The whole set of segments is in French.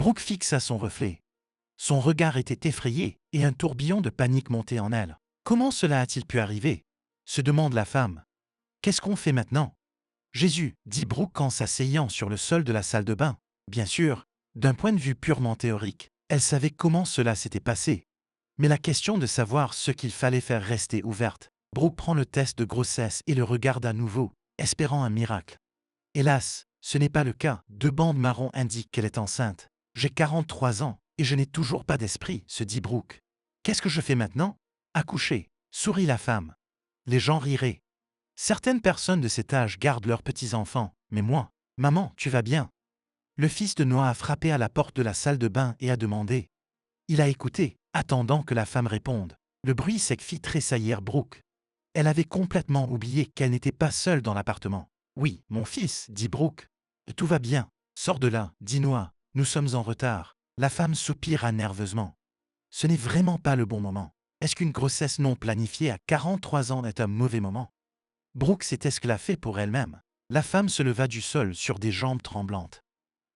Brooke fixa son reflet. Son regard était effrayé et un tourbillon de panique montait en elle. Comment cela a-t-il pu arriver? Se demande la femme. Qu'est-ce qu'on fait maintenant? Jésus, dit Brooke en s'asseyant sur le sol de la salle de bain. Bien sûr, d'un point de vue purement théorique, elle savait comment cela s'était passé. Mais la question de savoir ce qu'il fallait faire restait ouverte. Brooke prend le test de grossesse et le regarde à nouveau, espérant un miracle. Hélas, ce n'est pas le cas. 2 bandes marron indiquent qu'elle est enceinte. J'ai 43 ans et je n'ai toujours pas d'esprit, se dit Brooke. Qu'est-ce que je fais maintenant? Accoucher, sourit la femme. Les gens riraient. Certaines personnes de cet âge gardent leurs petits-enfants, mais moi, maman, tu vas bien? Le fils de Noah a frappé à la porte de la salle de bain et a demandé. Il a écouté, attendant que la femme réponde. Le bruit sec fit tressaillir Brooke. Elle avait complètement oublié qu'elle n'était pas seule dans l'appartement. Oui, mon fils, dit Brooke. Tout va bien. Sors de là, dit Noah. Nous sommes en retard. La femme soupira nerveusement. Ce n'est vraiment pas le bon moment. Est-ce qu'une grossesse non planifiée à 43 ans est un mauvais moment? Brooke s'est esclaffée pour elle-même. La femme se leva du sol sur des jambes tremblantes.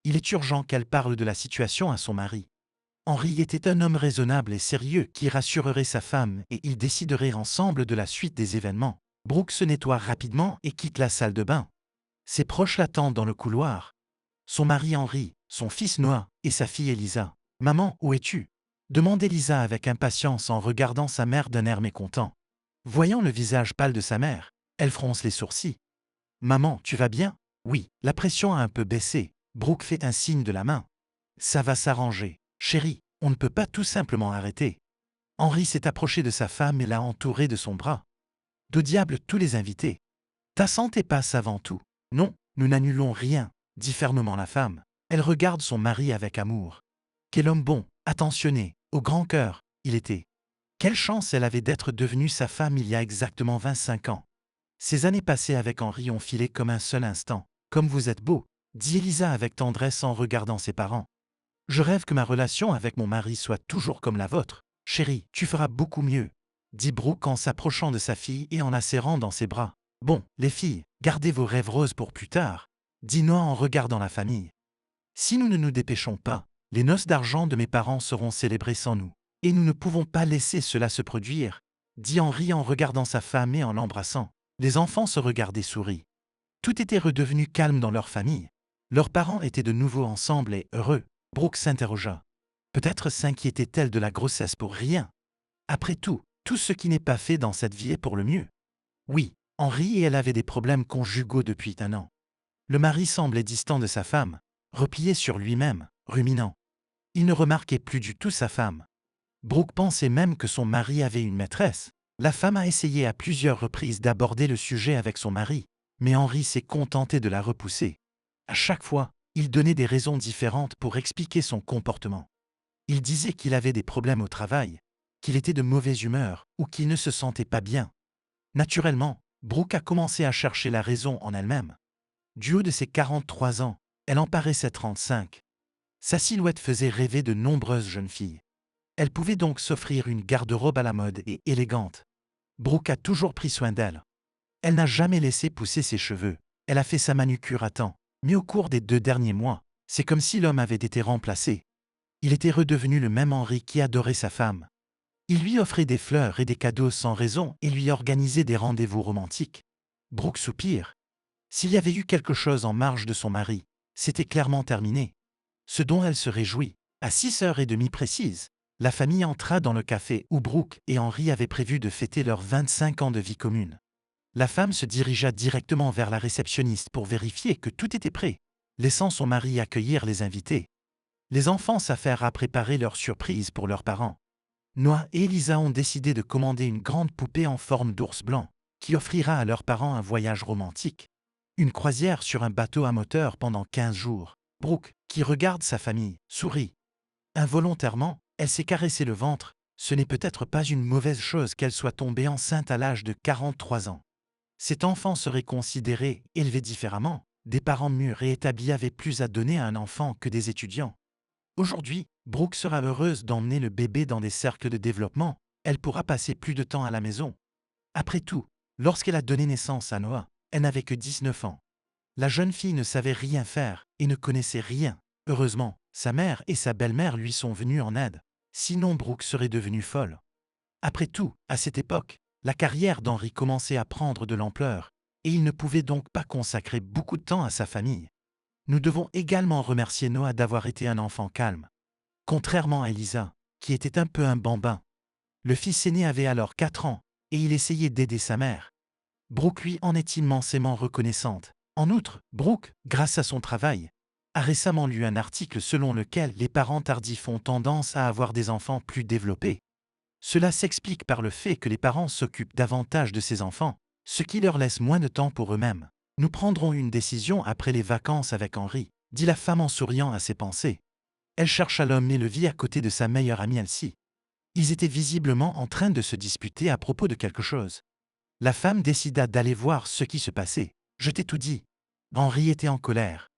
Il est urgent qu'elle parle de la situation à son mari. Henry était un homme raisonnable et sérieux qui rassurerait sa femme et ils décideraient ensemble de la suite des événements. Brooke se nettoie rapidement et quitte la salle de bain. Ses proches l'attendent dans le couloir. Son mari Henry, son fils Noah et sa fille Elisa. « Maman, où es-tu » demande Elisa avec impatience en regardant sa mère d'un air mécontent. Voyant le visage pâle de sa mère, elle fronce les sourcils. « Maman, tu vas bien » Oui, la pression a un peu baissé. Brooke fait un signe de la main. « Ça va s'arranger. Chérie, on ne peut pas tout simplement arrêter. » Henry s'est approché de sa femme et l'a entourée de son bras. « De diable tous les invités. Ta santé passe avant tout. » « Non, nous n'annulons rien, » dit fermement la femme. Elle regarde son mari avec amour. Quel homme bon, attentionné, au grand cœur, il était. Quelle chance elle avait d'être devenue sa femme il y a exactement 25 ans. Ces années passées avec Henry ont filé comme un seul instant. Comme vous êtes beau, dit Elisa avec tendresse en regardant ses parents. Je rêve que ma relation avec mon mari soit toujours comme la vôtre. Chérie, tu feras beaucoup mieux, dit Brooke en s'approchant de sa fille et en la serrant dans ses bras. Bon, les filles, gardez vos rêves roses pour plus tard, dit Noah en regardant la famille. Si nous ne nous dépêchons pas, les noces d'argent de mes parents seront célébrées sans nous. Et nous ne pouvons pas laisser cela se produire, dit Henry en regardant sa femme et en l'embrassant. Les enfants se regardaient souris. Tout était redevenu calme dans leur famille. Leurs parents étaient de nouveau ensemble et heureux. Brooke s'interrogea. Peut-être s'inquiétait-elle de la grossesse pour rien. Après tout ce qui n'est pas fait dans cette vie est pour le mieux. Oui, Henry et elle avaient des problèmes conjugaux depuis 1 an. Le mari semblait distant de sa femme, replié sur lui-même, ruminant. Il ne remarquait plus du tout sa femme. Brooke pensait même que son mari avait une maîtresse. La femme a essayé à plusieurs reprises d'aborder le sujet avec son mari, mais Henry s'est contenté de la repousser. À chaque fois, il donnait des raisons différentes pour expliquer son comportement. Il disait qu'il avait des problèmes au travail, qu'il était de mauvaise humeur ou qu'il ne se sentait pas bien. Naturellement, Brooke a commencé à chercher la raison en elle-même. Du haut de ses 43 ans, elle en paraissait 35. Sa silhouette faisait rêver de nombreuses jeunes filles. Elle pouvait donc s'offrir une garde-robe à la mode et élégante. Brooke a toujours pris soin d'elle. Elle n'a jamais laissé pousser ses cheveux. Elle a fait sa manucure à temps. Mais au cours des 2 derniers mois, c'est comme si l'homme avait été remplacé. Il était redevenu le même Henry qui adorait sa femme. Il lui offrait des fleurs et des cadeaux sans raison et lui organisait des rendez-vous romantiques. Brooke soupire. S'il y avait eu quelque chose en marge de son mari, c'était clairement terminé. Ce dont elle se réjouit. À 6h30 précises, la famille entra dans le café où Brooke et Henry avaient prévu de fêter leurs 25 ans de vie commune. La femme se dirigea directement vers la réceptionniste pour vérifier que tout était prêt, laissant son mari accueillir les invités. Les enfants s'affairent à préparer leur surprise pour leurs parents. Noah et Elisa ont décidé de commander une grande poupée en forme d'ours blanc, qui offrira à leurs parents un voyage romantique. Une croisière sur un bateau à moteur pendant 15 jours. Brooke, qui regarde sa famille, sourit. Involontairement, elle s'est caressé le ventre. Ce n'est peut-être pas une mauvaise chose qu'elle soit tombée enceinte à l'âge de 43 ans. Cet enfant serait considéré, élevé différemment. Des parents mûrs et établis avaient plus à donner à un enfant que des étudiants. Aujourd'hui, Brooke sera heureuse d'emmener le bébé dans des cercles de développement. Elle pourra passer plus de temps à la maison. Après tout, lorsqu'elle a donné naissance à Noah, elle n'avait que 19 ans. La jeune fille ne savait rien faire et ne connaissait rien. Heureusement, sa mère et sa belle-mère lui sont venues en aide. Sinon Brooke serait devenue folle. Après tout, à cette époque, la carrière d'Henry commençait à prendre de l'ampleur, et il ne pouvait donc pas consacrer beaucoup de temps à sa famille. Nous devons également remercier Noah d'avoir été un enfant calme. Contrairement à Elisa, qui était un peu un bambin. Le fils aîné avait alors 4 ans, et il essayait d'aider sa mère. Brooke lui en est immensément reconnaissante. En outre, Brooke, grâce à son travail, a récemment lu un article selon lequel les parents tardifs ont tendance à avoir des enfants plus développés. Cela s'explique par le fait que les parents s'occupent davantage de ces enfants, ce qui leur laisse moins de temps pour eux-mêmes. Nous prendrons une décision après les vacances avec Henry, dit la femme en souriant à ses pensées. Elle chercha l'homme et le vit à côté de sa meilleure amie Elsie. Ils étaient visiblement en train de se disputer à propos de quelque chose. La femme décida d'aller voir ce qui se passait. Je t'ai tout dit. Henry était en colère.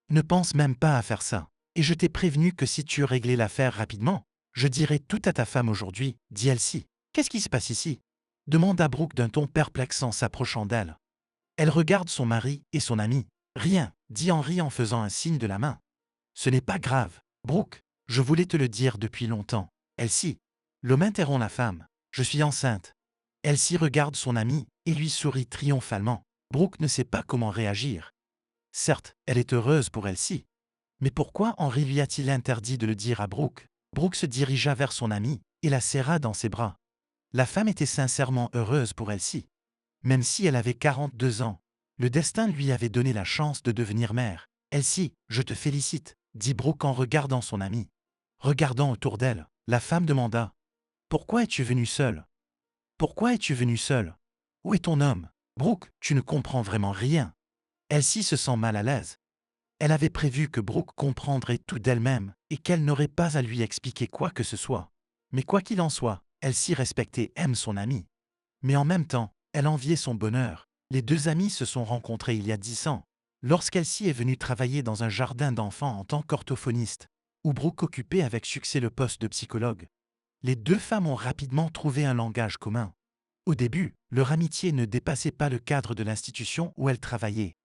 Ne pense même pas à faire ça. Et je t'ai prévenu que si tu réglais l'affaire rapidement, je dirai tout à ta femme aujourd'hui, dit Elsie. Qu'est-ce qui se passe ici demanda Brooke d'un ton perplexe en s'approchant d'elle. Elle regarde son mari et son ami. Rien, dit Henry en faisant un signe de la main. Ce n'est pas grave, Brooke, je voulais te le dire depuis longtemps. Elsie. L'homme interrompt la femme. Je suis enceinte. Elsie regarde son amie et lui sourit triomphalement. Brooke ne sait pas comment réagir. Certes, elle est heureuse pour Elsie. Mais pourquoi Henry lui a-t-il interdit de le dire à Brooke? Brooke se dirigea vers son amie et la serra dans ses bras. La femme était sincèrement heureuse pour Elsie. Même si elle avait 42 ans, le destin lui avait donné la chance de devenir mère. Elsie, je te félicite, dit Brooke en regardant son amie. Regardant autour d'elle, la femme demanda. Pourquoi es-tu venue seule? Pourquoi es-tu venue seule? Où est ton homme? Brooke, tu ne comprends vraiment rien. Elsie se sent mal à l'aise. Elle avait prévu que Brooke comprendrait tout d'elle-même et qu'elle n'aurait pas à lui expliquer quoi que ce soit. Mais quoi qu'il en soit, Elsie respectait et aime son amie. Mais en même temps, elle enviait son bonheur. Les deux amis se sont rencontrés il y a 10 ans, lorsqu'Elsie est venue travailler dans un jardin d'enfants en tant qu'orthophoniste, où Brooke occupait avec succès le poste de psychologue. Les deux femmes ont rapidement trouvé un langage commun. Au début, leur amitié ne dépassait pas le cadre de l'institution où elles travaillaient.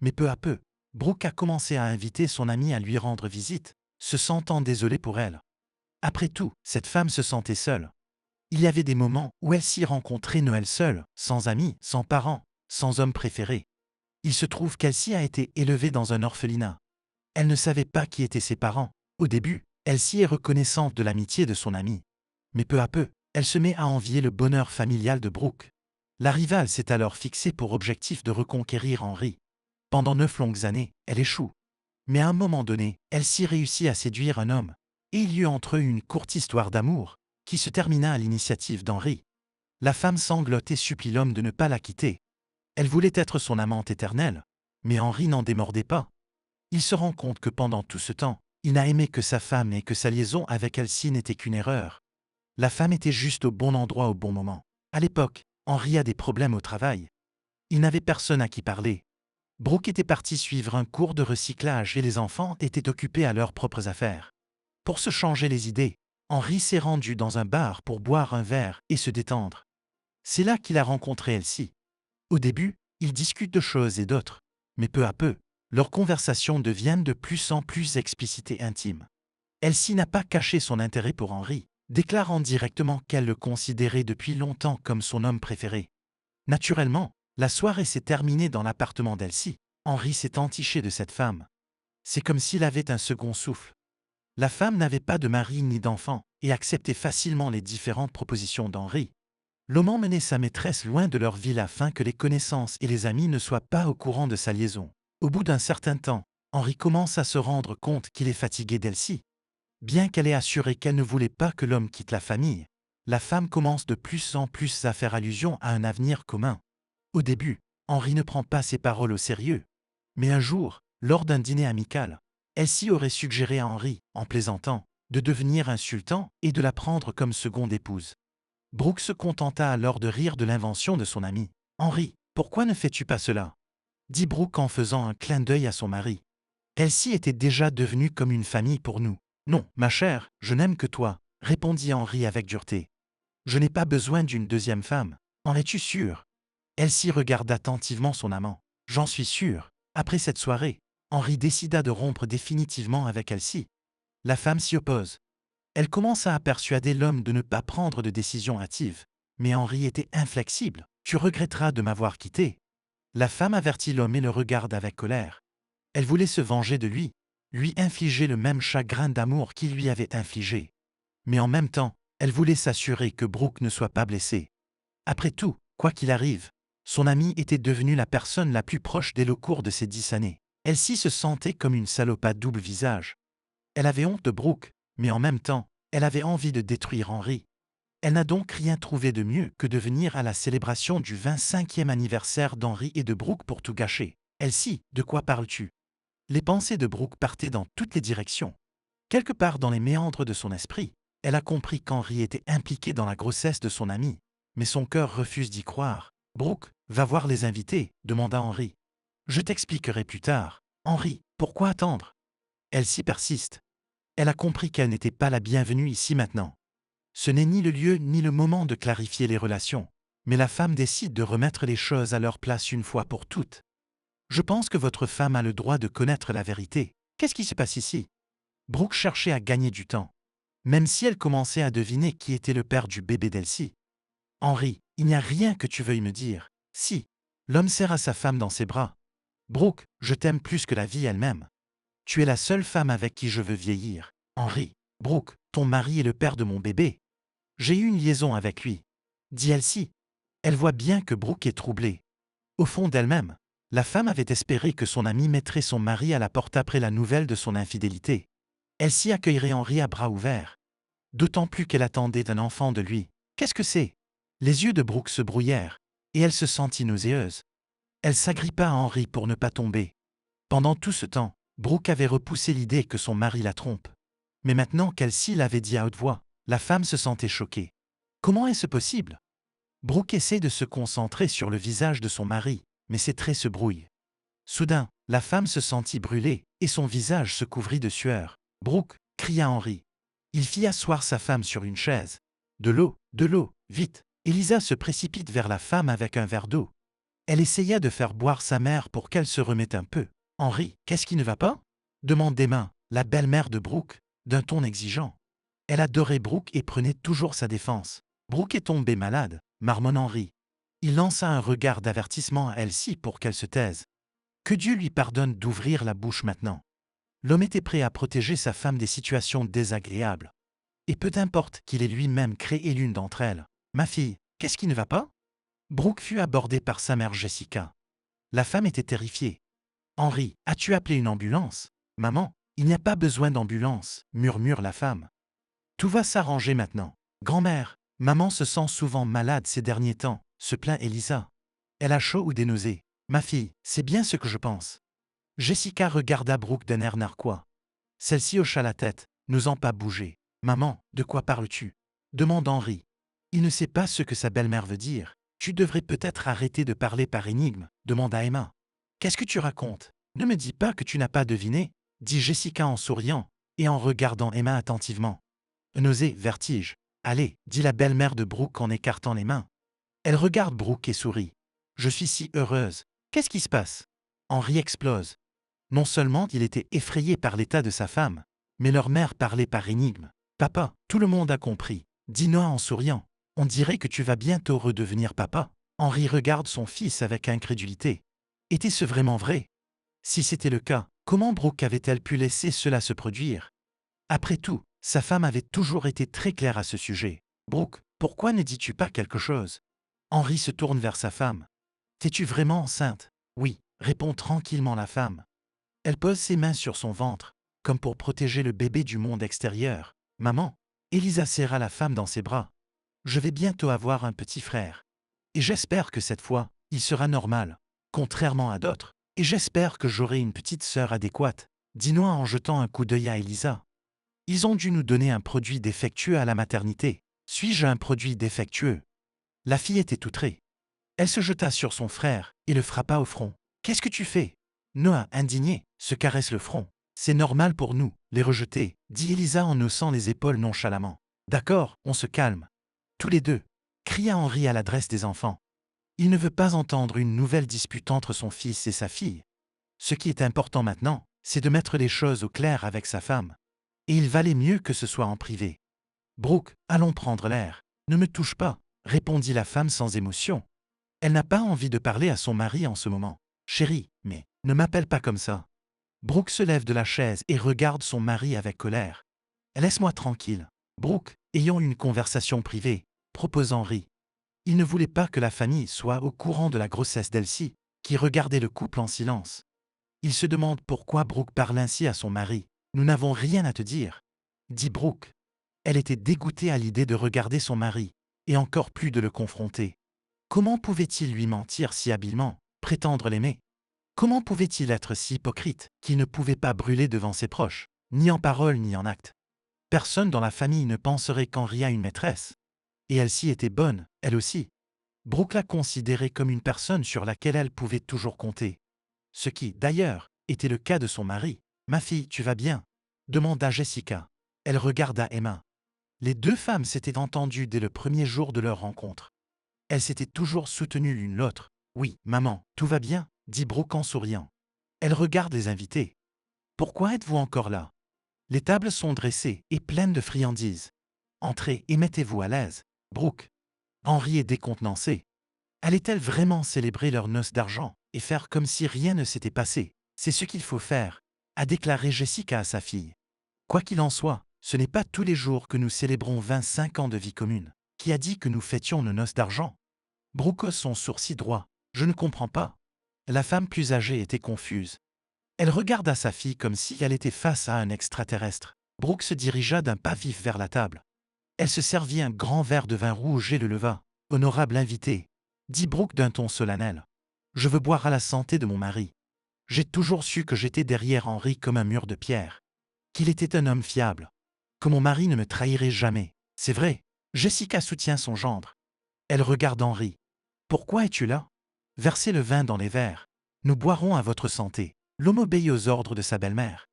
Mais peu à peu, Brooke a commencé à inviter son amie à lui rendre visite, se sentant désolée pour elle. Après tout, cette femme se sentait seule. Il y avait des moments où elle s'y rencontrait Noël seule, sans amis, sans parents, sans homme préféré. Il se trouve qu'Elsie a été élevée dans un orphelinat. Elle ne savait pas qui étaient ses parents. Au début, Elsie est reconnaissante de l'amitié de son amie. Mais peu à peu, elle se met à envier le bonheur familial de Brooke. La rivale s'est alors fixée pour objectif de reconquérir Henry. Pendant 9 longues années, elle échoue. Mais à un moment donné, Elsie réussit à séduire un homme. Et il y eut entre eux une courte histoire d'amour, qui se termina à l'initiative d'Henry. La femme sanglote et supplie l'homme de ne pas la quitter. Elle voulait être son amante éternelle, mais Henry n'en démordait pas. Il se rend compte que pendant tout ce temps, il n'a aimé que sa femme et que sa liaison avec Elsie n'était qu'une erreur. La femme était juste au bon endroit au bon moment. À l'époque, Henry a des problèmes au travail. Il n'avait personne à qui parler. Brooke était parti suivre un cours de recyclage et les enfants étaient occupés à leurs propres affaires. Pour se changer les idées, Henry s'est rendu dans un bar pour boire un verre et se détendre. C'est là qu'il a rencontré Elsie. Au début, ils discutent de choses et d'autres, mais peu à peu, leurs conversations deviennent de plus en plus explicites et intimes. Elsie n'a pas caché son intérêt pour Henry, déclarant directement qu'elle le considérait depuis longtemps comme son homme préféré. Naturellement, la soirée s'est terminée dans l'appartement d'Elsie. Henry s'est entiché de cette femme. C'est comme s'il avait un second souffle. La femme n'avait pas de mari ni d'enfant et acceptait facilement les différentes propositions d'Henry. L'homme emmenait sa maîtresse loin de leur ville afin que les connaissances et les amis ne soient pas au courant de sa liaison. Au bout d'un certain temps, Henry commence à se rendre compte qu'il est fatigué d'Elsie. Bien qu'elle ait assuré qu'elle ne voulait pas que l'homme quitte la famille, la femme commence de plus en plus à faire allusion à un avenir commun. Au début, Henry ne prend pas ses paroles au sérieux. Mais un jour, lors d'un dîner amical, Elsie aurait suggéré à Henry, en plaisantant, de devenir un sultan et de la prendre comme seconde épouse. Brooke se contenta alors de rire de l'invention de son ami. « Henry, pourquoi ne fais-tu pas cela ?» dit Brooke en faisant un clin d'œil à son mari. Elsie était déjà devenue comme une famille pour nous. « Non, ma chère, je n'aime que toi, » répondit Henry avec dureté. « Je n'ai pas besoin d'une deuxième femme. En es-tu sûr ?» Elsie regarda attentivement son amant. « J'en suis sûr. » Après cette soirée, Henry décida de rompre définitivement avec Elsie. La femme s'y oppose. Elle commença à persuader l'homme de ne pas prendre de décision hâtive. Mais Henri était inflexible. Tu regretteras de m'avoir quitté. La femme avertit l'homme et le regarde avec colère. Elle voulait se venger de lui infliger le même chagrin d'amour qu'il lui avait infligé. Mais en même temps, elle voulait s'assurer que Brooke ne soit pas blessé. Après tout, quoi qu'il arrive, son amie était devenue la personne la plus proche d'elle au cours de ces 10 années. Elle-ci se sentait comme une salope à double visage. Elle avait honte de Brooke, mais en même temps, elle avait envie de détruire Henri. Elle n'a donc rien trouvé de mieux que de venir à la célébration du 25e anniversaire d'Henri et de Brooke pour tout gâcher. Elle-ci, de quoi parles-tu? Les pensées de Brooke partaient dans toutes les directions. Quelque part dans les méandres de son esprit, elle a compris qu'Henri était impliqué dans la grossesse de son ami. Mais son cœur refuse d'y croire. Brooke, va voir les invités, demanda Henri. Je t'expliquerai plus tard. Henri, pourquoi attendre? Elle s'y persiste. Elle a compris qu'elle n'était pas la bienvenue ici maintenant. Ce n'est ni le lieu ni le moment de clarifier les relations. Mais la femme décide de remettre les choses à leur place une fois pour toutes. Je pense que votre femme a le droit de connaître la vérité. Qu'est-ce qui se passe ici? Brooke cherchait à gagner du temps, même si elle commençait à deviner qui était le père du bébé d'Elsie. Henri, il n'y a rien que tu veuilles me dire. Si. L'homme serra sa femme dans ses bras. Brooke, je t'aime plus que la vie elle-même. Tu es la seule femme avec qui je veux vieillir. Henri, Brooke, ton mari est le père de mon bébé. J'ai eu une liaison avec lui. Dit Elsie. Elle voit bien que Brooke est troublée. Au fond d'elle-même, la femme avait espéré que son ami mettrait son mari à la porte après la nouvelle de son infidélité. Elsie accueillerait Henri à bras ouverts. D'autant plus qu'elle attendait un enfant de lui. Qu'est-ce que c'est? Les yeux de Brooke se brouillèrent, et elle se sentit nauséeuse. Elle s'agrippa à Henri pour ne pas tomber. Pendant tout ce temps, Brooke avait repoussé l'idée que son mari la trompe. Mais maintenant qu'Elsie l'avait dit à haute voix, la femme se sentait choquée. Comment est-ce possible? Brooke essaie de se concentrer sur le visage de son mari, mais ses traits se brouillent. Soudain, la femme se sentit brûlée, et son visage se couvrit de sueur. Brooke, cria Henri. Il fit asseoir sa femme sur une chaise. De l'eau, vite. Elisa se précipite vers la femme avec un verre d'eau. Elle essaya de faire boire sa mère pour qu'elle se remette un peu. Henri, qu'est-ce qui ne va pas? Demande Emma, la belle-mère de Brooke, d'un ton exigeant. Elle adorait Brooke et prenait toujours sa défense. Brooke est tombée malade, marmonne Henri. Il lança un regard d'avertissement à Elsie pour qu'elle se taise. Que Dieu lui pardonne d'ouvrir la bouche maintenant. L'homme était prêt à protéger sa femme des situations désagréables. Et peu importe qu'il ait lui-même créé l'une d'entre elles. Ma fille, qu'est-ce qui ne va pas? Brooke fut abordée par sa mère Jessica. La femme était terrifiée. Henri, as-tu appelé une ambulance? Maman, il n'y a pas besoin d'ambulance, murmure la femme. Tout va s'arranger maintenant. Grand-mère, maman se sent souvent malade ces derniers temps, se plaint Elisa. Elle a chaud ou des nausées. Ma fille, c'est bien ce que je pense. Jessica regarda Brooke d'un air narquois. Celle-ci hocha la tête, n'osant pas bouger. Maman, de quoi parles-tu? Demande Henri. Il ne sait pas ce que sa belle-mère veut dire. Tu devrais peut-être arrêter de parler par énigme, demanda Emma. Qu'est-ce que tu racontes? Ne me dis pas que tu n'as pas deviné, dit Jessica en souriant et en regardant Emma attentivement. Nausée, vertige. Allez, dit la belle-mère de Brooke en écartant les mains. Elle regarde Brooke et sourit. Je suis si heureuse. Qu'est-ce qui se passe? Henri explose. Non seulement il était effrayé par l'état de sa femme, mais leur mère parlait par énigme. Papa, tout le monde a compris, dit Noah en souriant. On dirait que tu vas bientôt redevenir papa. Henri regarde son fils avec incrédulité. Était-ce vraiment vrai? Si c'était le cas, comment Brooke avait-elle pu laisser cela se produire? Après tout, sa femme avait toujours été très claire à ce sujet. Brooke, pourquoi ne dis-tu pas quelque chose? Henri se tourne vers sa femme. T'es-tu vraiment enceinte? Oui, répond tranquillement la femme. Elle pose ses mains sur son ventre, comme pour protéger le bébé du monde extérieur. Maman, Elisa serra la femme dans ses bras. Je vais bientôt avoir un petit frère. Et j'espère que cette fois, il sera normal, contrairement à d'autres. Et j'espère que j'aurai une petite sœur adéquate, dit Noah en jetant un coup d'œil à Elisa. Ils ont dû nous donner un produit défectueux à la maternité. Suis-je un produit défectueux? La fille était outrée. Elle se jeta sur son frère et le frappa au front. Qu'est-ce que tu fais? Noah, indigné, se caresse le front. C'est normal pour nous, les rejeter, dit Elisa en haussant les épaules nonchalamment. D'accord, on se calme. Tous les deux, cria Henri à l'adresse des enfants. Il ne veut pas entendre une nouvelle dispute entre son fils et sa fille. Ce qui est important maintenant, c'est de mettre les choses au clair avec sa femme. Et il valait mieux que ce soit en privé. Brooke, allons prendre l'air. Ne me touche pas, répondit la femme sans émotion. Elle n'a pas envie de parler à son mari en ce moment. Chérie, mais ne m'appelle pas comme ça. Brooke se lève de la chaise et regarde son mari avec colère. Laisse-moi tranquille. Brooke, ayons une conversation privée, propose Henry. Il ne voulait pas que la famille soit au courant de la grossesse d'Elsie, qui regardait le couple en silence. Il se demande pourquoi Brooke parle ainsi à son mari. Nous n'avons rien à te dire, dit Brooke. Elle était dégoûtée à l'idée de regarder son mari, et encore plus de le confronter. Comment pouvait-il lui mentir si habilement, prétendre l'aimer? Comment pouvait-il être si hypocrite qu'il ne pouvait pas brûler devant ses proches, ni en parole ni en acte? Personne dans la famille ne penserait qu'Henri a une maîtresse. Et elle-ci était bonne, elle aussi. Brooke la considérait comme une personne sur laquelle elle pouvait toujours compter. Ce qui, d'ailleurs, était le cas de son mari. « Ma fille, tu vas bien ?» demanda Jessica. Elle regarda Emma. Les deux femmes s'étaient entendues dès le premier jour de leur rencontre. Elles s'étaient toujours soutenues l'une l'autre. « Oui, maman, tout va bien ?» dit Brooke en souriant. Elle regarde les invités. « Pourquoi êtes-vous encore là? Les tables sont dressées et pleines de friandises. Entrez et mettez-vous à l'aise. » Brooke. Henri est décontenancé. Allait-elle vraiment célébrer leur noces d'argent et faire comme si rien ne s'était passé? C'est ce qu'il faut faire, a déclaré Jessica à sa fille. Quoi qu'il en soit, ce n'est pas tous les jours que nous célébrons 25 ans de vie commune. Qui a dit que nous fêtions nos noces d'argent? Brooke hausse son sourcil droit. Je ne comprends pas. La femme plus âgée était confuse. Elle regarda sa fille comme si elle était face à un extraterrestre. Brooke se dirigea d'un pas vif vers la table. Elle se servit un grand verre de vin rouge et le leva. « Honorable invité », dit Brooke d'un ton solennel. « Je veux boire à la santé de mon mari. J'ai toujours su que j'étais derrière Henri comme un mur de pierre. Qu'il était un homme fiable. Que mon mari ne me trahirait jamais. C'est vrai. Jessica soutient son gendre. Elle regarde Henri. « Pourquoi es-tu là? Versez le vin dans les verres. Nous boirons à votre santé. » L'homme obéit aux ordres de sa belle-mère.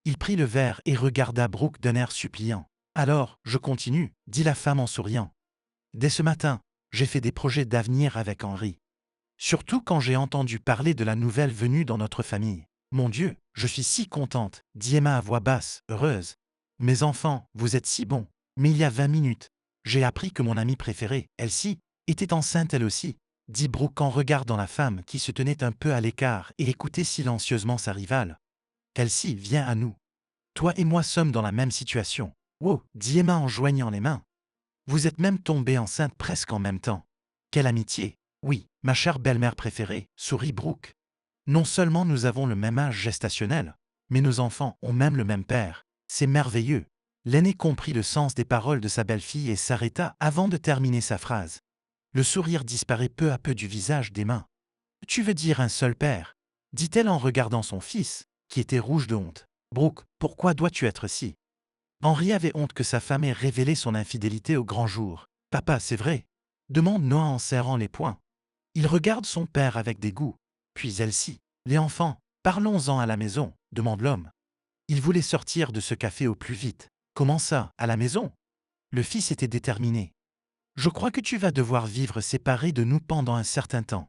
Il prit le verre et regarda Brooke d'un air suppliant. « Alors, je continue, » dit la femme en souriant. « Dès ce matin, j'ai fait des projets d'avenir avec Henri. Surtout quand j'ai entendu parler de la nouvelle venue dans notre famille. Mon Dieu, je suis si contente, dit Emma à voix basse, heureuse. Mes enfants, vous êtes si bons. Mais il y a 20 minutes, j'ai appris que mon amie préférée, Elsie, était enceinte elle aussi, dit Brooke en regardant la femme qui se tenait un peu à l'écart et écoutait silencieusement sa rivale. Elsie, viens à nous. Toi et moi sommes dans la même situation. Wow, dit Emma en joignant les mains. Vous êtes même tombée enceinte presque en même temps. Quelle amitié! Oui, ma chère belle-mère préférée, sourit Brooke. Non seulement nous avons le même âge gestationnel, mais nos enfants ont même le même père. C'est merveilleux. L'aîné comprit le sens des paroles de sa belle-fille et s'arrêta avant de terminer sa phrase. Le sourire disparaît peu à peu du visage d'Emma. « Tu veux dire un seul père ?» dit-elle en regardant son fils, qui était rouge de honte. « Brooke, pourquoi dois-tu être si ?» Henri avait honte que sa femme ait révélé son infidélité au grand jour. « Papa, c'est vrai ?» demande Noah en serrant les poings. Il regarde son père avec dégoût. Puis Elsie. « Les enfants, parlons-en à la maison » demande l'homme. Il voulait sortir de ce café au plus vite. « Comment ça, à la maison ?» Le fils était déterminé. « Je crois que tu vas devoir vivre séparé de nous pendant un certain temps.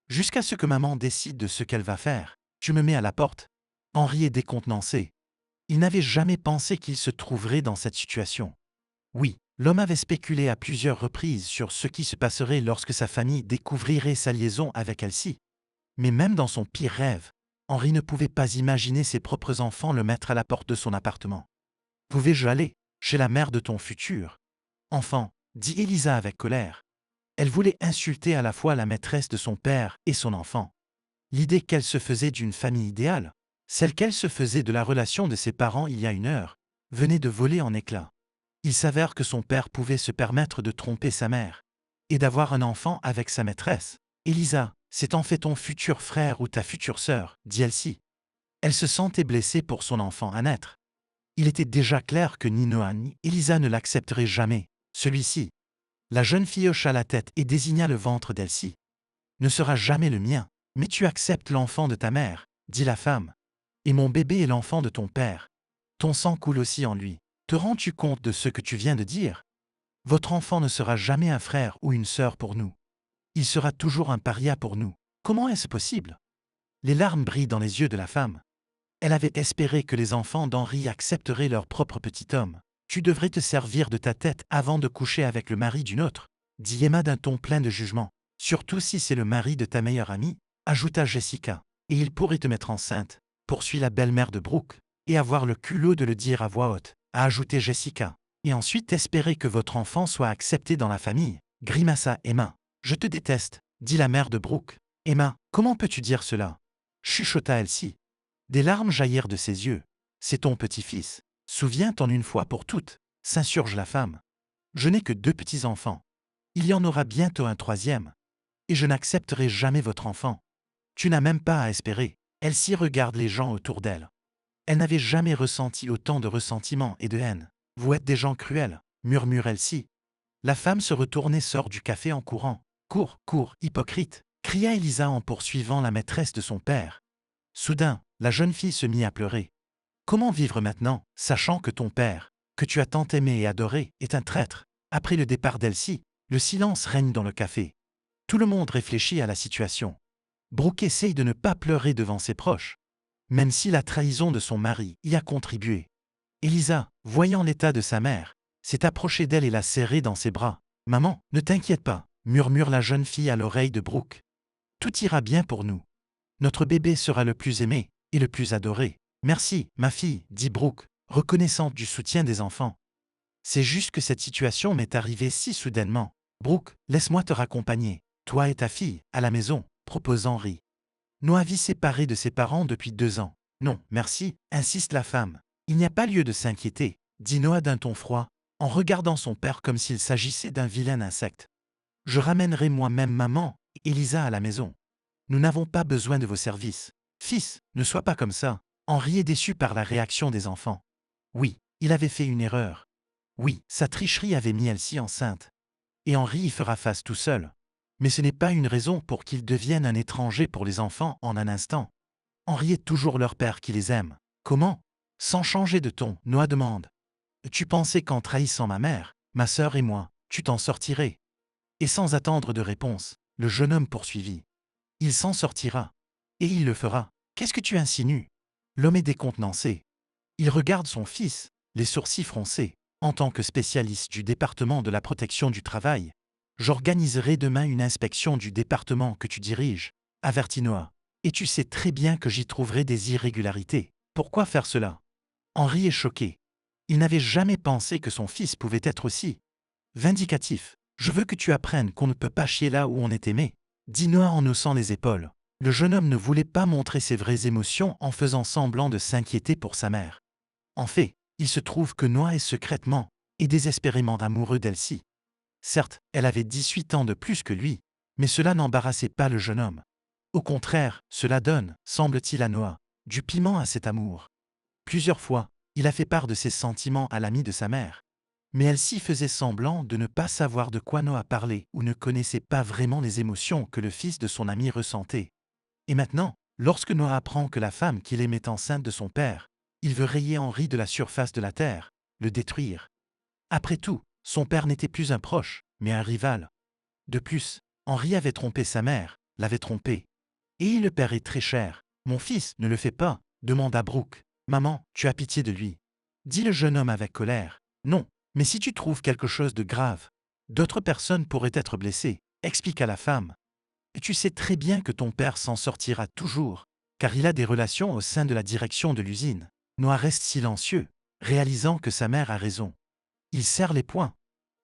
Jusqu'à ce que maman décide de ce qu'elle va faire. Tu me mets à la porte. » Henri est décontenancé. Il n'avait jamais pensé qu'il se trouverait dans cette situation. Oui, l'homme avait spéculé à plusieurs reprises sur ce qui se passerait lorsque sa famille découvrirait sa liaison avec Elsie. Mais même dans son pire rêve, Henri ne pouvait pas imaginer ses propres enfants le mettre à la porte de son appartement. « Pouvais-je aller chez la mère de ton futur enfant ?» dit Elisa avec colère. Elle voulait insulter à la fois la maîtresse de son père et son enfant. L'idée qu'elle se faisait d'une famille idéale, celle qu'elle se faisait de la relation de ses parents il y a une heure, venait de voler en éclats. Il s'avère que son père pouvait se permettre de tromper sa mère et d'avoir un enfant avec sa maîtresse. « Elisa, c'est en fait ton futur frère ou ta future sœur, » dit Elsie. Elle se sentait blessée pour son enfant à naître. Il était déjà clair que ni Noah ni Elisa ne l'accepteraient jamais. Celui-ci. La jeune fille hocha la tête et désigna le ventre d'Elsie. « Ne sera jamais le mien, mais tu acceptes l'enfant de ta mère, » dit la femme. « Et mon bébé est l'enfant de ton père. Ton sang coule aussi en lui. Te rends-tu compte de ce que tu viens de dire? Votre enfant ne sera jamais un frère ou une sœur pour nous. Il sera toujours un paria pour nous. Comment est-ce possible ?» Les larmes brillent dans les yeux de la femme. Elle avait espéré que les enfants d'Henri accepteraient leur propre petit homme. Tu devrais te servir de ta tête avant de coucher avec le mari d'une autre, dit Emma d'un ton plein de jugement. Surtout si c'est le mari de ta meilleure amie, ajouta Jessica. Et il pourrait te mettre enceinte, poursuit la belle-mère de Brooke, et avoir le culot de le dire à voix haute, a ajouté Jessica. Et ensuite espérer que votre enfant soit accepté dans la famille, grimaça Emma. Je te déteste, dit la mère de Brooke. Emma, comment peux-tu dire cela? Chuchota Elsie. Des larmes jaillirent de ses yeux. C'est ton petit-fils. Souviens-t'en une fois pour toutes, s'insurge la femme. Je n'ai que 2 petits-enfants. Il y en aura bientôt un 3e. Et je n'accepterai jamais votre enfant. Tu n'as même pas à espérer. Elsie regarde les gens autour d'elle. Elle n'avait jamais ressenti autant de ressentiment et de haine. Vous êtes des gens cruels, murmure Elsie. La femme se retourne et sort du café en courant. Cours, cours, hypocrite, cria Elisa en poursuivant la maîtresse de son père. Soudain, la jeune fille se mit à pleurer. Comment vivre maintenant, sachant que ton père, que tu as tant aimé et adoré, est un traître? Après le départ d'Elsie, le silence règne dans le café. Tout le monde réfléchit à la situation. Brooke essaye de ne pas pleurer devant ses proches, même si la trahison de son mari y a contribué. Elisa, voyant l'état de sa mère, s'est approchée d'elle et l'a serrée dans ses bras. « Maman, ne t'inquiète pas », murmure la jeune fille à l'oreille de Brooke. « Tout ira bien pour nous. Notre bébé sera le plus aimé et le plus adoré. »« Merci, ma fille, » dit Brooke, reconnaissante du soutien des enfants. « C'est juste que cette situation m'est arrivée si soudainement. Brooke, laisse-moi te raccompagner, toi et ta fille, à la maison, » propose Henri. Noah vit séparé de ses parents depuis 2 ans. « Non, merci, » insiste la femme. « Il n'y a pas lieu de s'inquiéter, » dit Noah d'un ton froid, en regardant son père comme s'il s'agissait d'un vilain insecte. « Je ramènerai moi-même maman et Elisa à la maison. Nous n'avons pas besoin de vos services. Fils, ne sois pas comme ça. » Henri est déçu par la réaction des enfants. Oui, il avait fait une erreur. Oui, sa tricherie avait mis Elsie enceinte. Et Henri y fera face tout seul. Mais ce n'est pas une raison pour qu'il devienne un étranger pour les enfants en un instant. Henri est toujours leur père qui les aime. Comment? Sans changer de ton, Noah demande. Tu pensais qu'en trahissant ma mère, ma sœur et moi, tu t'en sortirais? Et sans attendre de réponse, le jeune homme poursuivit. Il s'en sortira. Et il le fera. Qu'est-ce que tu insinues? L'homme est décontenancé. Il regarde son fils, les sourcils froncés. En tant que spécialiste du département de la protection du travail, j'organiserai demain une inspection du département que tu diriges, avertit Noah. Et tu sais très bien que j'y trouverai des irrégularités. Pourquoi faire cela? Henri est choqué. Il n'avait jamais pensé que son fils pouvait être aussi vindicatif. Je veux que tu apprennes qu'on ne peut pas chier là où on est aimé, dit Noah en haussant les épaules. Le jeune homme ne voulait pas montrer ses vraies émotions en faisant semblant de s'inquiéter pour sa mère. En fait, il se trouve que Noah est secrètement et désespérément amoureux d'Elsie. Certes, elle avait 18 ans de plus que lui, mais cela n'embarrassait pas le jeune homme. Au contraire, cela donne, semble-t-il à Noah, du piment à cet amour. Plusieurs fois, il a fait part de ses sentiments à l'amie de sa mère. Mais Elsie faisait semblant de ne pas savoir de quoi Noah parlait ou ne connaissait pas vraiment les émotions que le fils de son ami ressentait. Et maintenant, lorsque Noah apprend que la femme qu'il aimait est enceinte de son père, il veut rayer Henri de la surface de la terre, le détruire. Après tout, son père n'était plus un proche, mais un rival. De plus, Henri avait trompé sa mère, l'avait trompé. Et il le paierait très cher. Mon fils, ne le fais pas, demanda Brooke. Maman, tu as pitié de lui, dit le jeune homme avec colère. Non, mais si tu trouves quelque chose de grave, d'autres personnes pourraient être blessées, expliqua la femme. Et tu sais très bien que ton père s'en sortira toujours, car il a des relations au sein de la direction de l'usine. Noah reste silencieux, réalisant que sa mère a raison. Il serre les poings.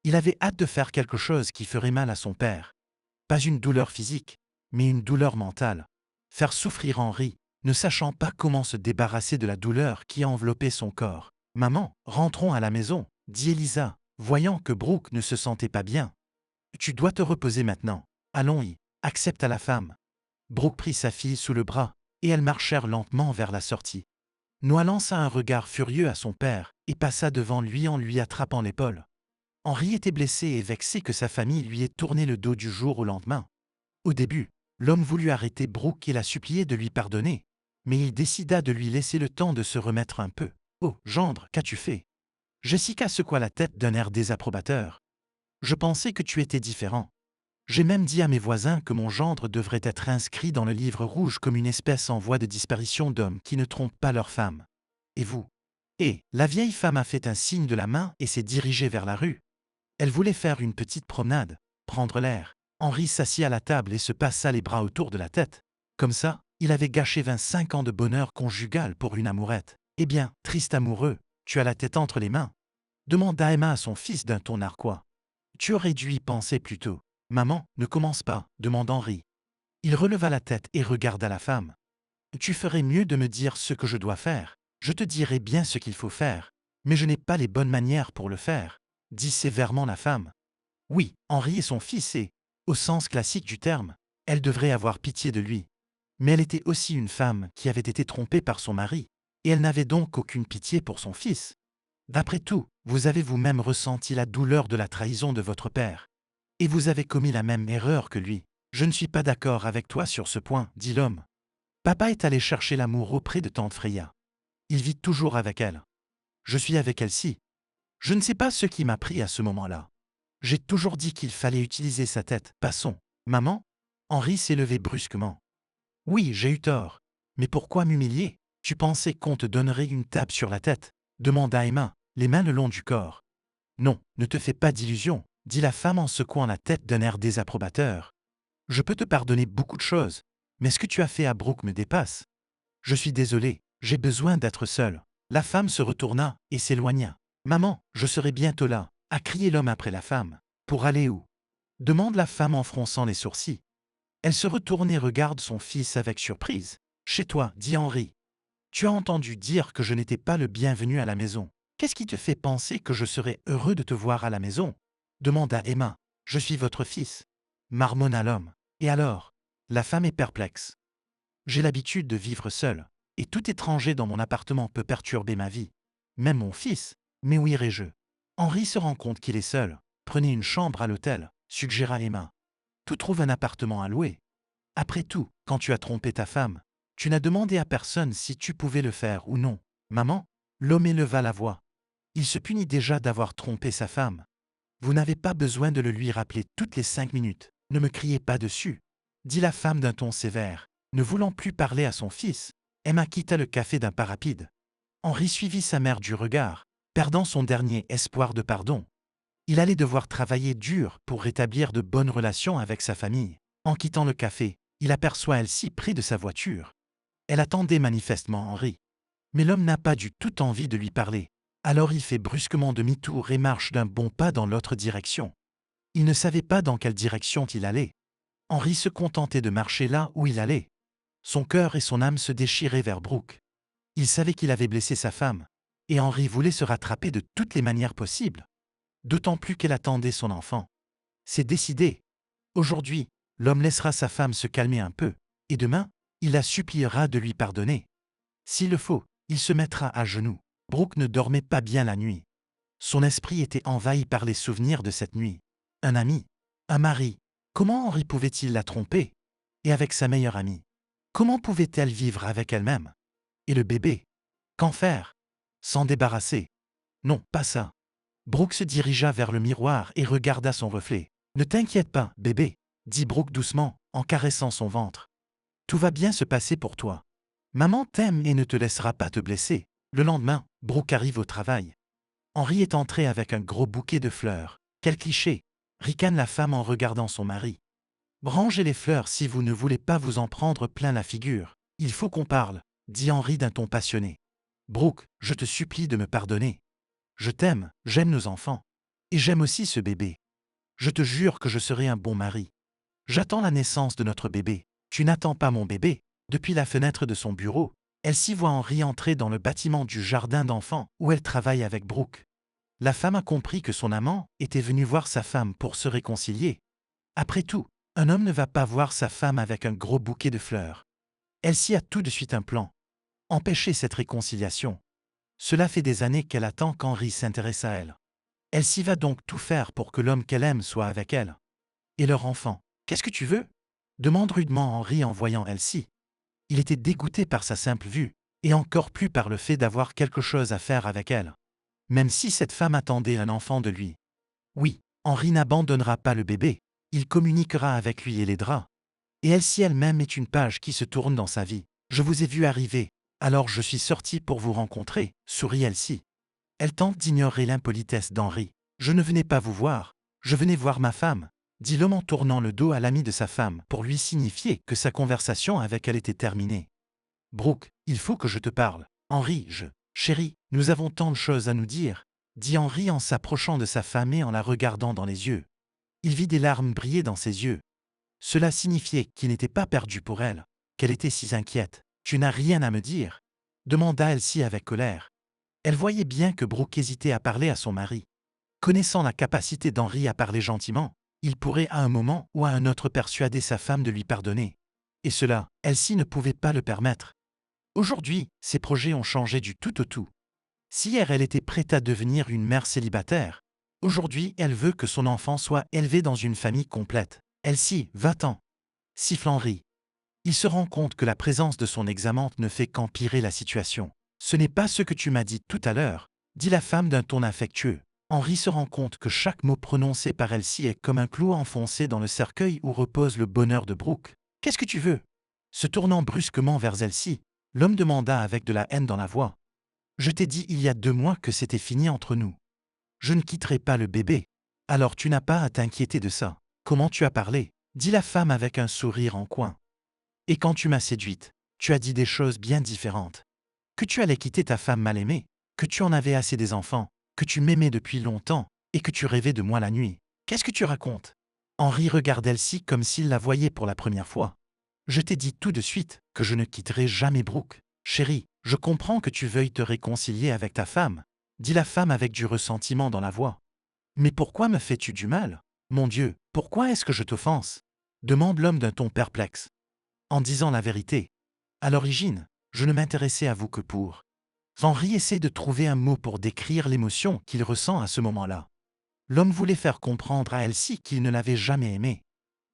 Il avait hâte de faire quelque chose qui ferait mal à son père. Pas une douleur physique, mais une douleur mentale. Faire souffrir Henri, ne sachant pas comment se débarrasser de la douleur qui enveloppait son corps. « Maman, rentrons à la maison », dit Elisa, voyant que Brooke ne se sentait pas bien. « Tu dois te reposer maintenant. Allons-y », accepta la femme. Brooke prit sa fille sous le bras, et elles marchèrent lentement vers la sortie. Noah lança un regard furieux à son père et passa devant lui en lui attrapant l'épaule. Henri était blessé et vexé que sa famille lui ait tourné le dos du jour au lendemain. Au début, l'homme voulut arrêter Brooke et la supplier de lui pardonner, mais il décida de lui laisser le temps de se remettre un peu. « Oh, gendre, qu'as-tu fait ?» Jessica secoua la tête d'un air désapprobateur. « Je pensais que tu étais différent. » J'ai même dit à mes voisins que mon gendre devrait être inscrit dans le livre rouge comme une espèce en voie de disparition d'hommes qui ne trompent pas leurs femmes. Et vous? Et la vieille femme a fait un signe de la main et s'est dirigée vers la rue. Elle voulait faire une petite promenade, prendre l'air. Henri s'assit à la table et se passa les bras autour de la tête. Comme ça, il avait gâché 25 ans de bonheur conjugal pour une amourette. Eh bien, triste amoureux, tu as la tête entre les mains, demanda Emma à son fils d'un ton narquois. Tu aurais dû y penser plus tôt. Maman, ne commence pas, demanda Henri. Il releva la tête et regarda la femme. Tu ferais mieux de me dire ce que je dois faire. Je te dirai bien ce qu'il faut faire. Mais je n'ai pas les bonnes manières pour le faire, dit sévèrement la femme. Oui, Henri est son fils et, au sens classique du terme, elle devrait avoir pitié de lui. Mais elle était aussi une femme qui avait été trompée par son mari, et elle n'avait donc aucune pitié pour son fils. D'après tout, vous avez vous-même ressenti la douleur de la trahison de votre père. Et vous avez commis la même erreur que lui. Je ne suis pas d'accord avec toi sur ce point, dit l'homme. Papa est allé chercher l'amour auprès de tante Freya. Il vit toujours avec elle. Je suis avec elle-ci. Je ne sais pas ce qui m'a pris à ce moment-là. J'ai toujours dit qu'il fallait utiliser sa tête. Passons. Maman? Henri s'est levé brusquement. Oui, j'ai eu tort. Mais pourquoi m'humilier? Tu pensais qu'on te donnerait une tape sur la tête? Demanda Emma, les mains le long du corps. Non, ne te fais pas d'illusions, dit la femme en secouant la tête d'un air désapprobateur. Je peux te pardonner beaucoup de choses, mais ce que tu as fait à Brooke me dépasse. Je suis désolé, j'ai besoin d'être seule. La femme se retourna et s'éloigna. Maman, je serai bientôt là, a crié l'homme après la femme. Pour aller où? Demande la femme en fronçant les sourcils. Elle se retourne et regarde son fils avec surprise. Chez toi, dit Henri. Tu as entendu dire que je n'étais pas le bienvenu à la maison. Qu'est-ce qui te fait penser que je serais heureux de te voir à la maison? Demanda Emma. Je suis votre fils, marmonna l'homme. Et alors? La femme est perplexe. J'ai l'habitude de vivre seul, et tout étranger dans mon appartement peut perturber ma vie. Même mon fils. Mais où irai-je? Henri se rend compte qu'il est seul. Prenez une chambre à l'hôtel, suggéra Emma. Tu trouves un appartement à louer. Après tout, quand tu as trompé ta femme, tu n'as demandé à personne si tu pouvais le faire ou non. Maman? L'homme éleva la voix. Il se punit déjà d'avoir trompé sa femme. Vous n'avez pas besoin de le lui rappeler toutes les 5 minutes. Ne me criez pas dessus, dit la femme d'un ton sévère. Ne voulant plus parler à son fils, Emma quitta le café d'un pas rapide. Henri suivit sa mère du regard, perdant son dernier espoir de pardon. Il allait devoir travailler dur pour rétablir de bonnes relations avec sa famille. En quittant le café, il aperçoit Elsie près de sa voiture. Elle attendait manifestement Henri. Mais l'homme n'a pas du tout envie de lui parler. Alors il fait brusquement demi-tour et marche d'un bon pas dans l'autre direction. Il ne savait pas dans quelle direction il allait. Henri se contentait de marcher là où il allait. Son cœur et son âme se déchiraient vers Brooke. Il savait qu'il avait blessé sa femme, et Henri voulait se rattraper de toutes les manières possibles. D'autant plus qu'elle attendait son enfant. C'est décidé. Aujourd'hui, l'homme laissera sa femme se calmer un peu, et demain, il la suppliera de lui pardonner. S'il le faut, il se mettra à genoux. Brooke ne dormait pas bien la nuit. Son esprit était envahi par les souvenirs de cette nuit. Un ami, un mari, comment Henri pouvait-il la tromper? Et avec sa meilleure amie, comment pouvait-elle vivre avec elle-même? Et le bébé? Qu'en faire? S'en débarrasser? Non, pas ça. Brooke se dirigea vers le miroir et regarda son reflet. Ne t'inquiète pas, bébé, dit Brooke doucement, en caressant son ventre. Tout va bien se passer pour toi. Maman t'aime et ne te laissera pas te blesser. Le lendemain, Brooke arrive au travail. Henri est entré avec un gros bouquet de fleurs. Quel cliché! Ricane la femme en regardant son mari. Rangez les fleurs si vous ne voulez pas vous en prendre plein la figure. Il faut qu'on parle, dit Henri d'un ton passionné. Brooke, je te supplie de me pardonner. Je t'aime, j'aime nos enfants. Et j'aime aussi ce bébé. Je te jure que je serai un bon mari. J'attends la naissance de notre bébé. Tu n'attends pas mon bébé. Depuis la fenêtre de son bureau, elle s'y voit Henri entrer dans le bâtiment du jardin d'enfants où elle travaille avec Brooke. La femme a compris que son amant était venu voir sa femme pour se réconcilier. Après tout, un homme ne va pas voir sa femme avec un gros bouquet de fleurs. Elle s'y a tout de suite un plan. Empêcher cette réconciliation. Cela fait des années qu'elle attend qu'Henri s'intéresse à elle. Elle s'y va donc tout faire pour que l'homme qu'elle aime soit avec elle. Et leur enfant, qu'est-ce que tu veux? Demande rudement Henri en voyant Elsie. Il était dégoûté par sa simple vue, et encore plus par le fait d'avoir quelque chose à faire avec elle. Même si cette femme attendait un enfant de lui. Oui, Henri n'abandonnera pas le bébé. il communiquera avec lui et l'aidera. Et Elsie elle-même est une page qui se tourne dans sa vie. Je vous ai vu arriver, alors je suis sortie pour vous rencontrer, sourit Elsie. Elle tente d'ignorer l'impolitesse d'Henri. Je ne venais pas vous voir, je venais voir ma femme, dit l'homme en tournant le dos à l'ami de sa femme pour lui signifier que sa conversation avec elle était terminée. Brooke, il faut que je te parle. Henri, Chérie, nous avons tant de choses à nous dire, dit Henri en s'approchant de sa femme et en la regardant dans les yeux. Il vit des larmes briller dans ses yeux. Cela signifiait qu'il n'était pas perdu pour elle, qu'elle était si inquiète. Tu n'as rien à me dire demanda Elsie avec colère. Elle voyait bien que Brooke hésitait à parler à son mari. Connaissant la capacité d'Henri à parler gentiment, il pourrait à un moment ou à un autre persuader sa femme de lui pardonner. Et cela, Elsie ne pouvait pas le permettre. Aujourd'hui, ses projets ont changé du tout au tout. Si hier elle était prête à devenir une mère célibataire, aujourd'hui elle veut que son enfant soit élevé dans une famille complète. Elsie, va-t'en, siffle Henri. Il se rend compte que la présence de son examante ne fait qu'empirer la situation. Ce n'est pas ce que tu m'as dit tout à l'heure, dit la femme d'un ton affectueux. Henri se rend compte que chaque mot prononcé par Elsie est comme un clou enfoncé dans le cercueil où repose le bonheur de Brooke. Qu'est-ce que tu veux? Se tournant brusquement vers Elsie, l'homme demanda avec de la haine dans la voix. Je t'ai dit il y a 2 mois que c'était fini entre nous. Je ne quitterai pas le bébé. Alors tu n'as pas à t'inquiéter de ça. Comment tu as parlé? Dit la femme avec un sourire en coin. Et quand tu m'as séduite, tu as dit des choses bien différentes. Que tu allais quitter ta femme mal aimée, que tu en avais assez des enfants, que tu m'aimais depuis longtemps et que tu rêvais de moi la nuit. Qu'est-ce que tu racontes? Henri regarde Elsie comme s'il la voyait pour la première fois. Je t'ai dit tout de suite que je ne quitterai jamais Brooke. Chérie, je comprends que tu veuilles te réconcilier avec ta femme, dit la femme avec du ressentiment dans la voix. Mais pourquoi me fais-tu du mal? Mon Dieu, pourquoi est-ce que je t'offense? Demande l'homme d'un ton perplexe. En disant la vérité. À l'origine, je ne m'intéressais à vous que pour. Henri essaie de trouver un mot pour décrire l'émotion qu'il ressent à ce moment-là. L'homme voulait faire comprendre à Elsie qu'il ne l'avait jamais aimée.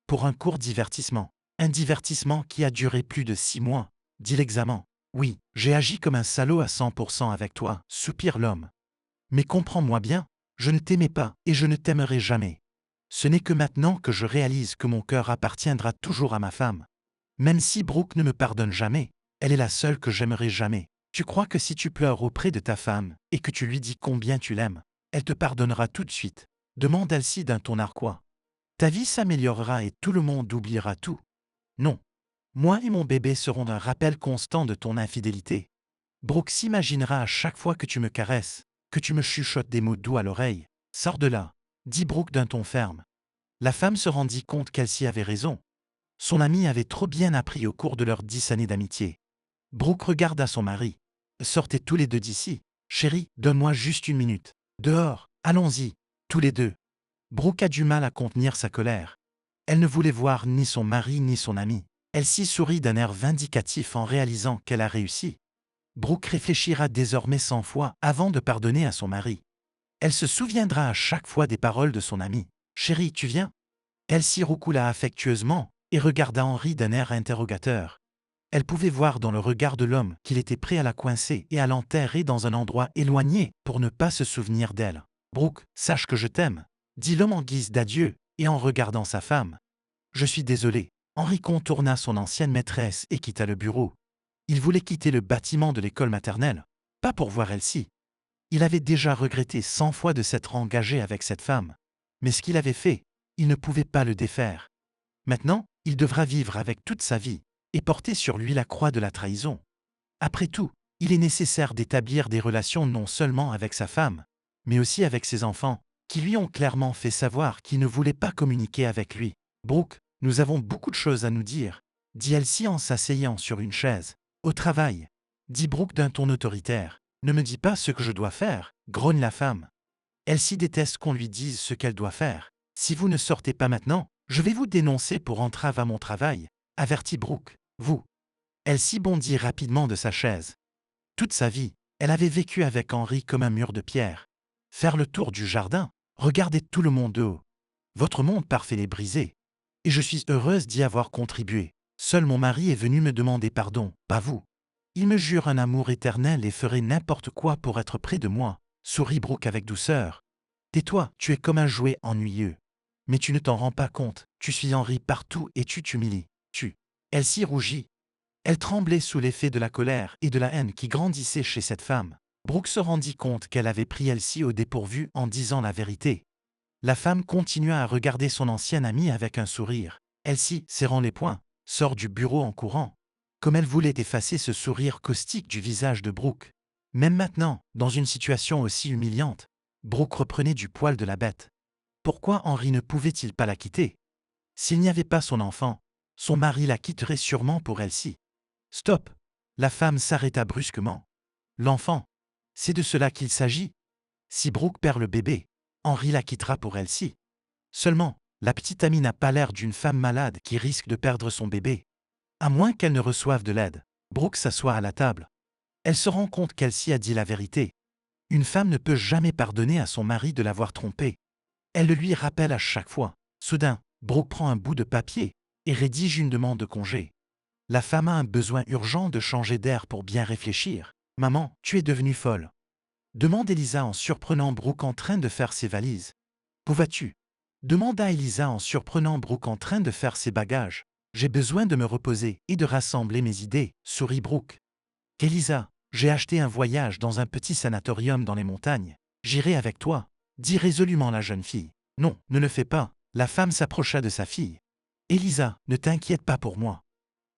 Pour un court divertissement. Un divertissement qui a duré plus de 6 mois, dit l'examen. Oui, j'ai agi comme un salaud à 100% avec toi, soupire l'homme. Mais comprends-moi bien, je ne t'aimais pas et je ne t'aimerai jamais. Ce n'est que maintenant que je réalise que mon cœur appartiendra toujours à ma femme. Même si Brooke ne me pardonne jamais, elle est la seule que j'aimerai jamais. Tu crois que si tu pleures auprès de ta femme et que tu lui dis combien tu l'aimes, elle te pardonnera tout de suite? Demande Elsie d'un ton narquois. Ta vie s'améliorera et tout le monde oubliera tout. Non. Moi et mon bébé seront un rappel constant de ton infidélité. Brooke s'imaginera à chaque fois que tu me caresses, que tu me chuchotes des mots doux à l'oreille. Sors de là, dit Brooke d'un ton ferme. La femme se rendit compte qu'Elsie avait raison. Son amie avait trop bien appris au cours de leurs 10 années d'amitié. Brooke regarda son mari. Sortez tous les deux d'ici. Chérie, donne-moi juste 1 minute. Dehors, allons-y, tous les deux. Brooke a du mal à contenir sa colère. Elle ne voulait voir ni son mari ni son ami. Elsie sourit d'un air vindicatif en réalisant qu'elle a réussi. Brooke réfléchira désormais 100 fois avant de pardonner à son mari. Elle se souviendra à chaque fois des paroles de son ami. Chérie, tu viens? Elsie roucoula affectueusement et regarda Henri d'un air interrogateur. Elle pouvait voir dans le regard de l'homme qu'il était prêt à la coincer et à l'enterrer dans un endroit éloigné pour ne pas se souvenir d'elle. Brooke, sache que je t'aime, dit l'homme en guise d'adieu et en regardant sa femme. Je suis désolé. Henri contourna son ancienne maîtresse et quitta le bureau. Il voulait quitter le bâtiment de l'école maternelle, pas pour voir Elsie. Il avait déjà regretté 100 fois de s'être engagé avec cette femme. Mais ce qu'il avait fait, il ne pouvait pas le défaire. Maintenant, il devra vivre avec toute sa vie et porter sur lui la croix de la trahison. Après tout, il est nécessaire d'établir des relations non seulement avec sa femme, mais aussi avec ses enfants, qui lui ont clairement fait savoir qu'ils ne voulaient pas communiquer avec lui. Brooke, nous avons beaucoup de choses à nous dire, dit Elsie en s'asseyant sur une chaise. Au travail, dit Brooke d'un ton autoritaire. Ne me dis pas ce que je dois faire, grogne la femme. Elsie déteste qu'on lui dise ce qu'elle doit faire. Si vous ne sortez pas maintenant, je vais vous dénoncer pour entrave à mon travail, avertit Brooke. Vous. Elsie bondit rapidement de sa chaise. Toute sa vie, elle avait vécu avec Henri comme un mur de pierre. Faire le tour du jardin, regarder tout le monde de haut. Votre monde parfait est brisé. Et je suis heureuse d'y avoir contribué. Seul mon mari est venu me demander pardon, pas vous. Il me jure un amour éternel et ferait n'importe quoi pour être près de moi, sourit Brooke avec douceur. Tais-toi, tu es comme un jouet ennuyeux. Mais tu ne t'en rends pas compte, tu suis Henri partout et tu t'humilies. Tu. Elsie rougit. Elle tremblait sous l'effet de la colère et de la haine qui grandissait chez cette femme. Brooke se rendit compte qu'elle avait pris Elsie au dépourvu en disant la vérité. La femme continua à regarder son ancienne amie avec un sourire. Elsie, serrant les poings, sort du bureau en courant. Comme elle voulait effacer ce sourire caustique du visage de Brooke. Même maintenant, dans une situation aussi humiliante, Brooke reprenait du poil de la bête. Pourquoi Henri ne pouvait-il pas la quitter? S'il n'y avait pas son enfant, son mari la quitterait sûrement pour Elsie. Stop! La femme s'arrêta brusquement. L'enfant. C'est de cela qu'il s'agit. Si Brooke perd le bébé, Henri la quittera pour Elsie. Seulement, la petite amie n'a pas l'air d'une femme malade qui risque de perdre son bébé. À moins qu'elle ne reçoive de l'aide. Brooke s'assoit à la table. Elle se rend compte qu'Elsie a dit la vérité. Une femme ne peut jamais pardonner à son mari de l'avoir trompée. Elle le lui rappelle à chaque fois. Soudain, Brooke prend un bout de papier et rédige une demande de congé. La femme a un besoin urgent de changer d'air pour bien réfléchir. Maman, tu es devenue folle. Demande Elisa en surprenant Brooke en train de faire ses valises. Où vas-tu? Demanda Elisa en surprenant Brooke en train de faire ses bagages. J'ai besoin de me reposer et de rassembler mes idées, sourit Brooke. Elisa, j'ai acheté un voyage dans un petit sanatorium dans les montagnes. J'irai avec toi, dit résolument la jeune fille. Non, ne le fais pas. La femme s'approcha de sa fille. Elisa, ne t'inquiète pas pour moi.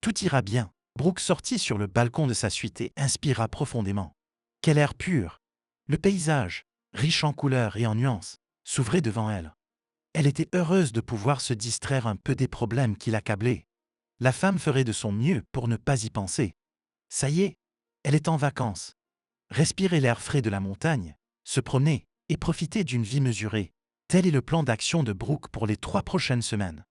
Tout ira bien. Brooke sortit sur le balcon de sa suite et inspira profondément. Quel air pur! Le paysage, riche en couleurs et en nuances, s'ouvrait devant elle. Elle était heureuse de pouvoir se distraire un peu des problèmes qui l'accablaient. La femme ferait de son mieux pour ne pas y penser. Ça y est, elle est en vacances. Respirer l'air frais de la montagne, se promener et profiter d'une vie mesurée. Tel est le plan d'action de Brooke pour les 3 prochaines semaines.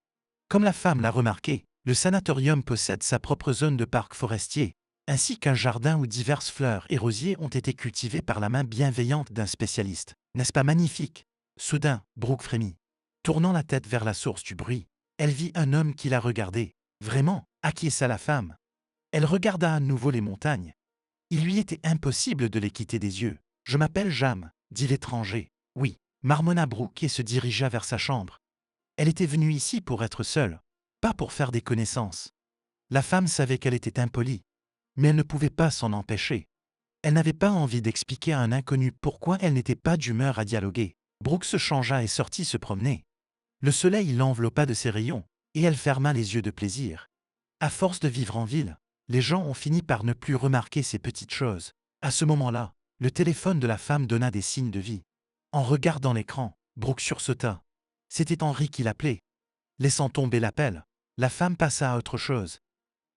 Comme la femme l'a remarqué, le sanatorium possède sa propre zone de parc forestier, ainsi qu'un jardin où diverses fleurs et rosiers ont été cultivés par la main bienveillante d'un spécialiste. N'est-ce pas magnifique? Soudain, Brooke frémit. Tournant la tête vers la source du bruit, elle vit un homme qui la regardait. Vraiment, acquiesça la femme. Elle regarda à nouveau les montagnes. Il lui était impossible de les quitter des yeux. Je m'appelle Jam, dit l'étranger. Oui, marmonna Brooke et se dirigea vers sa chambre. Elle était venue ici pour être seule, pas pour faire des connaissances. La femme savait qu'elle était impolie, mais elle ne pouvait pas s'en empêcher. Elle n'avait pas envie d'expliquer à un inconnu pourquoi elle n'était pas d'humeur à dialoguer. Brooke se changea et sortit se promener. Le soleil l'enveloppa de ses rayons, et elle ferma les yeux de plaisir. À force de vivre en ville, les gens ont fini par ne plus remarquer ces petites choses. À ce moment-là, le téléphone de la femme donna des signes de vie. En regardant l'écran, Brooke sursauta. C'était Henri qui l'appelait. Laissant tomber l'appel, la femme passa à autre chose.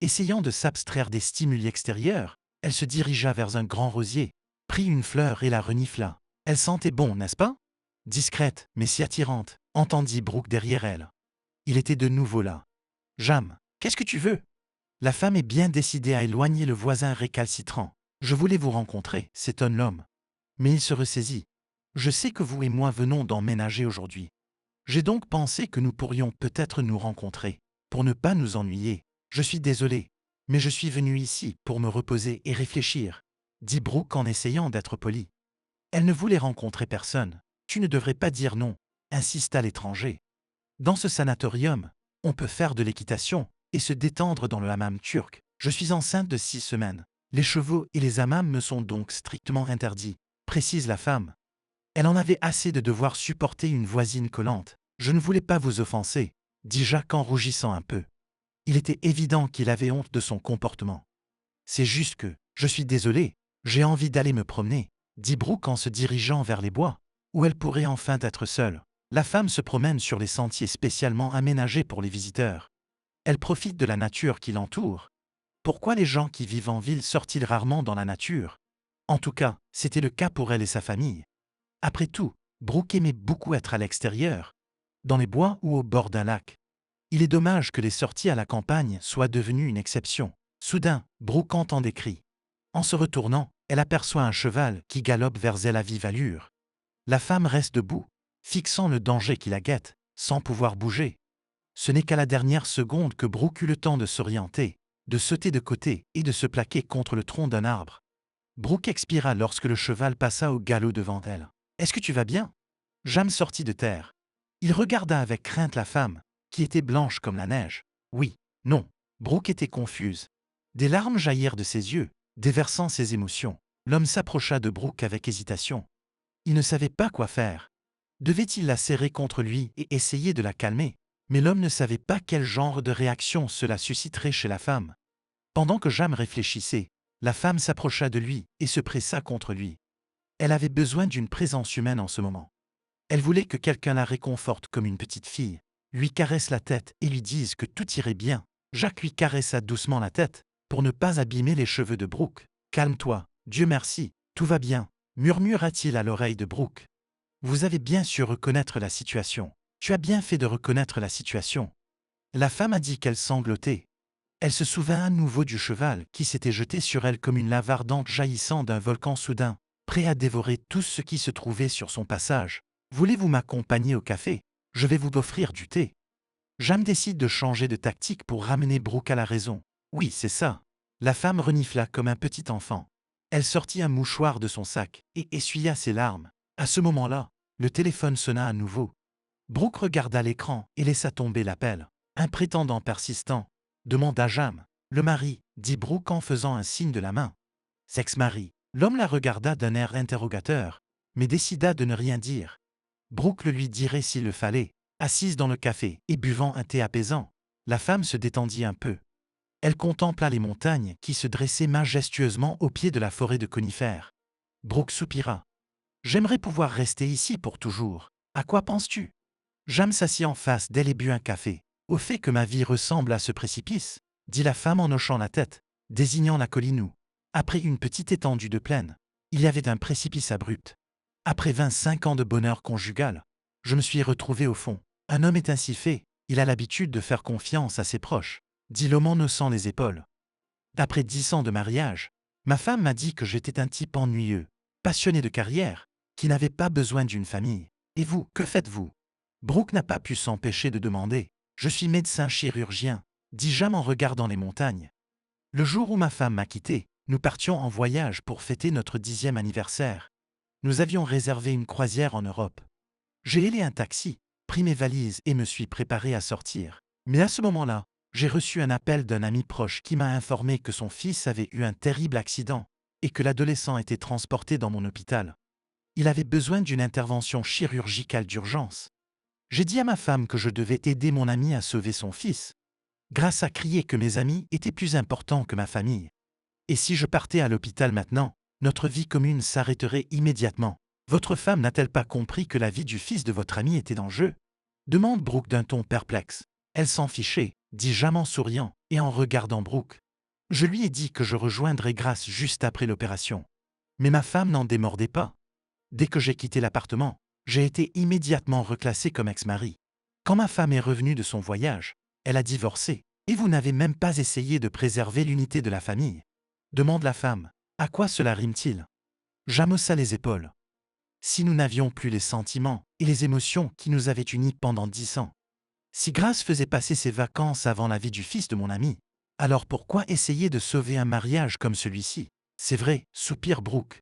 Essayant de s'abstraire des stimuli extérieurs, elle se dirigea vers un grand rosier, prit une fleur et la renifla. Elle sentait bon, n'est-ce pas? Discrète, mais si attirante, entendit Brooke derrière elle. Il était de nouveau là. Jam, qu'est-ce que tu veux? La femme est bien décidée à éloigner le voisin récalcitrant. Je voulais vous rencontrer, s'étonne l'homme. Mais il se ressaisit. Je sais que vous et moi venons d'emménager aujourd'hui. J'ai donc pensé que nous pourrions peut-être nous rencontrer, pour ne pas nous ennuyer. Je suis désolé, mais je suis venu ici pour me reposer et réfléchir, dit Brooke en essayant d'être poli. Elle ne voulait rencontrer personne. Tu ne devrais pas dire non, insista l'étranger. Dans ce sanatorium, on peut faire de l'équitation et se détendre dans le hammam turc. Je suis enceinte de 6 semaines. Les chevaux et les hammams me sont donc strictement interdits, précise la femme. Elle en avait assez de devoir supporter une voisine collante. Je ne voulais pas vous offenser, dit Jacques en rougissant un peu. Il était évident qu'il avait honte de son comportement. C'est juste que, je suis désolé, j'ai envie d'aller me promener, dit Brooke en se dirigeant vers les bois, où elle pourrait enfin être seule. La femme se promène sur les sentiers spécialement aménagés pour les visiteurs. Elle profite de la nature qui l'entoure. Pourquoi les gens qui vivent en ville sortent-ils rarement dans la nature? En tout cas, c'était le cas pour elle et sa famille. Après tout, Brooke aimait beaucoup être à l'extérieur, dans les bois ou au bord d'un lac. Il est dommage que les sorties à la campagne soient devenues une exception. Soudain, Brooke entend des cris. En se retournant, elle aperçoit un cheval qui galope vers elle à vive allure. La femme reste debout, fixant le danger qui la guette, sans pouvoir bouger. Ce n'est qu'à la dernière seconde que Brooke eut le temps de s'orienter, de sauter de côté et de se plaquer contre le tronc d'un arbre. Brooke expira lorsque le cheval passa au galop devant elle. « Est-ce que tu vas bien ?» Jam sortit de terre. Il regarda avec crainte la femme, qui était blanche comme la neige. Oui, non. Brooke était confuse. Des larmes jaillirent de ses yeux, déversant ses émotions. L'homme s'approcha de Brooke avec hésitation. Il ne savait pas quoi faire. Devait-il la serrer contre lui et essayer de la calmer? Mais l'homme ne savait pas quel genre de réaction cela susciterait chez la femme. Pendant que Jam réfléchissait, la femme s'approcha de lui et se pressa contre lui. Elle avait besoin d'une présence humaine en ce moment. Elle voulait que quelqu'un la réconforte comme une petite fille, lui caresse la tête et lui dise que tout irait bien. Jacques lui caressa doucement la tête, pour ne pas abîmer les cheveux de Brooke. « Calme-toi, Dieu merci, tout va bien », murmura-t-il à l'oreille de Brooke. « Vous avez bien su reconnaître la situation. Tu as bien fait de reconnaître la situation. » La femme a dit qu'elle sanglotait. Elle se souvint à nouveau du cheval qui s'était jeté sur elle comme une lave ardente jaillissant d'un volcan soudain, prêt à dévorer tout ce qui se trouvait sur son passage. « Voulez-vous m'accompagner au café? Je vais vous offrir du thé. » Jam décide de changer de tactique pour ramener Brooke à la raison. « Oui, c'est ça. » La femme renifla comme un petit enfant. Elle sortit un mouchoir de son sac et essuya ses larmes. À ce moment-là, le téléphone sonna à nouveau. Brooke regarda l'écran et laissa tomber l'appel. « Un prétendant persistant ?» demanda Jam. « Le mari » dit Brooke en faisant un signe de la main. « Sex-mari ?» L'homme la regarda d'un air interrogateur, mais décida de ne rien dire. Brooke le lui dirait s'il le fallait. Assise dans le café et buvant un thé apaisant, la femme se détendit un peu. Elle contempla les montagnes qui se dressaient majestueusement au pied de la forêt de conifères. Brooke soupira. « J'aimerais pouvoir rester ici pour toujours. À quoi penses-tu » Jam s'assit en face d'elle et but un café. « Au fait que ma vie ressemble à ce précipice » dit la femme en hochant la tête, désignant la colline où, après une petite étendue de plaine, il y avait un précipice abrupt. Après 25 ans de bonheur conjugal, je me suis retrouvé au fond. Un homme est ainsi fait, il a l'habitude de faire confiance à ses proches, dit l'homme en haussant les épaules. Après 10 ans de mariage, ma femme m'a dit que j'étais un type ennuyeux, passionné de carrière, qui n'avait pas besoin d'une famille. Et vous, que faites-vous? Brooke n'a pas pu s'empêcher de demander. Je suis médecin chirurgien, dit Jam en regardant les montagnes. Le jour où ma femme m'a quitté, nous partions en voyage pour fêter notre 10e anniversaire. Nous avions réservé une croisière en Europe. J'ai hélé un taxi, pris mes valises et me suis préparé à sortir. Mais à ce moment-là, j'ai reçu un appel d'un ami proche qui m'a informé que son fils avait eu un terrible accident et que l'adolescent était transporté dans mon hôpital. Il avait besoin d'une intervention chirurgicale d'urgence. J'ai dit à ma femme que je devais aider mon ami à sauver son fils. Grâce à crier que mes amis étaient plus importants que ma famille. Et si je partais à l'hôpital maintenant, notre vie commune s'arrêterait immédiatement. Votre femme n'a-t-elle pas compris que la vie du fils de votre ami était en jeu? Demande Brooke d'un ton perplexe. Elle s'en fichait, dit Jam en souriant et en regardant Brooke. Je lui ai dit que je rejoindrais Grace juste après l'opération. Mais ma femme n'en démordait pas. Dès que j'ai quitté l'appartement, j'ai été immédiatement reclassé comme ex-mari. Quand ma femme est revenue de son voyage, elle a divorcé, et vous n'avez même pas essayé de préserver l'unité de la famille. Demande la femme. À quoi cela rime-t-il? Jam haussa les épaules. Si nous n'avions plus les sentiments et les émotions qui nous avaient unis pendant 10 ans, si Grace faisait passer ses vacances avant la vie du fils de mon ami, alors pourquoi essayer de sauver un mariage comme celui-ci? C'est vrai, soupire Brooke.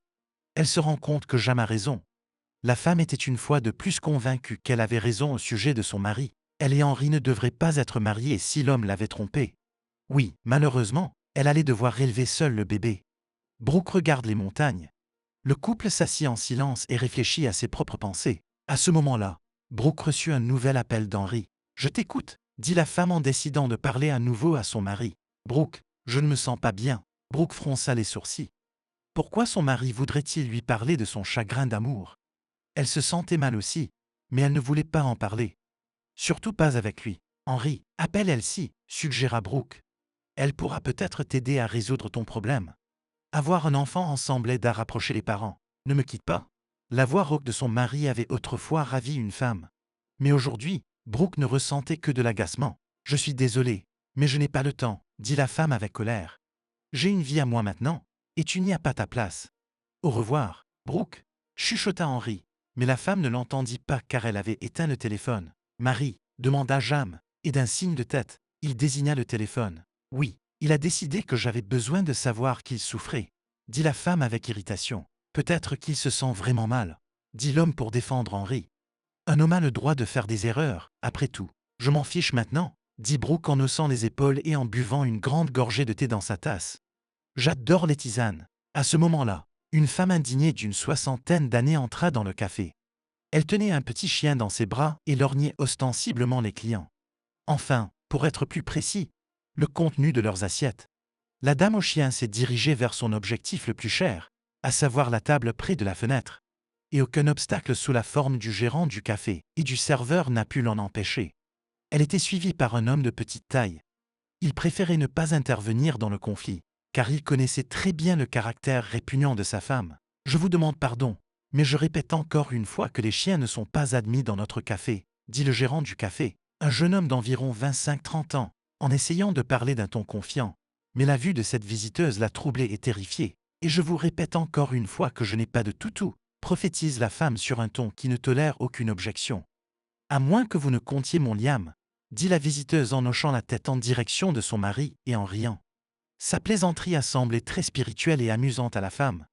Elle se rend compte que Jam a raison. La femme était une fois de plus convaincue qu'elle avait raison au sujet de son mari. Elle et Henri ne devraient pas être mariés si l'homme l'avait trompée. Oui, malheureusement, elle allait devoir élever seule le bébé. Brooke regarde les montagnes. Le couple s'assit en silence et réfléchit à ses propres pensées. À ce moment-là, Brooke reçut un nouvel appel d'Henri. « Je t'écoute », dit la femme en décidant de parler à nouveau à son mari. « Brooke, je ne me sens pas bien. » Brooke fronça les sourcils. Pourquoi son mari voudrait-il lui parler de son chagrin d'amour? Elle se sentait mal aussi, mais elle ne voulait pas en parler. Surtout pas avec lui. « Henri, appelle Elsie », suggéra Brooke. « Elle pourra peut-être t'aider à résoudre ton problème. » Avoir un enfant ensemble aide à rapprocher les parents. Ne me quitte pas. La voix rauque de son mari avait autrefois ravi une femme. Mais aujourd'hui, Brooke ne ressentait que de l'agacement. « Je suis désolé, mais je n'ai pas le temps », dit la femme avec colère. « J'ai une vie à moi maintenant, et tu n'y as pas ta place. Au revoir, Brooke, chuchota Henri. Mais la femme ne l'entendit pas car elle avait éteint le téléphone. « Marie » demanda Jam, et d'un signe de tête, il désigna le téléphone. « Oui, il a décidé que j'avais besoin de savoir qu'il souffrait, » dit la femme avec irritation. « Peut-être qu'il se sent vraiment mal, » dit l'homme pour défendre Henri. Un homme a le droit de faire des erreurs, après tout. Je m'en fiche maintenant, dit Brooke en haussant les épaules et en buvant une grande gorgée de thé dans sa tasse. J'adore les tisanes. À ce moment-là, une femme indignée d'une soixantaine d'années entra dans le café. Elle tenait un petit chien dans ses bras et lorgnait ostensiblement les clients. Enfin, pour être plus précis, le contenu de leurs assiettes. La dame au chien s'est dirigée vers son objectif le plus cher, à savoir la table près de la fenêtre. Et aucun obstacle sous la forme du gérant du café et du serveur n'a pu l'en empêcher. Elle était suivie par un homme de petite taille. Il préférait ne pas intervenir dans le conflit, car il connaissait très bien le caractère répugnant de sa femme. Je vous demande pardon, mais je répète encore une fois que les chiens ne sont pas admis dans notre café, dit le gérant du café, un jeune homme d'environ 25-30 ans, en essayant de parler d'un ton confiant. Mais la vue de cette visiteuse l'a troublé et terrifié. Et je vous répète encore une fois que je n'ai pas de toutou, prophétise la femme sur un ton qui ne tolère aucune objection. À moins que vous ne comptiez mon liam, dit la visiteuse en hochant la tête en direction de son mari et en riant. Sa plaisanterie a semblé très spirituelle et amusante à la femme.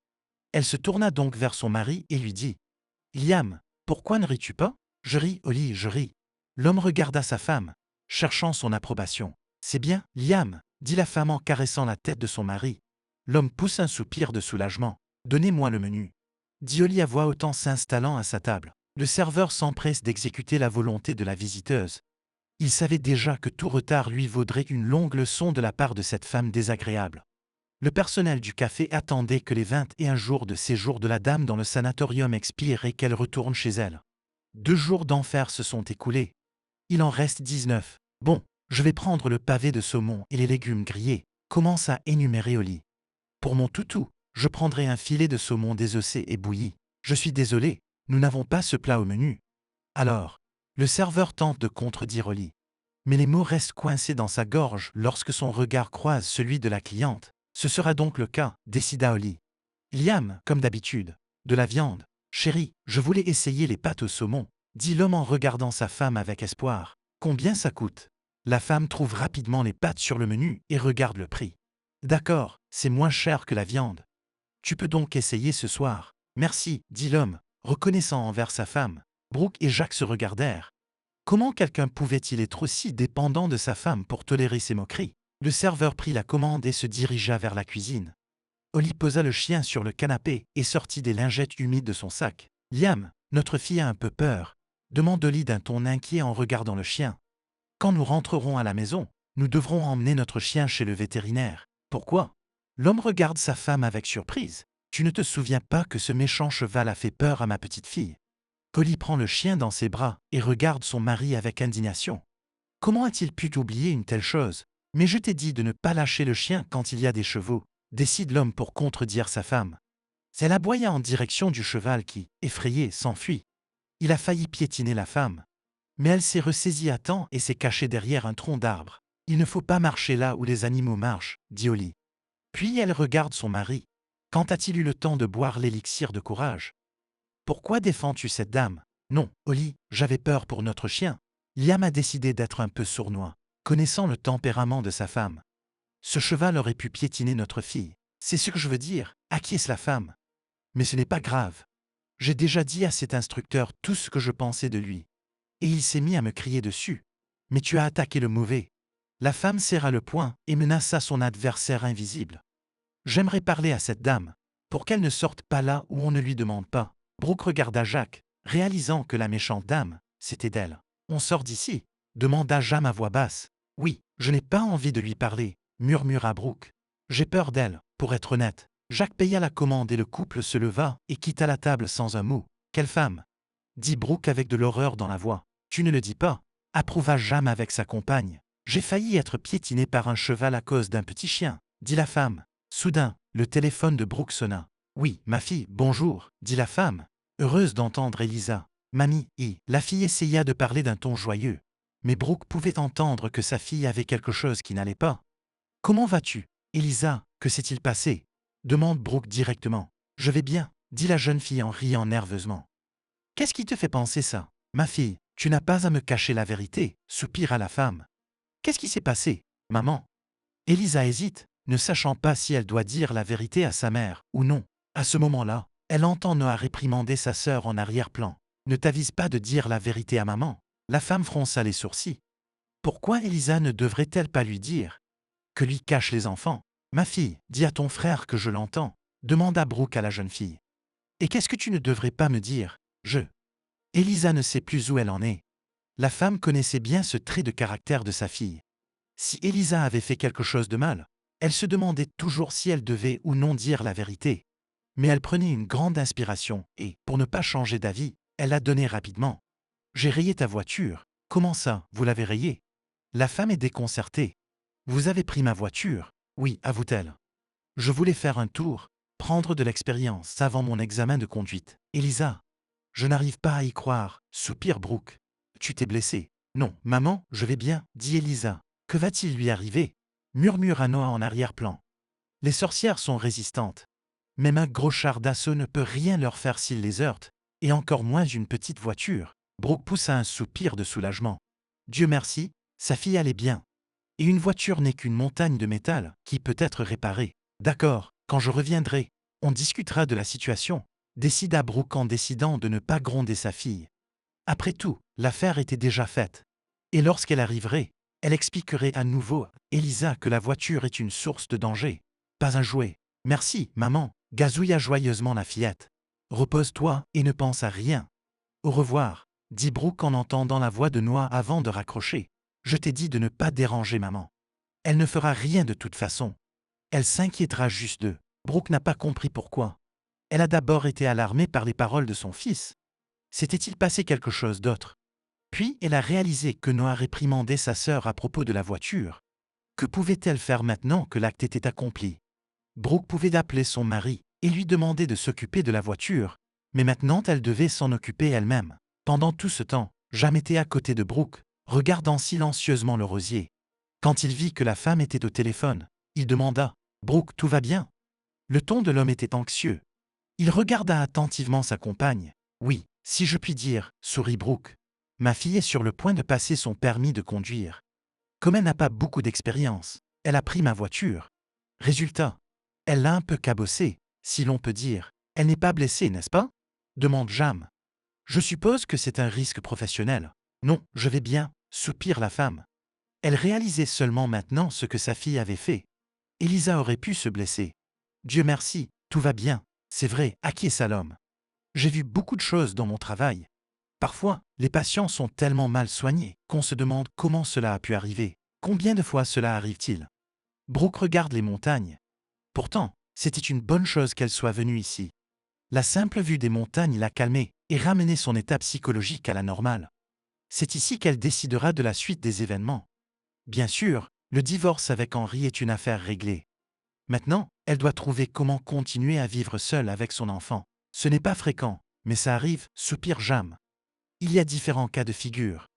Elle se tourna donc vers son mari et lui dit « Liam, pourquoi ne ris-tu pas ?»« Je ris, Oli, je ris. » L'homme regarda sa femme, cherchant son approbation. « C'est bien, Liam, » dit la femme en caressant la tête de son mari. L'homme pousse un soupir de soulagement. « Donnez-moi le menu. » dit Oli à voix haute en s'installant à sa table. Le serveur s'empresse d'exécuter la volonté de la visiteuse. Il savait déjà que tout retard lui vaudrait une longue leçon de la part de cette femme désagréable. Le personnel du café attendait que les 21 jours de séjour de la dame dans le sanatorium expirent et qu'elle retourne chez elle. 2 jours d'enfer se sont écoulés. Il en reste 19. Bon, je vais prendre le pavé de saumon et les légumes grillés, commence à énumérer Oli. Pour mon toutou, je prendrai un filet de saumon désossé et bouilli. Je suis désolé, nous n'avons pas ce plat au menu. Alors, le serveur tente de contredire Oli. Mais les mots restent coincés dans sa gorge lorsque son regard croise celui de la cliente. Ce sera donc le cas, décida Oli. Liam, comme d'habitude. De la viande. Chérie, je voulais essayer les pâtes au saumon, dit l'homme en regardant sa femme avec espoir. Combien ça coûte? La femme trouve rapidement les pâtes sur le menu et regarde le prix. D'accord, c'est moins cher que la viande. Tu peux donc essayer ce soir. Merci, dit l'homme, reconnaissant envers sa femme. Brooke et Jacques se regardèrent. Comment quelqu'un pouvait-il être aussi dépendant de sa femme pour tolérer ses moqueries? Le serveur prit la commande et se dirigea vers la cuisine. Oli posa le chien sur le canapé et sortit des lingettes humides de son sac. « Liam, notre fille a un peu peur », demande Oli d'un ton inquiet en regardant le chien. « Quand nous rentrerons à la maison, nous devrons emmener notre chien chez le vétérinaire. » Pourquoi? L'homme regarde sa femme avec surprise. « Tu ne te souviens pas que ce méchant cheval a fait peur à ma petite fille ?» Oli prend le chien dans ses bras et regarde son mari avec indignation. Comment a-t-il pu oublier une telle chose? Mais je t'ai dit de ne pas lâcher le chien quand il y a des chevaux, décide l'homme pour contredire sa femme. Elle aboya en direction du cheval qui, effrayé, s'enfuit. Il a failli piétiner la femme. Mais elle s'est ressaisie à temps et s'est cachée derrière un tronc d'arbre. Il ne faut pas marcher là où les animaux marchent, dit Oli. Puis elle regarde son mari. Quand a-t-il eu le temps de boire l'élixir de courage? Pourquoi défends-tu cette dame? Non, Oli, j'avais peur pour notre chien. Liam a décidé d'être un peu sournois, connaissant le tempérament de sa femme. Ce cheval aurait pu piétiner notre fille. C'est ce que je veux dire, acquiesce la femme. Mais ce n'est pas grave. J'ai déjà dit à cet instructeur tout ce que je pensais de lui. Et il s'est mis à me crier dessus. Mais tu as attaqué le mauvais. La femme serra le poing et menaça son adversaire invisible. J'aimerais parler à cette dame, pour qu'elle ne sorte pas là où on ne lui demande pas. Brooke regarda Jacques, réalisant que la méchante dame, c'était d'elle. On sort d'ici, demanda Jam à voix basse. Oui, je n'ai pas envie de lui parler, murmura Brooke. J'ai peur d'elle, pour être honnête. Jacques paya la commande et le couple se leva et quitta la table sans un mot. Quelle femme? Dit Brooke avec de l'horreur dans la voix. Tu ne le dis pas, approuva Jam avec sa compagne. J'ai failli être piétiné par un cheval à cause d'un petit chien, dit la femme. Soudain, le téléphone de Brooke sonna. Oui, ma fille, bonjour, dit la femme, heureuse d'entendre Elisa. Mamie, la fille essaya de parler d'un ton joyeux. Mais Brooke pouvait entendre que sa fille avait quelque chose qui n'allait pas. Comment vas-tu, Elisa? Que s'est-il passé? Demande Brooke directement. Je vais bien, dit la jeune fille en riant nerveusement. Qu'est-ce qui te fait penser ça? Ma fille, tu n'as pas à me cacher la vérité, soupira la femme. Qu'est-ce qui s'est passé, maman? Elisa hésite, ne sachant pas si elle doit dire la vérité à sa mère ou non. À ce moment-là, elle entend Noah réprimander sa sœur en arrière-plan. Ne t'avise pas de dire la vérité à maman. La femme fronça les sourcils. Pourquoi Elisa ne devrait-elle pas lui dire? Que lui cachent les enfants? Ma fille, dis à ton frère que je l'entends, demanda Brooke à la jeune fille. Et qu'est-ce que tu ne devrais pas me dire? Elisa ne sait plus où elle en est. La femme connaissait bien ce trait de caractère de sa fille. Si Elisa avait fait quelque chose de mal, elle se demandait toujours si elle devait ou non dire la vérité. Mais elle prenait une grande inspiration et, pour ne pas changer d'avis, elle la donnait rapidement. J'ai rayé ta voiture. Comment ça, vous l'avez rayée? La femme est déconcertée. Vous avez pris ma voiture? Oui, avoue-t-elle. Je voulais faire un tour, prendre de l'expérience avant mon examen de conduite. Elisa, je n'arrive pas à y croire, soupire Brooke. Tu t'es blessée? Non, maman, je vais bien, dit Elisa. Que va-t-il lui arriver? Murmura Noah en arrière-plan. Les sorcières sont résistantes. Même un gros char d'assaut ne peut rien leur faire s'il les heurte, et encore moins une petite voiture. Brooke poussa un soupir de soulagement. Dieu merci, sa fille allait bien. Et une voiture n'est qu'une montagne de métal qui peut être réparée. D'accord, quand je reviendrai, on discutera de la situation, décida Brooke en décidant de ne pas gronder sa fille. Après tout, l'affaire était déjà faite. Et lorsqu'elle arriverait, elle expliquerait à nouveau à Elisa que la voiture est une source de danger. Pas un jouet. Merci, maman, gazouilla joyeusement la fillette. Repose-toi et ne pense à rien. Au revoir, dit Brooke en entendant la voix de Noah avant de raccrocher. Je t'ai dit de ne pas déranger maman. Elle ne fera rien de toute façon. Elle s'inquiétera juste d'eux. Brooke n'a pas compris pourquoi. Elle a d'abord été alarmée par les paroles de son fils. S'était-il passé quelque chose d'autre? Puis elle a réalisé que Noah réprimandait sa sœur à propos de la voiture. Que pouvait-elle faire maintenant que l'acte était accompli? Brooke pouvait appeler son mari et lui demander de s'occuper de la voiture, mais maintenant elle devait s'en occuper elle-même. Pendant tout ce temps, Jam était à côté de Brooke, regardant silencieusement le rosier. Quand il vit que la femme était au téléphone, il demanda « Brooke, tout va bien ?» Le ton de l'homme était anxieux. Il regarda attentivement sa compagne. « Oui, si je puis dire, » sourit Brooke. « Ma fille est sur le point de passer son permis de conduire. Comme elle n'a pas beaucoup d'expérience, elle a pris ma voiture. Résultat, elle l'a un peu cabossée, si l'on peut dire. Elle n'est pas blessée, n'est-ce pas? Demande Jam. Je suppose que c'est un risque professionnel. Non, je vais bien, soupire la femme. Elle réalisait seulement maintenant ce que sa fille avait fait. Elisa aurait pu se blesser. Dieu merci, tout va bien. C'est vrai, acquiesça l'homme. J'ai vu beaucoup de choses dans mon travail. Parfois, les patients sont tellement mal soignés qu'on se demande comment cela a pu arriver. Combien de fois cela arrive-t-il? Brooke regarde les montagnes. Pourtant, c'était une bonne chose qu'elle soit venue ici. La simple vue des montagnes l'a calmée et ramené son état psychologique à la normale. C'est ici qu'elle décidera de la suite des événements. Bien sûr, le divorce avec Henry est une affaire réglée. Maintenant, elle doit trouver comment continuer à vivre seule avec son enfant. Ce n'est pas fréquent, mais ça arrive, soupire Jam. Il y a différents cas de figure.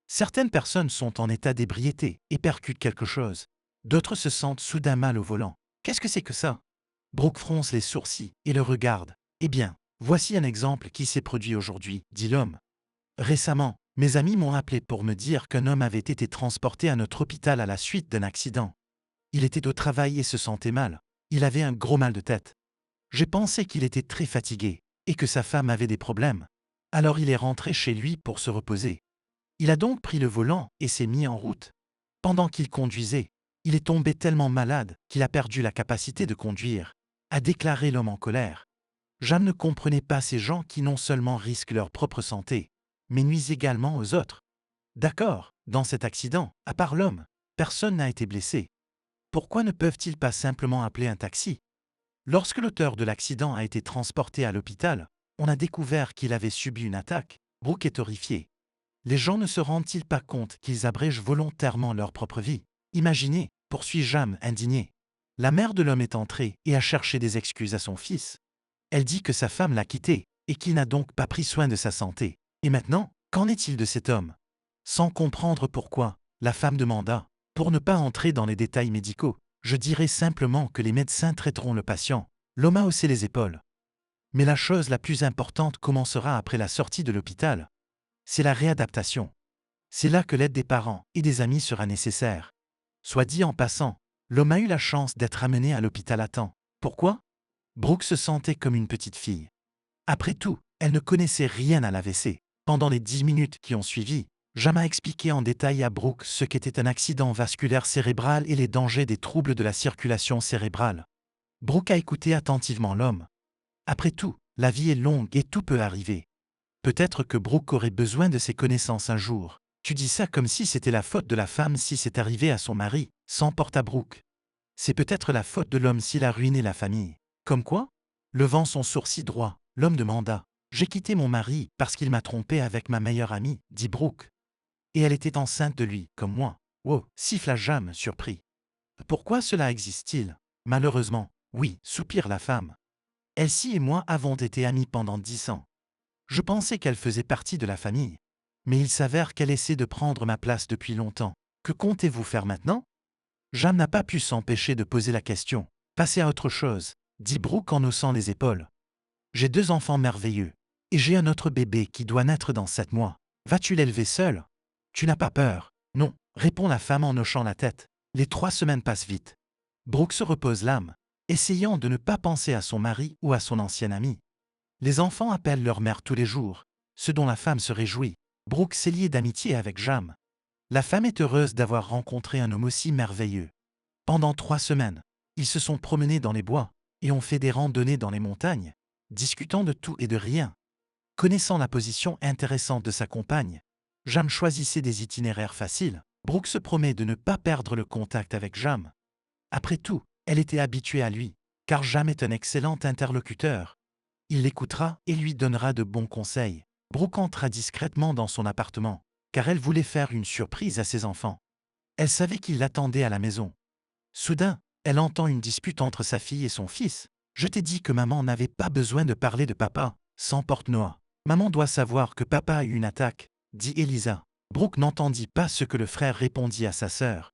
Certaines personnes sont en état d'ébriété et percutent quelque chose. D'autres se sentent soudain mal au volant. Qu'est-ce que c'est que ça? Brooke fronce les sourcils et le regarde. Eh bien, voici un exemple qui s'est produit aujourd'hui, dit l'homme. Récemment, mes amis m'ont appelé pour me dire qu'un homme avait été transporté à notre hôpital à la suite d'un accident. Il était au travail et se sentait mal. Il avait un gros mal de tête. J'ai pensé qu'il était très fatigué et que sa femme avait des problèmes. Alors il est rentré chez lui pour se reposer. Il a donc pris le volant et s'est mis en route. Pendant qu'il conduisait, il est tombé tellement malade qu'il a perdu la capacité de conduire, a déclaré l'homme en colère. Jam ne comprenait pas ces gens qui non seulement risquent leur propre santé, mais nuisent également aux autres. D'accord, dans cet accident, à part l'homme, personne n'a été blessé. Pourquoi ne peuvent-ils pas simplement appeler un taxi? Lorsque l'auteur de l'accident a été transporté à l'hôpital, on a découvert qu'il avait subi une attaque. Brooke est horrifié. Les gens ne se rendent-ils pas compte qu'ils abrègent volontairement leur propre vie? Imaginez, poursuit Jam indigné. La mère de l'homme est entrée et a cherché des excuses à son fils. Elle dit que sa femme l'a quitté et qu'il n'a donc pas pris soin de sa santé. Et maintenant, qu'en est-il de cet homme? Sans comprendre pourquoi, la femme demanda. Pour ne pas entrer dans les détails médicaux, je dirais simplement que les médecins traiteront le patient. L'homme a haussé les épaules. Mais la chose la plus importante commencera après la sortie de l'hôpital. C'est la réadaptation. C'est là que l'aide des parents et des amis sera nécessaire. Soit dit en passant, l'homme a eu la chance d'être amené à l'hôpital à temps. Pourquoi? Brooke se sentait comme une petite fille. Après tout, Elle ne connaissait rien à l'AVC. Pendant les 10 minutes qui ont suivi, Jam a expliqué en détail à Brooke ce qu'était un accident vasculaire cérébral et les dangers des troubles de la circulation cérébrale. Brooke a écouté attentivement l'homme. Après tout, la vie est longue et tout peut arriver. Peut-être que Brooke aurait besoin de ses connaissances un jour. Tu dis ça comme si c'était la faute de la femme si c'est arrivé à son mari, s'emporte à Brooke. C'est peut-être la faute de l'homme s'il a ruiné la famille. Comme quoi? Levant son sourcil droit, l'homme demanda. J'ai quitté mon mari parce qu'il m'a trompé avec ma meilleure amie, dit Brooke. Et elle était enceinte de lui, comme moi. Wow, siffla Jam, surpris. Pourquoi cela existe-t-il? Malheureusement, oui, soupire la femme. Elsie et moi avons été amies pendant 10 ans. Je pensais qu'elle faisait partie de la famille. Mais il s'avère qu'elle essaie de prendre ma place depuis longtemps. Que comptez-vous faire maintenant? Jam n'a pas pu s'empêcher de poser la question. Passez à autre chose, dit Brooke en haussant les épaules. J'ai 2 enfants merveilleux. Et j'ai un autre bébé qui doit naître dans 7 mois. Vas-tu l'élever seul? Tu n'as pas peur? Non, répond la femme en hochant la tête. Les 3 semaines passent vite. Brooke se repose l'âme, essayant de ne pas penser à son mari ou à son ancienne amie. Les enfants appellent leur mère tous les jours, ce dont la femme se réjouit. Brooke s'est liée d'amitié avec Jam. La femme est heureuse d'avoir rencontré un homme aussi merveilleux. Pendant 3 semaines, ils se sont promenés dans les bois et ont fait des randonnées dans les montagnes, discutant de tout et de rien. Connaissant la position intéressante de sa compagne, Jam choisissait des itinéraires faciles. Brooke se promet de ne pas perdre le contact avec Jam. Après tout, elle était habituée à lui, car Jam est un excellent interlocuteur. Il l'écoutera et lui donnera de bons conseils. Brooke entra discrètement dans son appartement, car elle voulait faire une surprise à ses enfants. Elle savait qu'ils l'attendaient à la maison. Soudain, elle entend une dispute entre sa fille et son fils. Je t'ai dit que maman n'avait pas besoin de parler de papa, s'emporte Noah. Maman doit savoir que papa a eu une attaque, dit Elisa. Brooke n'entendit pas ce que le frère répondit à sa sœur.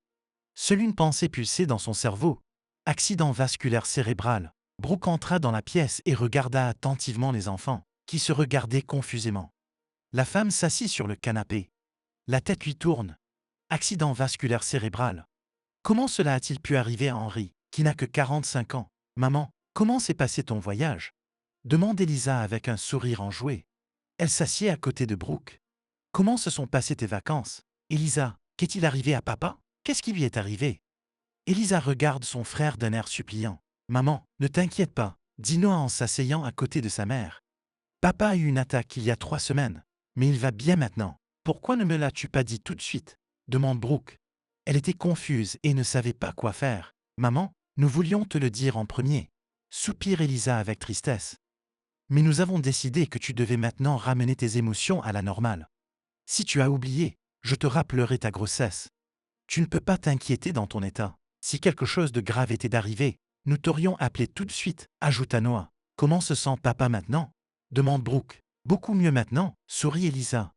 Seule une pensée pulsait dans son cerveau. Accident vasculaire cérébral. Brooke entra dans la pièce et regarda attentivement les enfants, qui se regardaient confusément. La femme s'assit sur le canapé. La tête lui tourne. Accident vasculaire cérébral. Comment cela a-t-il pu arriver à Henri, qui n'a que 45 ans? Maman, comment s'est passé ton voyage? Demande Elisa avec un sourire enjoué. Elle s'assied à côté de Brooke. Comment se sont passées tes vacances? Elisa, qu'est-il arrivé à papa? Qu'est-ce qui lui est arrivé? Elisa regarde son frère d'un air suppliant. Maman, ne t'inquiète pas, dit Noah en s'asseyant à côté de sa mère. Papa a eu une attaque il y a 3 semaines, mais il va bien maintenant. Pourquoi ne me l'as-tu pas dit tout de suite? Demande Brooke. Elle était confuse et ne savait pas quoi faire. Maman, nous voulions te le dire en premier. Soupire Elisa avec tristesse. Mais nous avons décidé que tu devais maintenant ramener tes émotions à la normale. Si tu as oublié, je te rappellerai ta grossesse. Tu ne peux pas t'inquiéter dans ton état. Si quelque chose de grave était d'arriver, nous t'aurions appelé tout de suite, ajouta Noah. Comment se sent papa maintenant? Demande Brooke. Beaucoup mieux maintenant, sourit Elisa.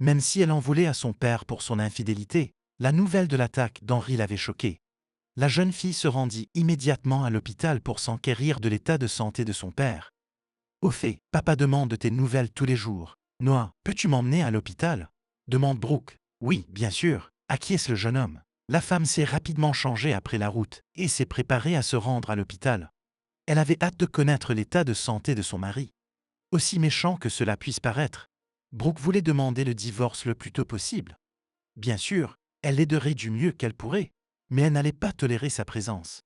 Même si elle en voulait à son père pour son infidélité, la nouvelle de l'attaque d'Henri l'avait choquée. La jeune fille se rendit immédiatement à l'hôpital pour s'enquérir de l'état de santé de son père. Au fait, papa demande tes nouvelles tous les jours. Noah, peux-tu m'emmener à l'hôpital? Demande Brooke. Oui, bien sûr, acquiesce le jeune homme. La femme s'est rapidement changée après la route et s'est préparée à se rendre à l'hôpital. Elle avait hâte de connaître l'état de santé de son mari. Aussi méchant que cela puisse paraître, Brooke voulait demander le divorce le plus tôt possible. Bien sûr, elle l'aiderait du mieux qu'elle pourrait, mais elle n'allait pas tolérer sa présence.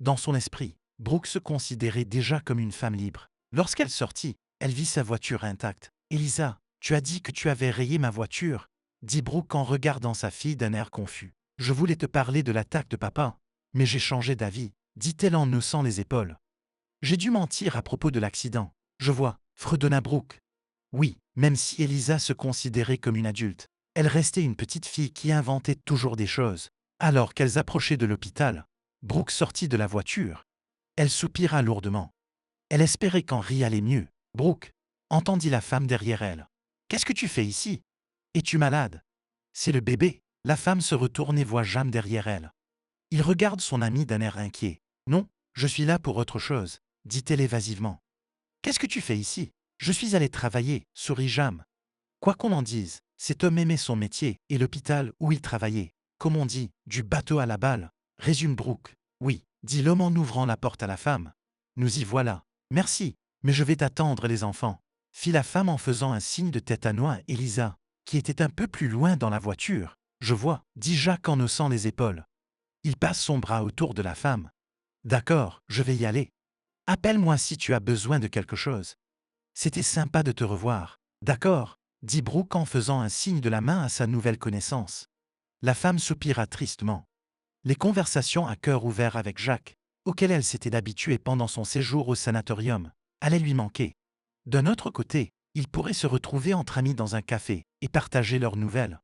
Dans son esprit, Brooke se considérait déjà comme une femme libre. Lorsqu'elle sortit, elle vit sa voiture intacte. « Elisa, tu as dit que tu avais rayé ma voiture », dit Brooke en regardant sa fille d'un air confus. « Je voulais te parler de l'attaque de papa, mais j'ai changé d'avis, dit-elle en haussant les épaules. J'ai dû mentir à propos de l'accident. Je vois, fredonna Brooke. Oui, même si Elisa se considérait comme une adulte, elle restait une petite fille qui inventait toujours des choses. Alors qu'elles approchaient de l'hôpital, Brooke sortit de la voiture. Elle soupira lourdement. Elle espérait qu'Henri allait mieux. Brooke, entendit la femme derrière elle. Qu'est-ce que tu fais ici? Es-tu malade? C'est le bébé. La femme se retourne et voit Jam derrière elle. Il regarde son ami d'un air inquiet. Non, je suis là pour autre chose, dit-elle évasivement. Qu'est-ce que tu fais ici? Je suis allé travailler, sourit Jam. Quoi qu'on en dise, cet homme aimait son métier et l'hôpital où il travaillait. Comme on dit, du bateau à la balle, résume Brooke. Oui, dit l'homme en ouvrant la porte à la femme. Nous y voilà. Merci, mais je vais t'attendre les enfants. fit la femme en faisant un signe de tête à Noah et Lisa, qui était un peu plus loin dans la voiture. Je vois, dit Jacques en haussant les épaules. Il passe son bras autour de la femme. D'accord, je vais y aller. Appelle-moi si tu as besoin de quelque chose. C'était sympa de te revoir. D'accord, dit Brooke en faisant un signe de la main à sa nouvelle connaissance. La femme soupira tristement. Les conversations à cœur ouvert avec Jacques, auxquelles elle s'était habituée pendant son séjour au sanatorium, allaient lui manquer. D'un autre côté, ils pourraient se retrouver entre amis dans un café et partager leurs nouvelles.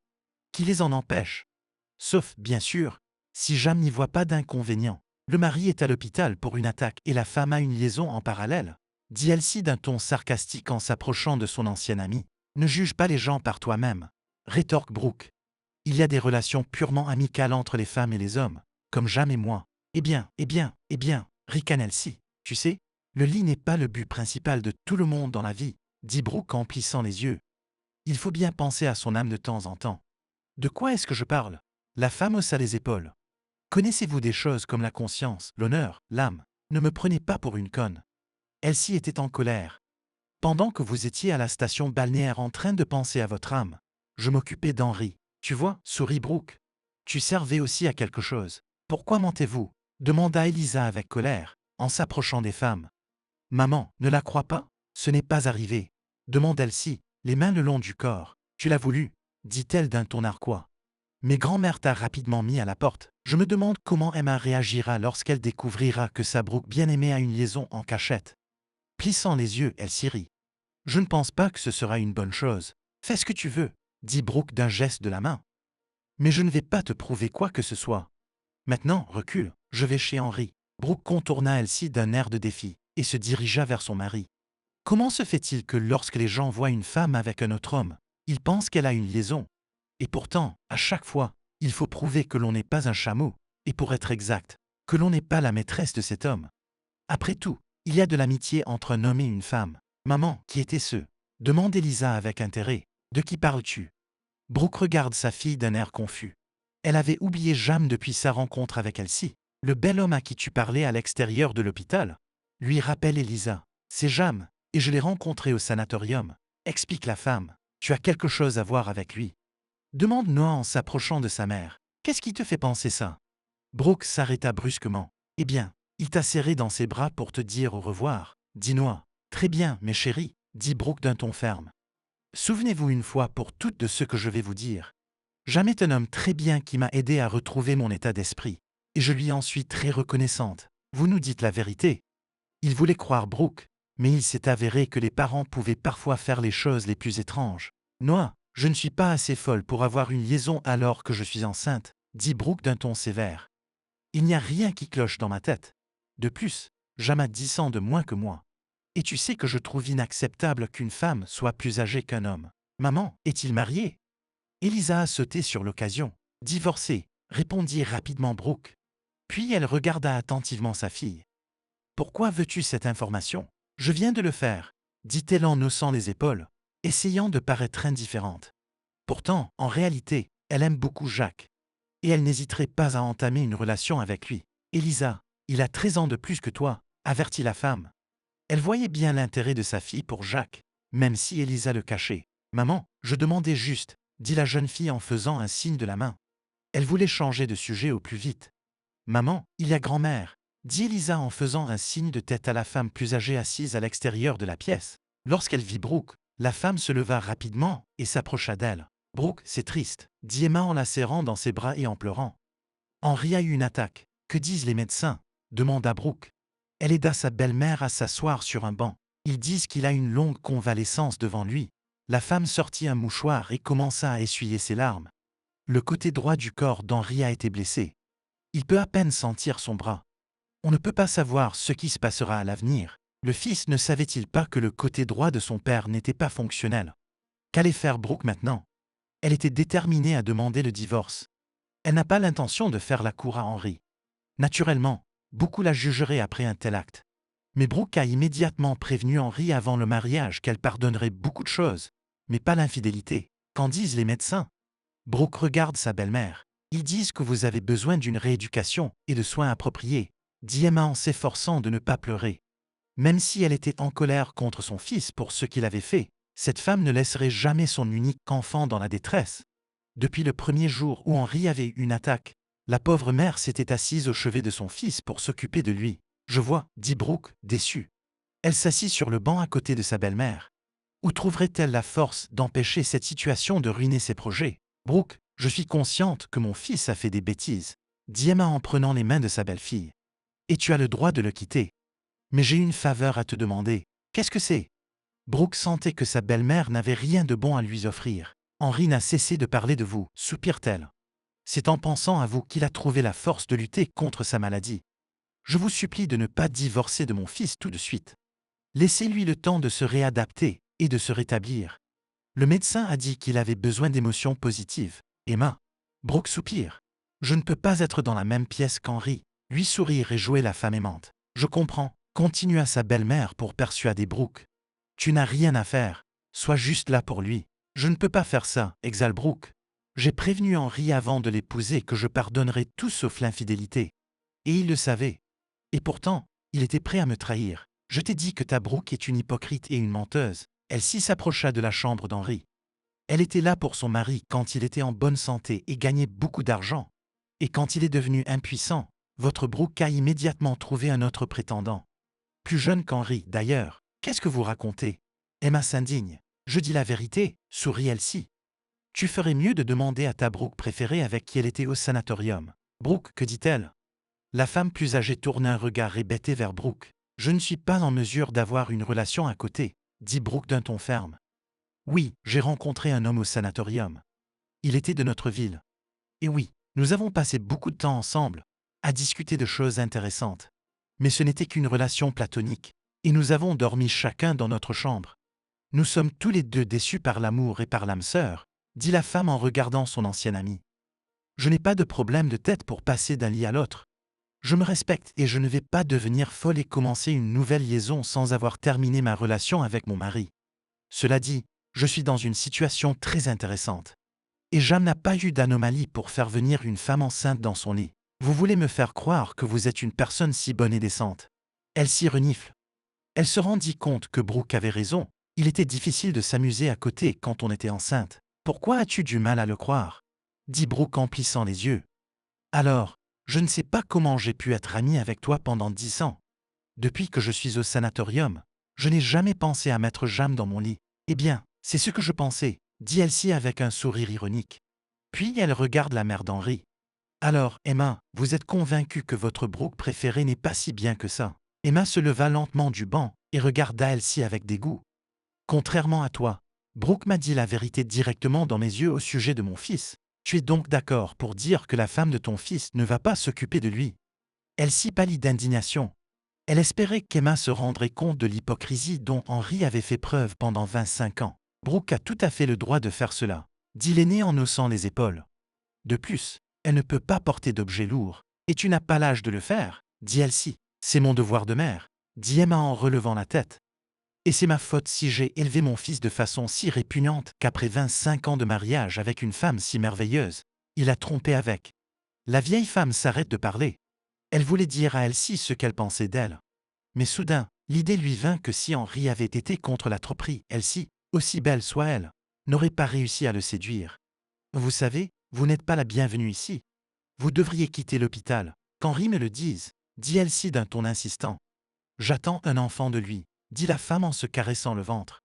Qui les en empêche? Sauf, bien sûr, si Jam n'y voit pas d'inconvénient. Le mari est à l'hôpital pour une attaque et la femme a une liaison en parallèle, dit Elsie d'un ton sarcastique en s'approchant de son ancienne amie. Ne juge pas les gens par toi-même, rétorque Brooke. Il y a des relations purement amicales entre les femmes et les hommes, comme Jam et moi. Eh bien, ricane Elsie. Tu sais, le lit n'est pas le but principal de tout le monde dans la vie, dit Brooke en plissant les yeux. Il faut bien penser à son âme de temps en temps. De quoi est-ce que je parle? La femme haussa les épaules. Connaissez-vous des choses comme la conscience, l'honneur, l'âme? Ne me prenez pas pour une conne. Elsie était en colère. Pendant que vous étiez à la station balnéaire en train de penser à votre âme, je m'occupais d'Henri. Tu vois, sourit Brooke. Tu servais aussi à quelque chose. Pourquoi mentez-vous? Demanda Elisa avec colère, en s'approchant des femmes. Maman, ne la crois pas? Ce n'est pas arrivé. Demande Elsie, les mains le long du corps. Tu l'as voulu, dit-elle d'un ton narquois. Mais grand-mère t'a rapidement mis à la porte. Je me demande comment Emma réagira lorsqu'elle découvrira que sa Brooke bien-aimée a une liaison en cachette. Plissant les yeux, elle s'y rit. Je ne pense pas que ce sera une bonne chose. Fais ce que tu veux, dit Brooke d'un geste de la main. Mais je ne vais pas te prouver quoi que ce soit. Maintenant, recule, je vais chez Henri. Brooke contourna Elsie d'un air de défi et se dirigea vers son mari. Comment se fait-il que lorsque les gens voient une femme avec un autre homme, ils pensent qu'elle a une liaison? Et pourtant, à chaque fois, il faut prouver que l'on n'est pas un chameau, et pour être exact, que l'on n'est pas la maîtresse de cet homme. Après tout, il y a de l'amitié entre un homme et une femme. Maman, qui était ce? Demande Elisa avec intérêt. De qui parles-tu? Brooke regarde sa fille d'un air confus. Elle avait oublié Jam depuis sa rencontre avec Elsie. Le bel homme à qui tu parlais à l'extérieur de l'hôpital, lui rappelle Elisa. C'est Jam, et je l'ai rencontré au sanatorium, explique la femme. Tu as quelque chose à voir avec lui. Demande Noah en s'approchant de sa mère. Qu'est-ce qui te fait penser ça? Brooke s'arrêta brusquement. Eh bien, il t'a serré dans ses bras pour te dire au revoir, dit Noah. Très bien, mes chéris, dit Brooke d'un ton ferme. Souvenez-vous une fois pour toutes de ce que je vais vous dire. Jam est un homme très bien qui m'a aidé à retrouver mon état d'esprit, et je lui en suis très reconnaissante. Vous nous dites la vérité. Il voulait croire Brooke, mais il s'est avéré que les parents pouvaient parfois faire les choses les plus étranges. Noah, je ne suis pas assez folle pour avoir une liaison alors que je suis enceinte, dit Brooke d'un ton sévère. Il n'y a rien qui cloche dans ma tête. De plus, Jam a 10 ans de moins que moi. Et tu sais que je trouve inacceptable qu'une femme soit plus âgée qu'un homme. Maman, est-il marié? Elisa a sauté sur l'occasion. Divorcé, répondit rapidement Brooke. Puis elle regarda attentivement sa fille. Pourquoi veux-tu cette information? Je viens de le faire, dit-elle en haussant les épaules, essayant de paraître indifférente. Pourtant, en réalité, elle aime beaucoup Jacques. Et elle n'hésiterait pas à entamer une relation avec lui. Elisa, il a 13 ans de plus que toi, avertit la femme. Elle voyait bien l'intérêt de sa fille pour Jacques, même si Elisa le cachait. Maman, je demandais juste, dit la jeune fille en faisant un signe de la main. Elle voulait changer de sujet au plus vite. Maman, il y a grand-mère, dit Elisa en faisant un signe de tête à la femme plus âgée assise à l'extérieur de la pièce. Lorsqu'elle vit Brooke, la femme se leva rapidement et s'approcha d'elle. Brooke, c'est triste, dit Emma en la serrant dans ses bras et en pleurant. Henri a eu une attaque. Que disent les médecins? Demanda Brooke. Elle aida sa belle-mère à s'asseoir sur un banc. Ils disent qu'il a une longue convalescence devant lui. La femme sortit un mouchoir et commença à essuyer ses larmes. Le côté droit du corps d'Henri a été blessé. Il peut à peine sentir son bras. On ne peut pas savoir ce qui se passera à l'avenir. Le fils ne savait-il pas que le côté droit de son père n'était pas fonctionnel? Qu'allait faire Brooke maintenant? Elle était déterminée à demander le divorce. Elle n'a pas l'intention de faire la cour à Henri. Naturellement, beaucoup la jugeraient après un tel acte. Mais Brooke a immédiatement prévenu Henri avant le mariage qu'elle pardonnerait beaucoup de choses, mais pas l'infidélité. Qu'en disent les médecins? Brooke regarde sa belle-mère. Ils disent que vous avez besoin d'une rééducation et de soins appropriés, dit Emma en s'efforçant de ne pas pleurer. Même si elle était en colère contre son fils pour ce qu'il avait fait, cette femme ne laisserait jamais son unique enfant dans la détresse. Depuis le premier jour où Henri avait eu une attaque, la pauvre mère s'était assise au chevet de son fils pour s'occuper de lui. Je vois, dit Brooke, déçue. Elle s'assit sur le banc à côté de sa belle-mère. Où trouverait-elle la force d'empêcher cette situation de ruiner ses projets? Brooke, je suis consciente que mon fils a fait des bêtises, dit Emma en prenant les mains de sa belle-fille. Et tu as le droit de le quitter. Mais j'ai une faveur à te demander. Qu'est-ce que c'est? Brooke sentait que sa belle-mère n'avait rien de bon à lui offrir. Henri n'a cessé de parler de vous, soupire-t-elle. C'est en pensant à vous qu'il a trouvé la force de lutter contre sa maladie. Je vous supplie de ne pas divorcer de mon fils tout de suite. Laissez-lui le temps de se réadapter et de se rétablir. Le médecin a dit qu'il avait besoin d'émotions positives. Emma. Brooke soupire. Je ne peux pas être dans la même pièce qu'Henri. Lui sourire et jouer la femme aimante. Je comprends. Continua sa belle-mère pour persuader Brooke. Tu n'as rien à faire. Sois juste là pour lui. Je ne peux pas faire ça, exhale Brooke. J'ai prévenu Henri avant de l'épouser que je pardonnerais tout sauf l'infidélité. Et il le savait. Et pourtant, il était prêt à me trahir. Je t'ai dit que ta Brooke est une hypocrite et une menteuse. Elle-ci s'approcha de la chambre d'Henri. Elle était là pour son mari quand il était en bonne santé et gagnait beaucoup d'argent. Et quand il est devenu impuissant, votre Brooke a immédiatement trouvé un autre prétendant. Plus jeune qu'Henri, d'ailleurs. Qu'est-ce que vous racontez? Emma s'indigne. Je dis la vérité, sourit Elsie. Tu ferais mieux de demander à ta Brooke préférée avec qui elle était au sanatorium. Brooke, que dit-elle? La femme plus âgée tourne un regard hébété vers Brooke. Je ne suis pas en mesure d'avoir une relation à côté, dit Brooke d'un ton ferme. Oui, j'ai rencontré un homme au sanatorium. Il était de notre ville. Et oui, nous avons passé beaucoup de temps ensemble, à discuter de choses intéressantes. Mais ce n'était qu'une relation platonique, et nous avons dormi chacun dans notre chambre. Nous sommes tous les deux déçus par l'amour et par l'âme sœur, dit la femme en regardant son ancien ami. Je n'ai pas de problème de tête pour passer d'un lit à l'autre. Je me respecte et je ne vais pas devenir folle et commencer une nouvelle liaison sans avoir terminé ma relation avec mon mari. Cela dit, je suis dans une situation très intéressante. Et Jam n'a pas eu d'anomalie pour faire venir une femme enceinte dans son lit. Vous voulez me faire croire que vous êtes une personne si bonne et décente. Elle s'y renifle. Elle se rendit compte que Brooke avait raison. Il était difficile de s'amuser à côté quand on était enceinte. Pourquoi as-tu du mal à le croire? Dit Brooke en plissant les yeux. Alors, je ne sais pas comment j'ai pu être amie avec toi pendant 10 ans. Depuis que je suis au sanatorium, je n'ai jamais pensé à mettre Jam dans mon lit. Eh bien, c'est ce que je pensais, dit Elsie avec un sourire ironique. Puis elle regarde la mère d'Henri. Alors, Emma, vous êtes convaincue que votre Brooke préférée n'est pas si bien que ça? Emma se leva lentement du banc et regarda Elsie avec dégoût. Contrairement à toi, Brooke m'a dit la vérité directement dans mes yeux au sujet de mon fils. Tu es donc d'accord pour dire que la femme de ton fils ne va pas s'occuper de lui? Elsie pâlit d'indignation. Elle espérait qu'Emma se rendrait compte de l'hypocrisie dont Henri avait fait preuve pendant 25 ans. Brooke a tout à fait le droit de faire cela, dit l'aîné en haussant les épaules. De plus, elle ne peut pas porter d'objets lourds. Et tu n'as pas l'âge de le faire, dit Elsie. C'est mon devoir de mère, dit Emma en relevant la tête. Et c'est ma faute si j'ai élevé mon fils de façon si répugnante qu'après 25 ans de mariage avec une femme si merveilleuse, il a trompé avec. La vieille femme s'arrête de parler. Elle voulait dire à Elsie ce qu'elle pensait d'elle. Mais soudain, l'idée lui vint que si Henri avait été contre la tromperie, Elsie, aussi belle soit-elle, n'aurait pas réussi à le séduire. Vous savez, vous n'êtes pas la bienvenue ici. Vous devriez quitter l'hôpital, qu'Henri me le dise, dit Elsie d'un ton insistant. J'attends un enfant de lui, dit la femme en se caressant le ventre.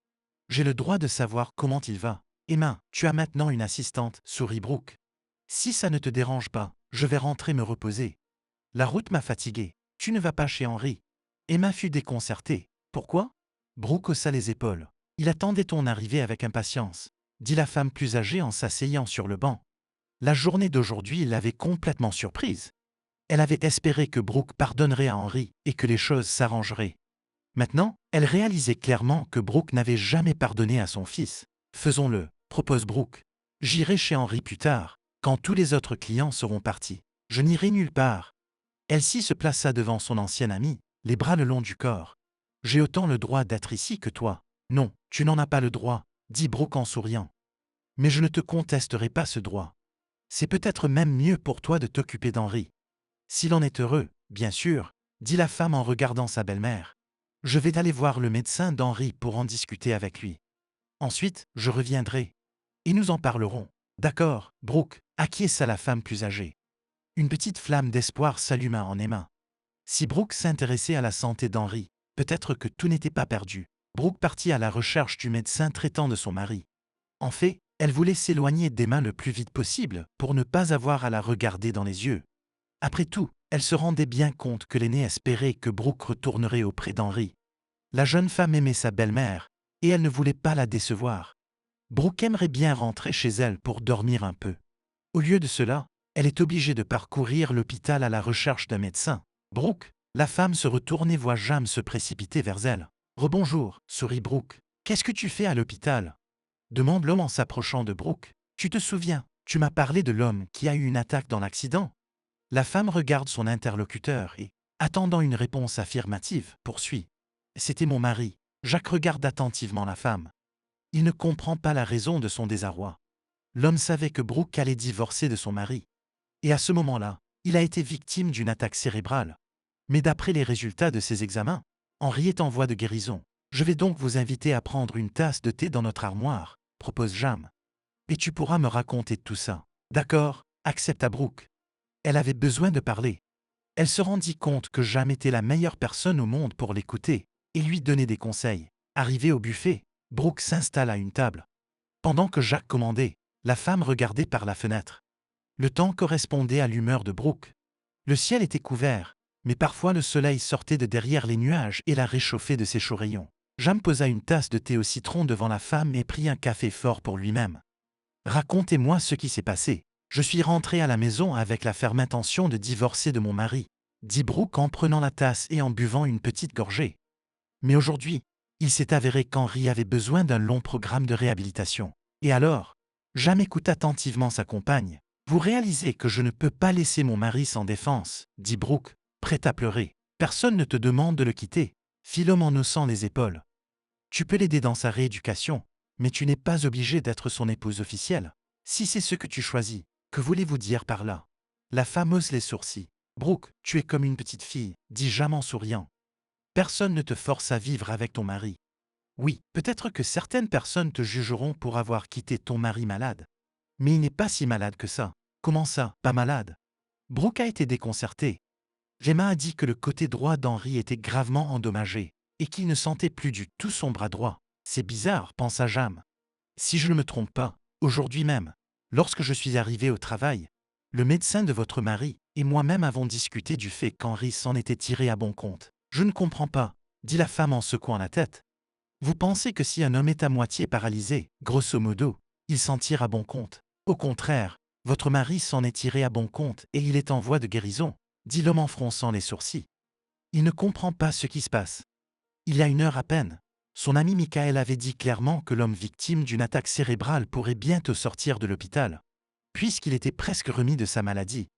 J'ai le droit de savoir comment il va. Emma, tu as maintenant une assistante, sourit Brooke. Si ça ne te dérange pas, je vais rentrer me reposer. La route m'a fatiguée. Tu ne vas pas chez Henri. Emma fut déconcertée. Pourquoi? Brooke haussa les épaules. Il attendait ton arrivée avec impatience, dit la femme plus âgée en s'asseyant sur le banc. La journée d'aujourd'hui l'avait complètement surprise. Elle avait espéré que Brooke pardonnerait à Henri et que les choses s'arrangeraient. Maintenant, elle réalisait clairement que Brooke n'avait jamais pardonné à son fils. Faisons-le, propose Brooke. J'irai chez Henri plus tard, quand tous les autres clients seront partis. Je n'irai nulle part. Elsie se plaça devant son ancienne amie, les bras le long du corps. J'ai autant le droit d'être ici que toi. Non, tu n'en as pas le droit, dit Brooke en souriant. Mais je ne te contesterai pas ce droit. C'est peut-être même mieux pour toi de t'occuper d'Henri. S'il en est heureux, bien sûr, dit la femme en regardant sa belle-mère. Je vais aller voir le médecin d'Henri pour en discuter avec lui. Ensuite, je reviendrai. Et nous en parlerons. D'accord, Brooke, acquiesça la femme plus âgée. Une petite flamme d'espoir s'alluma en Emma. Si Brooke s'intéressait à la santé d'Henri, peut-être que tout n'était pas perdu. Brooke partit à la recherche du médecin traitant de son mari. En fait, elle voulait s'éloigner d'Emma le plus vite possible pour ne pas avoir à la regarder dans les yeux. Après tout, elle se rendait bien compte que l'aîné espérait que Brooke retournerait auprès d'Henri. La jeune femme aimait sa belle-mère, et elle ne voulait pas la décevoir. Brooke aimerait bien rentrer chez elle pour dormir un peu. Au lieu de cela, elle est obligée de parcourir l'hôpital à la recherche d'un médecin. Brooke, la femme se retourne et voit Jam se précipiter vers elle. Rebonjour, sourit Brooke. Qu'est-ce que tu fais à l'hôpital? Demande l'homme en s'approchant de Brooke. Tu te souviens, tu m'as parlé de l'homme qui a eu une attaque dans l'accident? La femme regarde son interlocuteur et, attendant une réponse affirmative, poursuit. C'était mon mari. Jacques regarde attentivement la femme. Il ne comprend pas la raison de son désarroi. L'homme savait que Brooke allait divorcer de son mari. Et à ce moment-là, il a été victime d'une attaque cérébrale. Mais d'après les résultats de ses examens, Henri est en voie de guérison. Je vais donc vous inviter à prendre une tasse de thé dans notre armoire, propose Jam. Et tu pourras me raconter tout ça. D'accord, accepta Brooke. Elle avait besoin de parler. Elle se rendit compte que Jam était la meilleure personne au monde pour l'écouter et lui donner des conseils. Arrivé au buffet, Brooke s'installe à une table. Pendant que Jacques commandait, la femme regardait par la fenêtre. Le temps correspondait à l'humeur de Brooke. Le ciel était couvert, mais parfois le soleil sortait de derrière les nuages et la réchauffait de ses chauds rayons. Jam posa une tasse de thé au citron devant la femme et prit un café fort pour lui-même. Racontez-moi ce qui s'est passé. Je suis rentré à la maison avec la ferme intention de divorcer de mon mari, dit Brooke en prenant la tasse et en buvant une petite gorgée. Mais aujourd'hui, il s'est avéré qu'Henri avait besoin d'un long programme de réhabilitation. Et alors, Jam écoute attentivement sa compagne. Vous réalisez que je ne peux pas laisser mon mari sans défense, dit Brooke, prêt à pleurer. Personne ne te demande de le quitter, fit l'homme en haussant les épaules. Tu peux l'aider dans sa rééducation, mais tu n'es pas obligé d'être son épouse officielle. Si c'est ce que tu choisis, que voulez-vous dire par là? La femme hausse les sourcils. Brooke, tu es comme une petite fille, dit Jam en souriant. Personne ne te force à vivre avec ton mari. Oui, peut-être que certaines personnes te jugeront pour avoir quitté ton mari malade. Mais il n'est pas si malade que ça. Comment ça, pas malade? Brooke a été déconcerté. Gemma a dit que le côté droit d'Henri était gravement endommagé et qu'il ne sentait plus du tout son bras droit. C'est bizarre, pensa Jam. Si je ne me trompe pas, aujourd'hui même, lorsque je suis arrivé au travail, le médecin de votre mari et moi-même avons discuté du fait qu'Henri s'en était tiré à bon compte. Je ne comprends pas, dit la femme en secouant la tête. Vous pensez que si un homme est à moitié paralysé, grosso modo, il s'en tire à bon compte? Au contraire, votre mari s'en est tiré à bon compte et il est en voie de guérison, dit l'homme en fronçant les sourcils. Il ne comprend pas ce qui se passe. Il y a une heure à peine, son ami Michael avait dit clairement que l'homme victime d'une attaque cérébrale pourrait bientôt sortir de l'hôpital, puisqu'il était presque remis de sa maladie.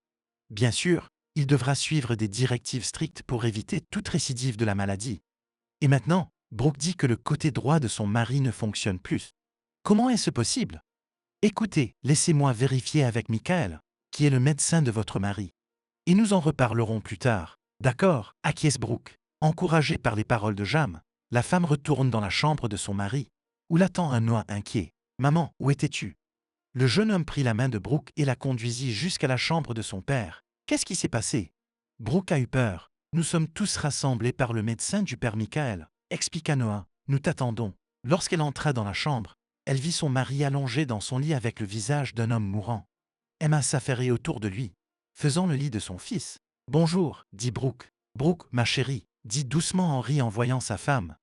Bien sûr, il devra suivre des directives strictes pour éviter toute récidive de la maladie. Et maintenant, Brooke dit que le côté droit de son mari ne fonctionne plus. Comment est-ce possible? Écoutez, laissez-moi vérifier avec Michael, qui est le médecin de votre mari. Et nous en reparlerons plus tard. D'accord, acquiesce Brooke. Encouragée par les paroles de Jam, la femme retourne dans la chambre de son mari, où l'attend un Noah inquiet. Maman, où étais-tu? Le jeune homme prit la main de Brooke et la conduisit jusqu'à la chambre de son père. Qu'est-ce qui s'est passé? Brooke a eu peur. Nous sommes tous rassemblés par le médecin du père Michael, expliqua Noah. Nous t'attendons. Lorsqu'elle entra dans la chambre, elle vit son mari allongé dans son lit avec le visage d'un homme mourant. Emma s'affairait autour de lui, faisant le lit de son fils. Bonjour, dit Brooke. Brooke, ma chérie, dit doucement Henri en voyant sa femme.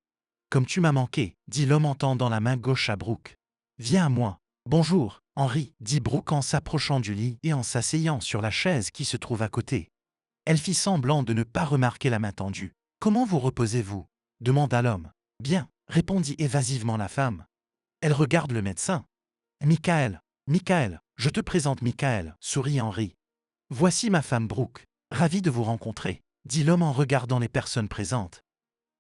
Comme tu m'as manqué, dit l'homme en tendant la main gauche à Brooke. Viens à moi. Bonjour, Henri, dit Brooke en s'approchant du lit et en s'asseyant sur la chaise qui se trouve à côté. Elle fit semblant de ne pas remarquer la main tendue. Comment vous reposez-vous? Demanda l'homme. Bien, répondit évasivement la femme. Elle regarde le médecin. Michael, Michael, je te présente Michael, sourit Henri. Voici ma femme Brooke. Ravi de vous rencontrer, dit l'homme en regardant les personnes présentes.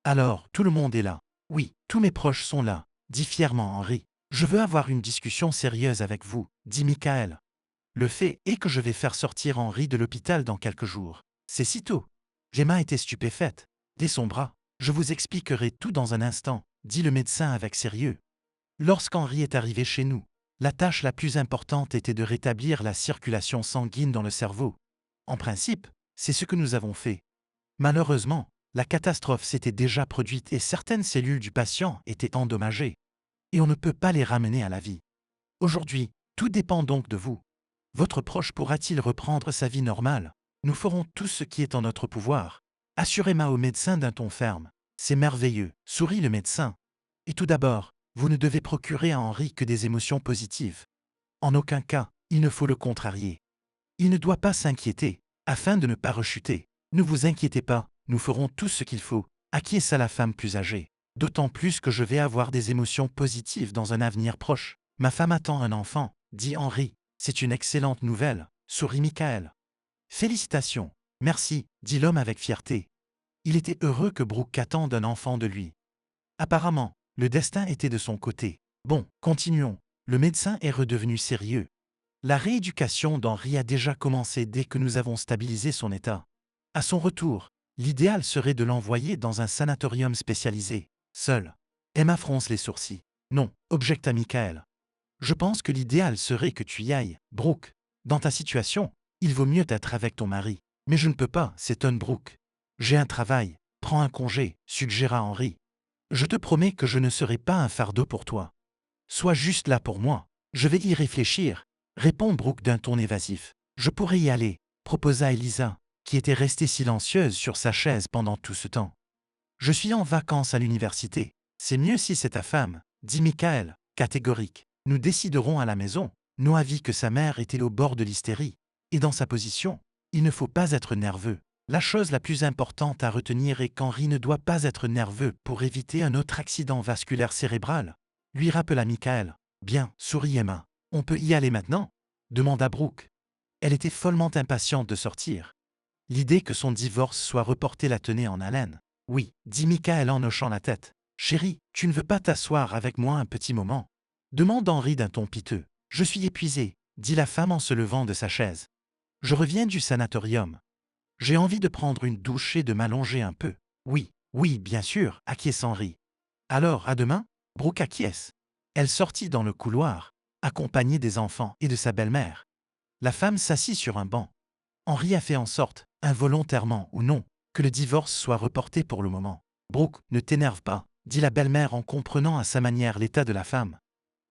Alors, tout le monde est là. Oui, tous mes proches sont là, dit fièrement Henri. Je veux avoir une discussion sérieuse avec vous, dit Michael. Le fait est que je vais faire sortir Henri de l'hôpital dans quelques jours. C'est si tôt. Gemma était stupéfaite. Dès son bras. Je vous expliquerai tout dans un instant, dit le médecin avec sérieux. Lorsqu'Henri est arrivé chez nous, la tâche la plus importante était de rétablir la circulation sanguine dans le cerveau. En principe, c'est ce que nous avons fait. Malheureusement, la catastrophe s'était déjà produite et certaines cellules du patient étaient endommagées. Et on ne peut pas les ramener à la vie. Aujourd'hui, tout dépend donc de vous. Votre proche pourra-t-il reprendre sa vie normale? Nous ferons tout ce qui est en notre pouvoir. Assurez-moi au médecin d'un ton ferme. C'est merveilleux, sourit le médecin. Et tout d'abord, vous ne devez procurer à Henri que des émotions positives. En aucun cas, il ne faut le contrarier. Il ne doit pas s'inquiéter, afin de ne pas rechuter. Ne vous inquiétez pas, nous ferons tout ce qu'il faut, acquiesça la femme plus âgée. D'autant plus que je vais avoir des émotions positives dans un avenir proche. Ma femme attend un enfant, dit Henri. C'est une excellente nouvelle, sourit Michael. Félicitations, merci, dit l'homme avec fierté. Il était heureux que Brooke attende un enfant de lui. Apparemment, le destin était de son côté. Bon, continuons. Le médecin est redevenu sérieux. La rééducation d'Henri a déjà commencé dès que nous avons stabilisé son état. À son retour, l'idéal serait de l'envoyer dans un sanatorium spécialisé. Seul. Emma fronce les sourcils. Non, objecta Michael. Je pense que l'idéal serait que tu y ailles, Brooke. Dans ta situation, il vaut mieux être avec ton mari. Mais je ne peux pas, s'étonne Brooke. J'ai un travail, prends un congé, suggéra Henri. Je te promets que je ne serai pas un fardeau pour toi. Sois juste là pour moi. Je vais y réfléchir, répond Brooke d'un ton évasif. Je pourrais y aller, proposa Elisa, qui était restée silencieuse sur sa chaise pendant tout ce temps. Je suis en vacances à l'université. C'est mieux si c'est ta femme, dit Michael, catégorique. Nous déciderons à la maison. Noah vit que sa mère était au bord de l'hystérie. Et dans sa position, il ne faut pas être nerveux. La chose la plus importante à retenir est qu'Henri ne doit pas être nerveux pour éviter un autre accident vasculaire cérébral, lui rappela Michael. Bien, sourit Emma. On peut y aller maintenant? Demanda Brooke. Elle était follement impatiente de sortir. L'idée que son divorce soit reporté la tenait en haleine. Oui, dit Michael en hochant la tête. Chérie, tu ne veux pas t'asseoir avec moi un petit moment? Demande Henri d'un ton piteux. Je suis épuisé, dit la femme en se levant de sa chaise. Je reviens du sanatorium. J'ai envie de prendre une douche et de m'allonger un peu. Oui, oui, bien sûr, acquiesce Henri. Alors, à demain? Brooke acquiesce. Elle sortit dans le couloir, accompagnée des enfants et de sa belle-mère. La femme s'assit sur un banc. Henri a fait en sorte, involontairement ou non, que le divorce soit reporté pour le moment. Brooke, ne t'énerve pas, dit la belle-mère en comprenant à sa manière l'état de la femme.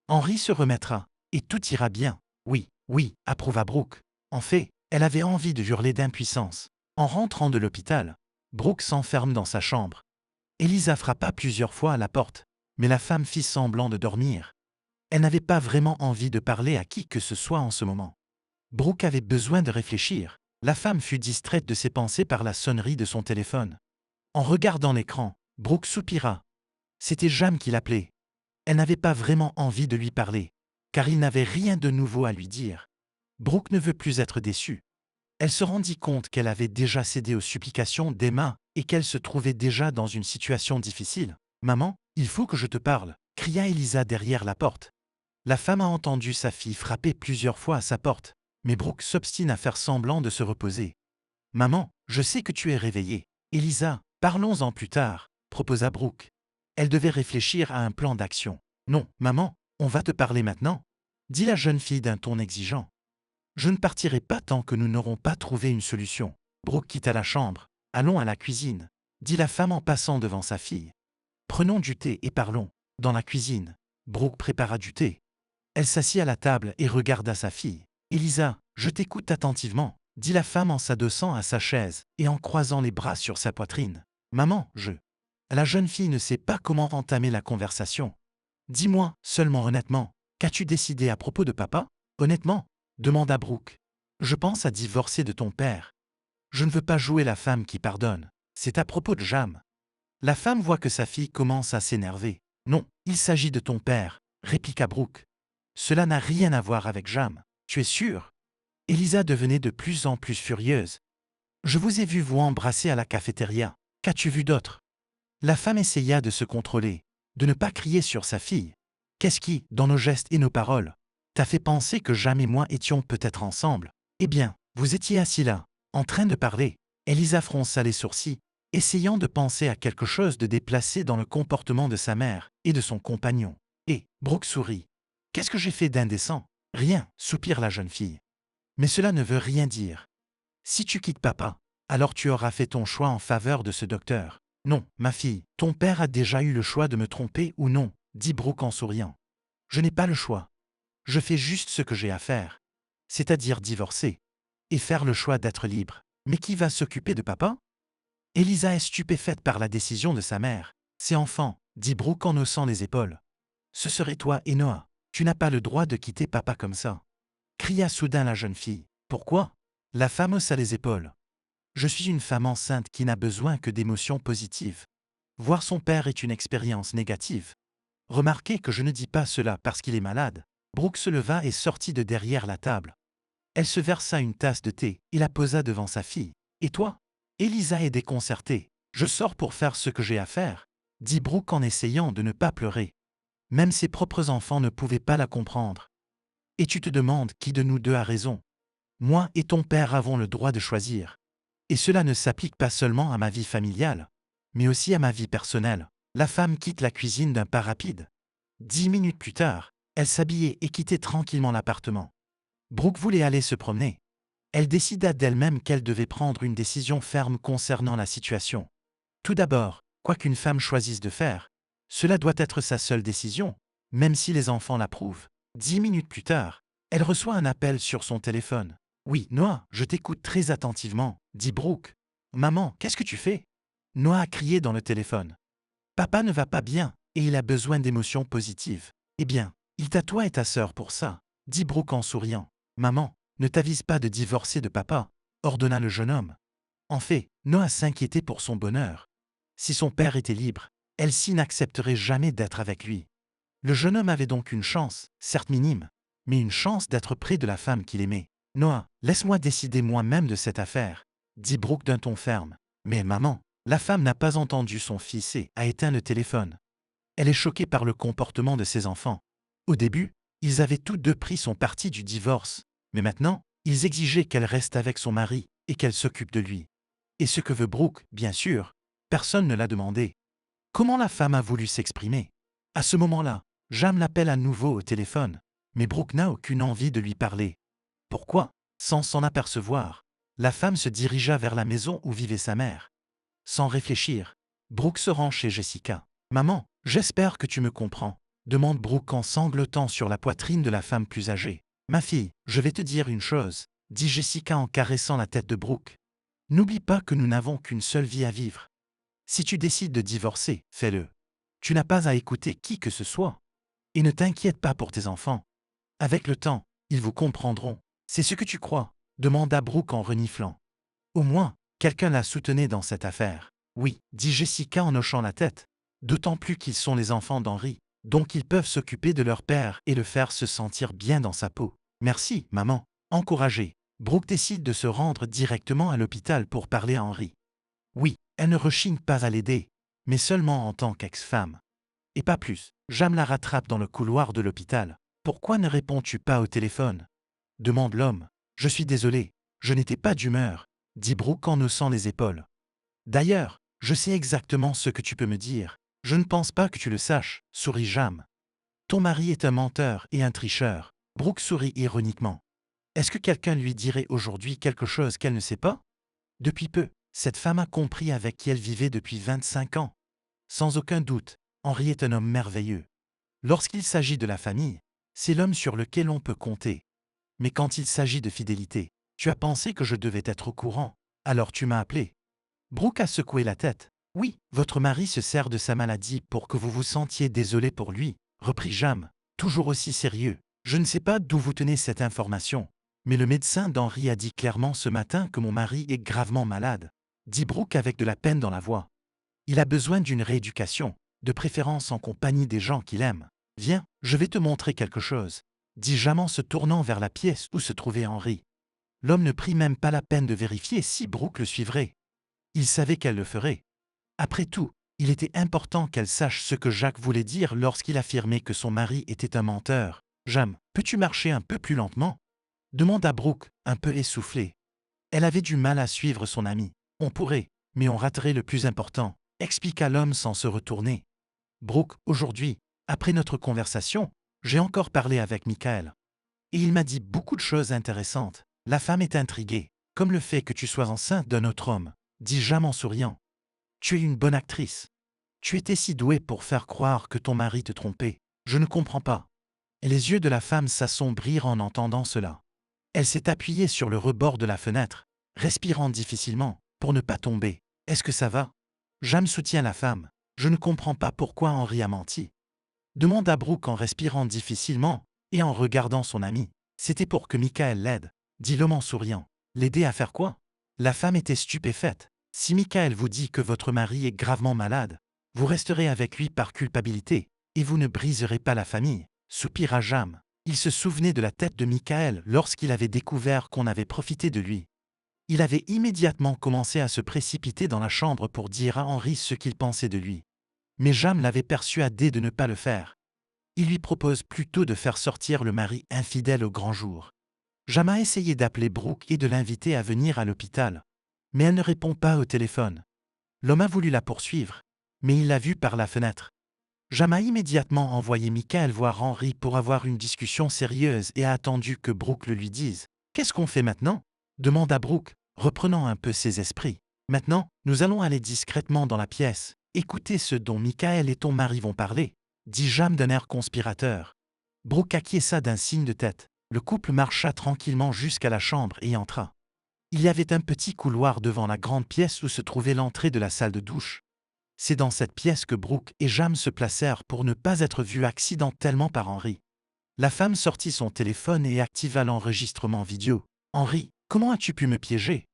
Henri se remettra, et tout ira bien. Oui, oui, approuva Brooke. En fait, elle avait envie de hurler d'impuissance. En rentrant de l'hôpital, Brooke s'enferme dans sa chambre. Elisa frappa plusieurs fois à la porte, mais la femme fit semblant de dormir. Elle n'avait pas vraiment envie de parler à qui que ce soit en ce moment. Brooke avait besoin de réfléchir. La femme fut distraite de ses pensées par la sonnerie de son téléphone. En regardant l'écran, Brooke soupira. C'était Jam qui l'appelait. Elle n'avait pas vraiment envie de lui parler, car il n'avait rien de nouveau à lui dire. Brooke ne veut plus être déçue. Elle se rendit compte qu'elle avait déjà cédé aux supplications d'Emma et qu'elle se trouvait déjà dans une situation difficile. « Maman, il faut que je te parle !» cria Elisa derrière la porte. La femme a entendu sa fille frapper plusieurs fois à sa porte, mais Brooke s'obstine à faire semblant de se reposer. « Maman, je sais que tu es réveillée. Elisa, parlons-en plus tard, » proposa Brooke. Elle devait réfléchir à un plan d'action. « Non, maman, on va te parler maintenant, » dit la jeune fille d'un ton exigeant. « Je ne partirai pas tant que nous n'aurons pas trouvé une solution. » Brooke quitta la chambre. « Allons à la cuisine, » dit la femme en passant devant sa fille. « Prenons du thé et parlons. » Dans la cuisine, Brooke prépara du thé. Elle s'assit à la table et regarda sa fille. « Elisa, je t'écoute attentivement, » dit la femme en s'adossant à sa chaise et en croisant les bras sur sa poitrine. « Maman, je… » La jeune fille ne sait pas comment entamer la conversation. « Dis-moi, seulement honnêtement, qu'as-tu décidé à propos de papa? Honnêtement ?» demanda Brooke. « Je pense à divorcer de ton père. Je ne veux pas jouer la femme qui pardonne. C'est à propos de Jam. » La femme voit que sa fille commence à s'énerver. « Non, il s'agit de ton père, » répliqua Brooke. « Cela n'a rien à voir avec Jam. Tu es sûre? » Elisa devenait de plus en plus furieuse. « Je vous ai vu vous embrasser à la cafétéria. Qu'as-tu vu d'autre? » La femme essaya de se contrôler, de ne pas crier sur sa fille. « Qu'est-ce qui, dans nos gestes et nos paroles, t'a fait penser que Jam et moi étions peut-être ensemble? Eh bien, vous étiez assis là, en train de parler. » Elisa fronça les sourcils. essayant de penser à quelque chose de déplacé dans le comportement de sa mère et de son compagnon. Et Brooke sourit. Qu'est-ce que j'ai fait d'indécent? Rien, soupire la jeune fille. Mais cela ne veut rien dire. Si tu quittes papa, alors tu auras fait ton choix en faveur de ce docteur. Non, ma fille, ton père a déjà eu le choix de me tromper ou non, dit Brooke en souriant. Je n'ai pas le choix. Je fais juste ce que j'ai à faire, c'est-à-dire divorcer, et faire le choix d'être libre. Mais qui va s'occuper de papa? Elisa est stupéfaite par la décision de sa mère. C'est enfant, dit Brooke en haussant les épaules. Ce serait toi et Noah. Tu n'as pas le droit de quitter papa comme ça. Cria soudain la jeune fille. Pourquoi? La femme haussa les épaules. Je suis une femme enceinte qui n'a besoin que d'émotions positives. Voir son père est une expérience négative. Remarquez que je ne dis pas cela parce qu'il est malade. Brooke se leva et sortit de derrière la table. Elle se versa une tasse de thé et la posa devant sa fille. Et toi? Elisa est déconcertée. Je sors pour faire ce que j'ai à faire, dit Brooke en essayant de ne pas pleurer. Même ses propres enfants ne pouvaient pas la comprendre. Et tu te demandes qui de nous deux a raison. Moi et ton père avons le droit de choisir. Et cela ne s'applique pas seulement à ma vie familiale, mais aussi à ma vie personnelle. La femme quitte la cuisine d'un pas rapide. 10 minutes plus tard, elle s'habillait et quittait tranquillement l'appartement. Brooke voulait aller se promener. Elle décida d'elle-même qu'elle devait prendre une décision ferme concernant la situation. Tout d'abord, quoi qu'une femme choisisse de faire, cela doit être sa seule décision, même si les enfants l'approuvent. 10 minutes plus tard, elle reçoit un appel sur son téléphone. Oui, Noah, je t'écoute très attentivement, dit Brooke. Maman, qu'est-ce que tu fais? Noah a crié dans le téléphone. Papa ne va pas bien, et il a besoin d'émotions positives. Eh bien, il t'a toi et ta sœur pour ça, dit Brooke en souriant. Maman, ne t'avise pas de divorcer de papa, ordonna le jeune homme. En fait, Noah s'inquiétait pour son bonheur. Si son père était libre, Elsie n'accepterait jamais d'être avec lui. Le jeune homme avait donc une chance, certes minime, mais une chance d'être près de la femme qu'il aimait. Noah, laisse-moi décider moi-même de cette affaire, dit Brooke d'un ton ferme. Mais maman, la femme n'a pas entendu son fils et a éteint le téléphone. Elle est choquée par le comportement de ses enfants. Au début, ils avaient tous deux pris son parti du divorce, mais maintenant, ils exigeaient qu'elle reste avec son mari et qu'elle s'occupe de lui. Et ce que veut Brooke, bien sûr, personne ne l'a demandé. Comment la femme a voulu s'exprimer? À ce moment-là, Jam l'appelle à nouveau au téléphone, mais Brooke n'a aucune envie de lui parler. Pourquoi? Sans s'en apercevoir, la femme se dirigea vers la maison où vivait sa mère. Sans réfléchir, Brooke se rend chez Jessica. Maman, j'espère que tu me comprends, demande Brooke en sanglotant sur la poitrine de la femme plus âgée. Ma fille, je vais te dire une chose, dit Jessica en caressant la tête de Brooke. N'oublie pas que nous n'avons qu'une seule vie à vivre. Si tu décides de divorcer, fais-le. Tu n'as pas à écouter qui que ce soit. Et ne t'inquiète pas pour tes enfants. Avec le temps, ils vous comprendront. C'est ce que tu crois, demanda Brooke en reniflant. Au moins, quelqu'un la soutenait dans cette affaire. Oui, dit Jessica en hochant la tête. D'autant plus qu'ils sont les enfants d'Henri, donc ils peuvent s'occuper de leur père et le faire se sentir bien dans sa peau. Merci, maman. Encouragée, Brooke décide de se rendre directement à l'hôpital pour parler à Henri. Oui, elle ne rechigne pas à l'aider, mais seulement en tant qu'ex-femme. Et pas plus. Jam la rattrape dans le couloir de l'hôpital. Pourquoi ne réponds-tu pas au téléphone? Demande l'homme. Je suis désolé, je n'étais pas d'humeur, dit Brooke en haussant les épaules. D'ailleurs, je sais exactement ce que tu peux me dire. Je ne pense pas que tu le saches, sourit Jam. Ton mari est un menteur et un tricheur. Brooke sourit ironiquement. Est-ce que quelqu'un lui dirait aujourd'hui quelque chose qu'elle ne sait pas? Depuis peu, cette femme a compris avec qui elle vivait depuis 25 ans. Sans aucun doute, Henri est un homme merveilleux. Lorsqu'il s'agit de la famille, c'est l'homme sur lequel on peut compter. Mais quand il s'agit de fidélité, tu as pensé que je devais être au courant, alors tu m'as appelé. Brooke a secoué la tête. Oui, votre mari se sert de sa maladie pour que vous vous sentiez désolé pour lui, reprit Jam, toujours aussi sérieux. Je ne sais pas d'où vous tenez cette information, mais le médecin d'Henri a dit clairement ce matin que mon mari est gravement malade, dit Brooke avec de la peine dans la voix. Il a besoin d'une rééducation, de préférence en compagnie des gens qu'il aime. Viens, je vais te montrer quelque chose, dit Jam en se tournant vers la pièce où se trouvait Henri. L'homme ne prit même pas la peine de vérifier si Brooke le suivrait. Il savait qu'elle le ferait. Après tout, il était important qu'elle sache ce que Jacques voulait dire lorsqu'il affirmait que son mari était un menteur. Jam, peux-tu marcher un peu plus lentement? Demanda Brooke, un peu essoufflée. Elle avait du mal à suivre son ami. On pourrait, mais on raterait le plus important, expliqua l'homme sans se retourner. Brooke, aujourd'hui, après notre conversation, j'ai encore parlé avec Michael. Et il m'a dit beaucoup de choses intéressantes. La femme est intriguée, comme le fait que tu sois enceinte d'un autre homme, dit Jam en souriant. Tu es une bonne actrice. Tu étais si douée pour faire croire que ton mari te trompait. Je ne comprends pas. Et les yeux de la femme s'assombrirent en entendant cela. Elle s'est appuyée sur le rebord de la fenêtre, respirant difficilement, pour ne pas tomber. Est-ce que ça va? Jam soutient la femme. Je ne comprends pas pourquoi Henry a menti. Demanda Brooke en respirant difficilement et en regardant son ami. C'était pour que Michael l'aide, dit l'homme en souriant. L'aider à faire quoi? La femme était stupéfaite. Si Michael vous dit que votre mari est gravement malade, vous resterez avec lui par culpabilité, et vous ne briserez pas la famille, soupira Jam. Il se souvenait de la tête de Michael lorsqu'il avait découvert qu'on avait profité de lui. Il avait immédiatement commencé à se précipiter dans la chambre pour dire à Henry ce qu'il pensait de lui. Mais Jam l'avait persuadé de ne pas le faire. Il lui propose plutôt de faire sortir le mari infidèle au grand jour. Jam a essayé d'appeler Brooke et de l'inviter à venir à l'hôpital. Mais elle ne répond pas au téléphone. L'homme a voulu la poursuivre, mais il l'a vue par la fenêtre. Jam a immédiatement envoyé Michael voir Henry pour avoir une discussion sérieuse et a attendu que Brooke le lui dise. « Qu'est-ce qu'on fait maintenant ?» demanda Brooke, reprenant un peu ses esprits. « Maintenant, nous allons aller discrètement dans la pièce. Écoutez ce dont Michael et ton mari vont parler, » dit Jam d'un air conspirateur. Brooke acquiesça d'un signe de tête. Le couple marcha tranquillement jusqu'à la chambre et entra. Il y avait un petit couloir devant la grande pièce où se trouvait l'entrée de la salle de douche. C'est dans cette pièce que Brooke et Jam se placèrent pour ne pas être vus accidentellement par Henry. La femme sortit son téléphone et activa l'enregistrement vidéo. « Henry, comment as-tu pu me piéger ?»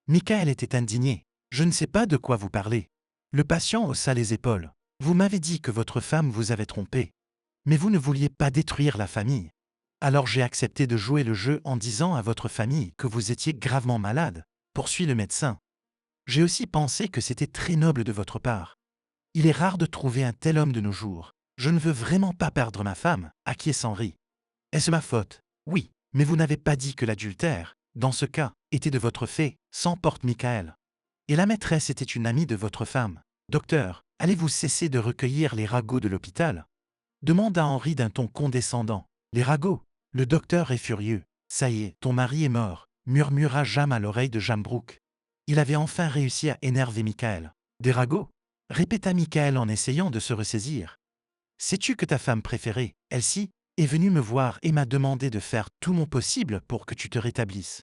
Michael était indigné. « Je ne sais pas de quoi vous parlez. » Le patient haussa les épaules. « Vous m'avez dit que votre femme vous avait trompé. Mais vous ne vouliez pas détruire la famille. Alors j'ai accepté de jouer le jeu en disant à votre famille que vous étiez gravement malade, poursuit le médecin. J'ai aussi pensé que c'était très noble de votre part. Il est rare de trouver un tel homme de nos jours. Je ne veux vraiment pas perdre ma femme, acquiesce Henry. Est-ce ma faute? Oui, mais vous n'avez pas dit que l'adultère, dans ce cas, était de votre fait, s'emporte Michael. Et la maîtresse était une amie de votre femme. Docteur, allez-vous cesser de recueillir les ragots de l'hôpital? Demanda Henry d'un ton condescendant. Les ragots? Le docteur est furieux. Ça y est, ton mari est mort, murmura Jam à l'oreille de Jam Brooke. Il avait enfin réussi à énerver Michael. Des ragots? Répéta Michael en essayant de se ressaisir. Sais-tu que ta femme préférée, Elsie, est venue me voir et m'a demandé de faire tout mon possible pour que tu te rétablisses.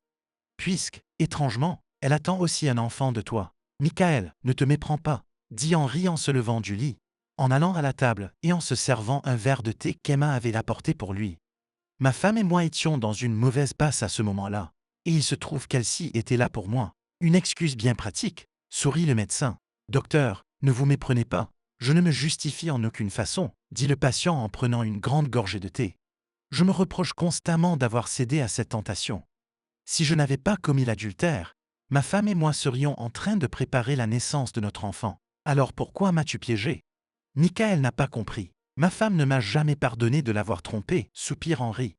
Puisque, étrangement, elle attend aussi un enfant de toi. Michael, ne te méprends pas, dit Henry en se levant du lit, en allant à la table et en se servant un verre de thé qu'Emma avait apporté pour lui. Ma femme et moi étions dans une mauvaise passe à ce moment-là, et il se trouve qu'Elsie était là pour moi. Une excuse bien pratique, sourit le médecin. Docteur, ne vous méprenez pas, je ne me justifie en aucune façon, dit le patient en prenant une grande gorgée de thé. Je me reproche constamment d'avoir cédé à cette tentation. Si je n'avais pas commis l'adultère, ma femme et moi serions en train de préparer la naissance de notre enfant. Alors pourquoi m'as-tu piégé? Michael n'a pas compris. Ma femme ne m'a jamais pardonné de l'avoir trompé, soupire Henry.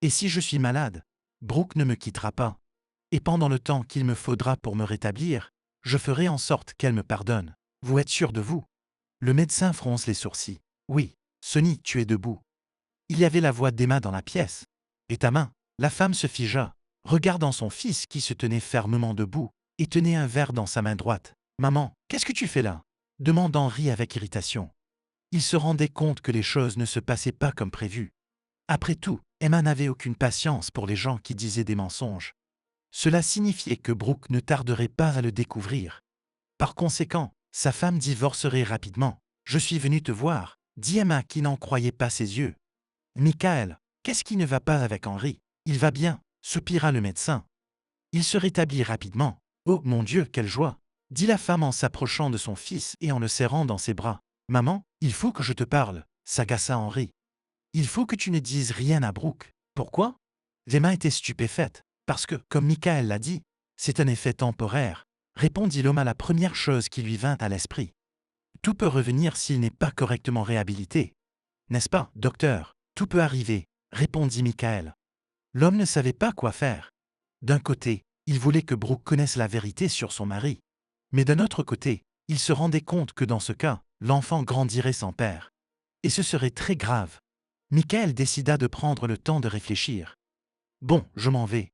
Et si je suis malade, Brooke ne me quittera pas. Et pendant le temps qu'il me faudra pour me rétablir, je ferai en sorte qu'elle me pardonne. Vous êtes sûr de vous? Le médecin fronce les sourcils. Oui, Sonny, tu es debout. Il y avait la voix d'Emma dans la pièce. Et ta main? La femme se figea, regardant son fils qui se tenait fermement debout et tenait un verre dans sa main droite. Maman, qu'est-ce que tu fais là? Demande Henry avec irritation. Il se rendait compte que les choses ne se passaient pas comme prévu. Après tout, Emma n'avait aucune patience pour les gens qui disaient des mensonges. Cela signifiait que Brooke ne tarderait pas à le découvrir. Par conséquent, sa femme divorcerait rapidement. « Je suis venu te voir », dit Emma qui n'en croyait pas ses yeux. « Michael, qu'est-ce qui ne va pas avec Henry? Il va bien, soupira le médecin. Il se rétablit rapidement. « Oh mon Dieu, quelle joie !» dit la femme en s'approchant de son fils et en le serrant dans ses bras. « Maman, il faut que je te parle », s'agaça Henry. « Il faut que tu ne dises rien à Brooke. » Pourquoi? Emma était stupéfaite. Parce que, comme Michael l'a dit, c'est un effet temporaire, répondit l'homme à la première chose qui lui vint à l'esprit. Tout peut revenir s'il n'est pas correctement réhabilité. N'est-ce pas, docteur? Tout peut arriver, répondit Michael. L'homme ne savait pas quoi faire. D'un côté, il voulait que Brooke connaisse la vérité sur son mari. Mais d'un autre côté, il se rendait compte que dans ce cas, l'enfant grandirait sans père. Et ce serait très grave. Michael décida de prendre le temps de réfléchir. Bon, je m'en vais.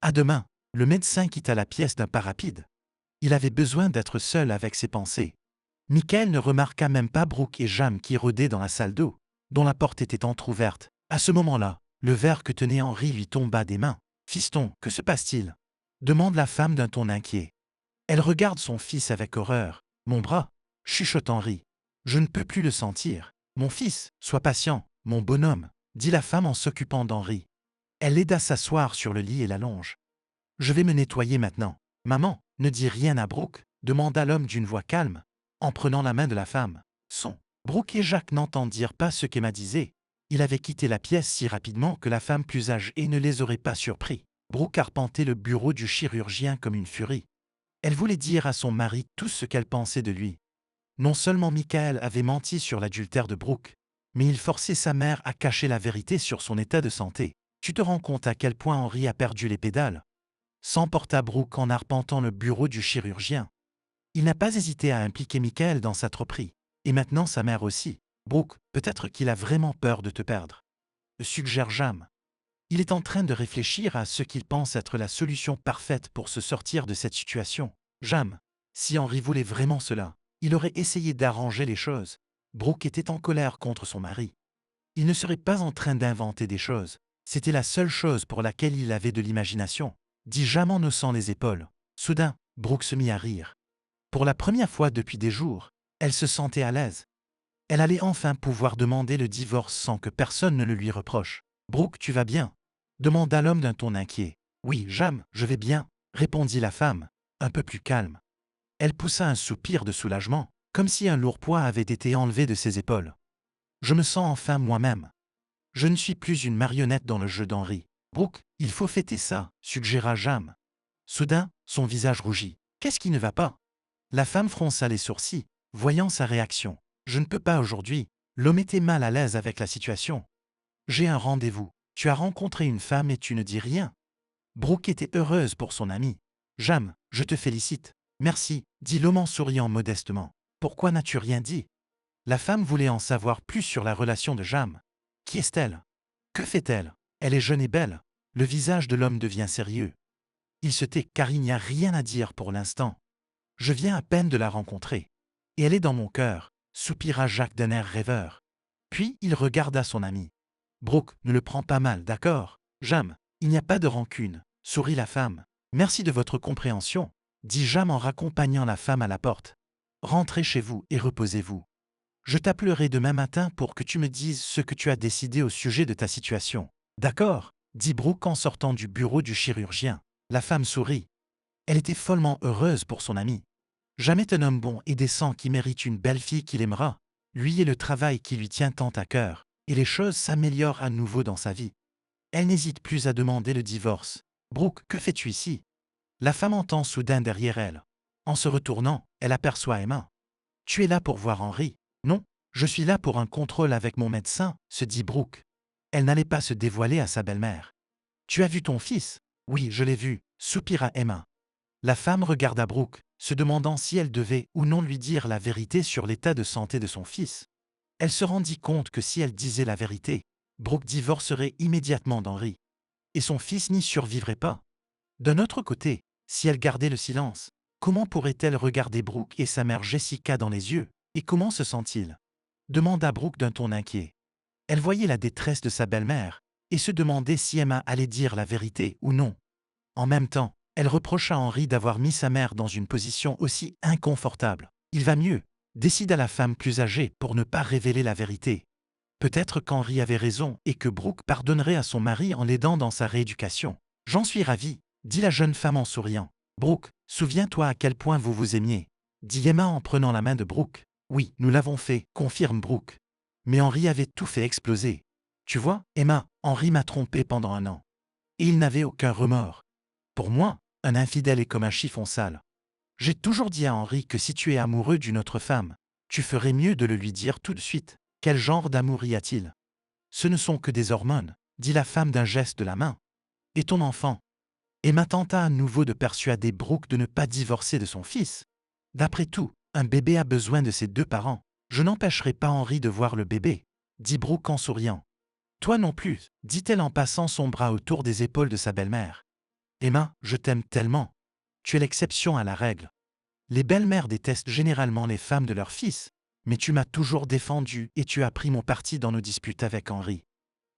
À demain. Le médecin quitta la pièce d'un pas rapide. Il avait besoin d'être seul avec ses pensées. Michael ne remarqua même pas Brooke et Jam qui rôdaient dans la salle d'eau, dont la porte était entr'ouverte. À ce moment-là, le verre que tenait Henri lui tomba des mains. Fiston, que se passe-t-il? Demande la femme d'un ton inquiet. Elle regarde son fils avec horreur. Mon bras, chuchote Henri. Je ne peux plus le sentir. Mon fils, sois patient, mon bonhomme, dit la femme en s'occupant d'Henri. Elle l'aida à s'asseoir sur le lit et l'allonge. Je vais me nettoyer maintenant. Maman, ne dis rien à Brooke, demanda l'homme d'une voix calme, en prenant la main de la femme. Brooke et Jacques n'entendirent pas ce qu'Emma disait. Il avait quitté la pièce si rapidement que la femme plus âgée ne les aurait pas surpris. Brooke arpentait le bureau du chirurgien comme une furie. Elle voulait dire à son mari tout ce qu'elle pensait de lui. Non seulement Michael avait menti sur l'adultère de Brooke, mais il forçait sa mère à cacher la vérité sur son état de santé. Tu te rends compte à quel point Henri a perdu les pédales? S'emporta Brooke en arpentant le bureau du chirurgien. Il n'a pas hésité à impliquer Michael dans sa tromperie. Et maintenant sa mère aussi. Brooke, peut-être qu'il a vraiment peur de te perdre. Suggère Jam. Il est en train de réfléchir à ce qu'il pense être la solution parfaite pour se sortir de cette situation. Jam. Si Henri voulait vraiment cela, il aurait essayé d'arranger les choses. Brooke était en colère contre son mari. Il ne serait pas en train d'inventer des choses. C'était la seule chose pour laquelle il avait de l'imagination, dit Jam en haussant les épaules. Soudain, Brooke se mit à rire. Pour la première fois depuis des jours, elle se sentait à l'aise. Elle allait enfin pouvoir demander le divorce sans que personne ne le lui reproche. Brooke, tu vas bien? Demanda l'homme d'un ton inquiet. Oui, Jam, je vais bien, répondit la femme, un peu plus calme. Elle poussa un soupir de soulagement, comme si un lourd poids avait été enlevé de ses épaules. Je me sens enfin moi-même. Je ne suis plus une marionnette dans le jeu d'Henri. Brooke, il faut fêter ça, suggéra Jam. Soudain, son visage rougit. Qu'est-ce qui ne va pas? La femme fronça les sourcils, voyant sa réaction. Je ne peux pas aujourd'hui. L'homme était mal à l'aise avec la situation. J'ai un rendez-vous. Tu as rencontré une femme et tu ne dis rien. Brooke était heureuse pour son ami. Jam, je te félicite. Merci, dit l'homme en souriant modestement. Pourquoi n'as-tu rien dit? La femme voulait en savoir plus sur la relation de Jam. Qui est-elle? Que fait-elle? Elle est jeune et belle. Le visage de l'homme devient sérieux. Il se tait car il n'y a rien à dire pour l'instant. Je viens à peine de la rencontrer. Et elle est dans mon cœur, soupira Jacques d'un air rêveur. Puis il regarda son ami. Brooke, ne le prends pas mal, d'accord? Jam, il n'y a pas de rancune, sourit la femme. Merci de votre compréhension, dit Jam en raccompagnant la femme à la porte. Rentrez chez vous et reposez-vous. Je t'appellerai demain matin pour que tu me dises ce que tu as décidé au sujet de ta situation. D'accord, dit Brooke en sortant du bureau du chirurgien. La femme sourit. Elle était follement heureuse pour son ami. Jamais un homme bon et décent qui mérite une belle fille qu'il aimera. Lui et le travail qui lui tient tant à cœur. Et les choses s'améliorent à nouveau dans sa vie. Elle n'hésite plus à demander le divorce. Brooke, que fais-tu ici? La femme entend soudain derrière elle. En se retournant, elle aperçoit Emma. Tu es là pour voir Henri? Non, je suis là pour un contrôle avec mon médecin, se dit Brooke. Elle n'allait pas se dévoiler à sa belle-mère. Tu as vu ton fils? Oui, je l'ai vu, soupira Emma. La femme regarda Brooke, se demandant si elle devait ou non lui dire la vérité sur l'état de santé de son fils. Elle se rendit compte que si elle disait la vérité, Brooke divorcerait immédiatement d'Henri. Et son fils n'y survivrait pas. D'un autre côté, si elle gardait le silence, comment pourrait-elle regarder Brooke et sa mère Jessica dans les yeux? Et comment se sent-il? Demanda Brooke d'un ton inquiet. Elle voyait la détresse de sa belle-mère et se demandait si Emma allait dire la vérité ou non. En même temps, elle reprocha à Henri d'avoir mis sa mère dans une position aussi inconfortable. Il va mieux, décida la femme plus âgée pour ne pas révéler la vérité. Peut-être qu'Henri avait raison et que Brooke pardonnerait à son mari en l'aidant dans sa rééducation. J'en suis ravie, dit la jeune femme en souriant. Brooke, souviens-toi à quel point vous vous aimiez, dit Emma en prenant la main de Brooke. Oui, nous l'avons fait, confirme Brooke. Mais Henri avait tout fait exploser. Tu vois, Emma, Henri m'a trompée pendant 1 an. Et il n'avait aucun remords. Pour moi, un infidèle est comme un chiffon sale. J'ai toujours dit à Henri que si tu es amoureux d'une autre femme, tu ferais mieux de le lui dire tout de suite. Quel genre d'amour y a-t-il? Ce ne sont que des hormones, dit la femme d'un geste de la main. Et ton enfant? Emma tenta à nouveau de persuader Brooke de ne pas divorcer de son fils. D'après tout, un bébé a besoin de ses deux parents. Je n'empêcherai pas Henri de voir le bébé, dit Brooke en souriant. Toi non plus, dit-elle en passant son bras autour des épaules de sa belle-mère. Emma, je t'aime tellement. Tu es l'exception à la règle. Les belles-mères détestent généralement les femmes de leurs fils, mais tu m'as toujours défendu et tu as pris mon parti dans nos disputes avec Henri.